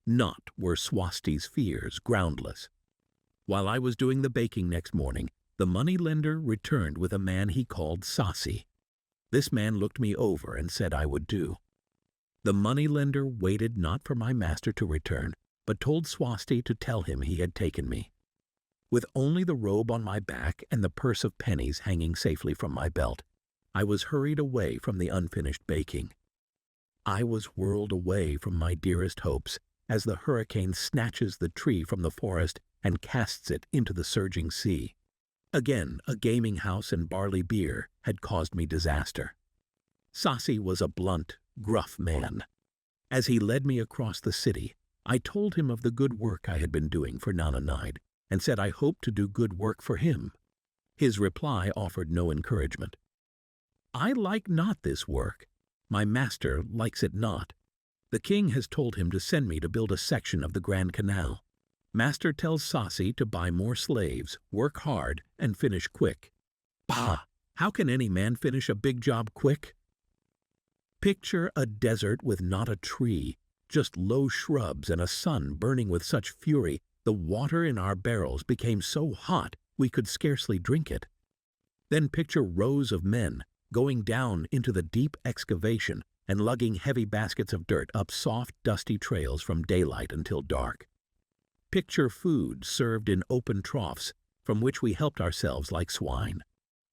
A: Not were Swasti's fears groundless. While I was doing the baking next morning, the moneylender returned with a man he called Sasi. This man looked me over and said I would do. The moneylender waited not for my master to return, but told Swasti to tell him he had taken me. With only the robe on my back and the purse of pennies hanging safely from my belt, I was hurried away from the unfinished baking. I was whirled away from my dearest hopes, as the hurricane snatches the tree from the forest and casts it into the surging sea. Again, a gaming house and barley beer had caused me disaster. Sasi was a blunt, gruff man. As he led me across the city, I told him of the good work I had been doing for Nananide, and said I hoped to do good work for him. His reply offered no encouragement. "I like not this work. My master likes it not. The king has told him to send me to build a section of the Grand Canal. Master tells Sasi to buy more slaves, work hard, and finish quick. Bah! How can any man finish a big job quick? Picture a desert with not a tree, just low shrubs and a sun burning with such fury the water in our barrels became so hot we could scarcely drink it. Then picture rows of men going down into the deep excavation and lugging heavy baskets of dirt up soft, dusty trails from daylight until dark. Picture food served in open troughs from which we helped ourselves like swine.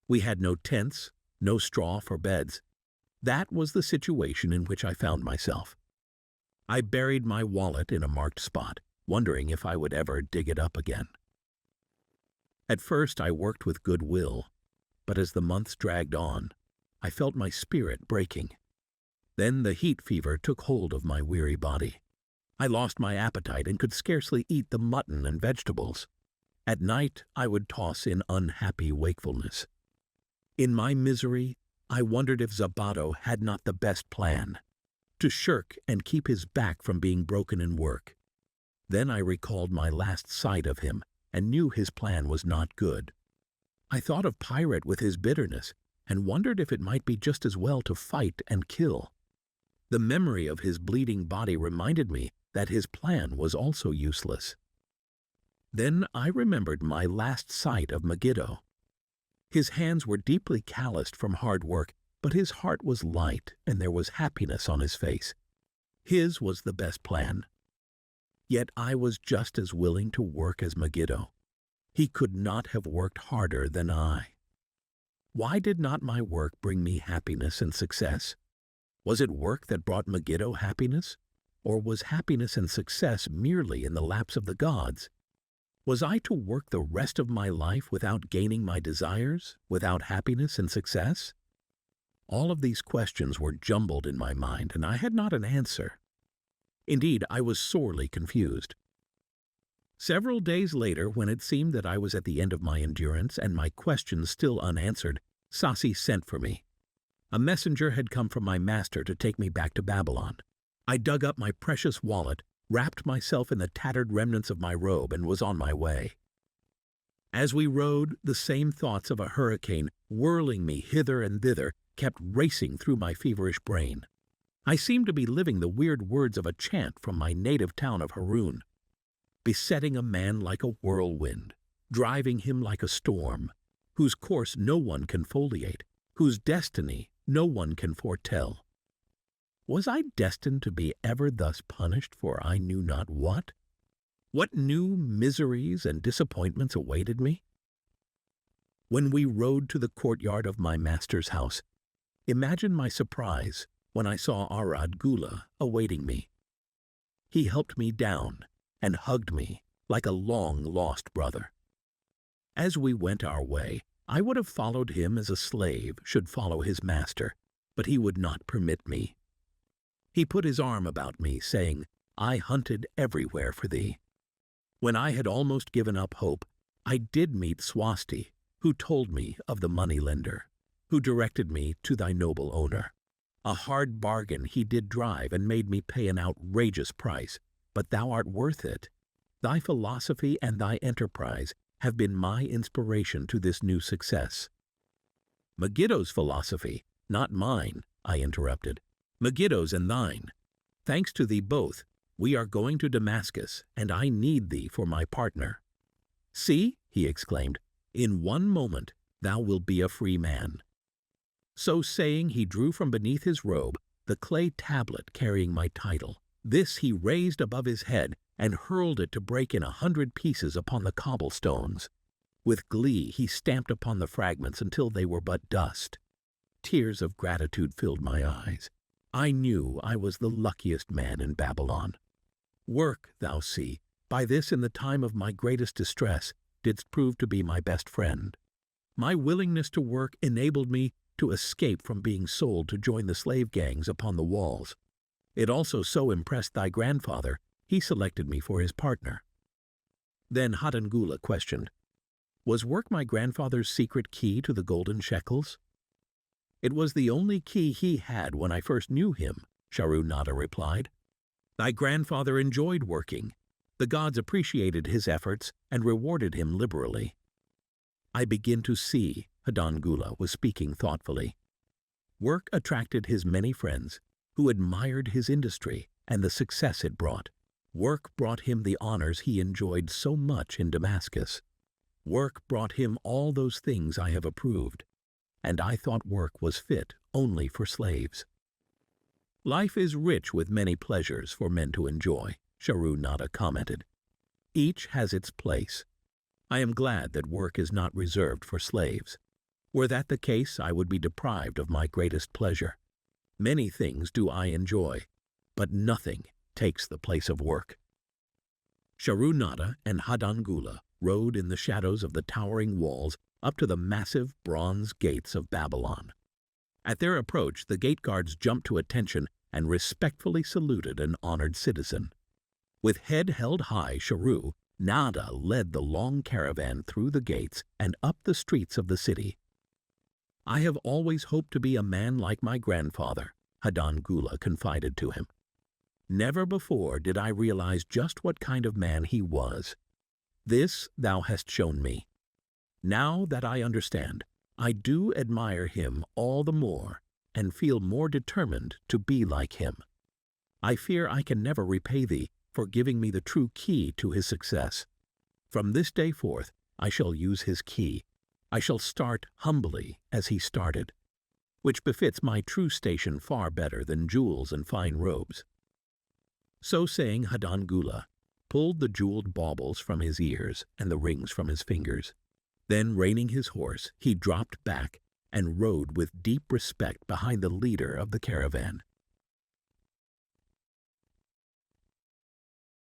A: We had no tents, no straw for beds. That was the situation in which I found myself. I buried my wallet in a marked spot, wondering if I would ever dig it up again. At first I worked with good will, but as the months dragged on, I felt my spirit breaking. Then the heat fever took hold of my weary body. I lost my appetite and could scarcely eat the mutton and vegetables. At night I would toss in unhappy wakefulness. In my misery, I wondered if Zabato had not the best plan, to shirk and keep his back from being broken in work. Then I recalled my last sight of him and knew his plan was not good. I thought of Pirate with his bitterness and wondered if it might be just as well to fight and kill. The memory of his bleeding body reminded me that his plan was also useless. Then I remembered my last sight of Megiddo. His hands were deeply calloused from hard work, but his heart was light and there was happiness on his face. His was the best plan. Yet I was just as willing to work as Megiddo. He could not have worked harder than I. Why did not my work bring me happiness and success? Was it work that brought Megiddo happiness? Or was happiness and success merely in the laps of the gods? Was I to work the rest of my life without gaining my desires, without happiness and success? All of these questions were jumbled in my mind, and I had not an answer. Indeed, I was sorely confused. Several days later, when it seemed that I was at the end of my endurance and my questions still unanswered, Sasi sent for me. A messenger had come from my master to take me back to Babylon. I dug up my precious wallet, wrapped myself in the tattered remnants of my robe, and was on my way. As we rode, the same thoughts of a hurricane, whirling me hither and thither, kept racing through my feverish brain. I seemed to be living the weird words of a chant from my native town of Harun. Besetting a man like a whirlwind, driving him like a storm, whose course no one can foliate, whose destiny no one can foretell. Was I destined to be ever thus punished for I knew not what? What new miseries and disappointments awaited me? When we rode to the courtyard of my master's house, imagine my surprise when I saw Arad Gula awaiting me. He helped me down and hugged me like a long-lost brother. As we went our way, I would have followed him as a slave should follow his master, but he would not permit me. He put his arm about me, saying, "I hunted everywhere for thee." When I had almost given up hope, I did meet Swasti, who told me of the moneylender, who directed me to thy noble owner. A hard bargain he did drive and made me pay an outrageous price, but thou art worth it. Thy philosophy and thy enterprise have been my inspiration to this new success. Megiddo's philosophy, not mine, I interrupted. Megiddo's and thine. Thanks to thee both, we are going to Damascus, and I need thee for my partner. See, he exclaimed, in one moment thou wilt be a free man. So saying, he drew from beneath his robe the clay tablet carrying my title. This he raised above his head and hurled it to break in 100 pieces upon the cobblestones. With glee he stamped upon the fragments until they were but dust. Tears of gratitude filled my eyes. I knew I was the luckiest man in Babylon. Work, thou see, by this in the time of my greatest distress, didst prove to be my best friend. My willingness to work enabled me to escape from being sold to join the slave gangs upon the walls. It also so impressed thy grandfather, he selected me for his partner. Then Hadangula questioned, was work my grandfather's secret key to the golden shekels? It was the only key he had when I first knew him, Sharu-Nada replied. Thy grandfather enjoyed working. The gods appreciated his efforts and rewarded him liberally. I begin to see, Hadangula was speaking thoughtfully. Work attracted his many friends, who admired his industry and the success it brought. Work brought him the honors he enjoyed so much in Damascus. Work brought him all those things I have approved, and I thought work was fit only for slaves. Life is rich with many pleasures for men to enjoy, Sharu-Nada commented. Each has its place. I am glad that work is not reserved for slaves. Were that the case, I would be deprived of my greatest pleasure. Many things do I enjoy, but nothing takes the place of work. Sharu-Nada and Hadangula rode in the shadows of the towering walls up to the massive bronze gates of Babylon. At their approach, the gate guards jumped to attention and respectfully saluted an honored citizen. With head held high, Sharu-Nada led the long caravan through the gates and up the streets of the city. I have always hoped to be a man like my grandfather, Hadangula confided to him. Never before did I realize just what kind of man he was. This thou hast shown me. Now that I understand, I do admire him all the more and feel more determined to be like him. I fear I can never repay thee for giving me the true key to his success. From this day forth, I shall use his key. I shall start humbly as he started, which befits my true station far better than jewels and fine robes. So saying, Hadangula pulled the jeweled baubles from his ears and the rings from his fingers. Then, reining his horse, he dropped back and rode with deep respect behind the leader of the caravan.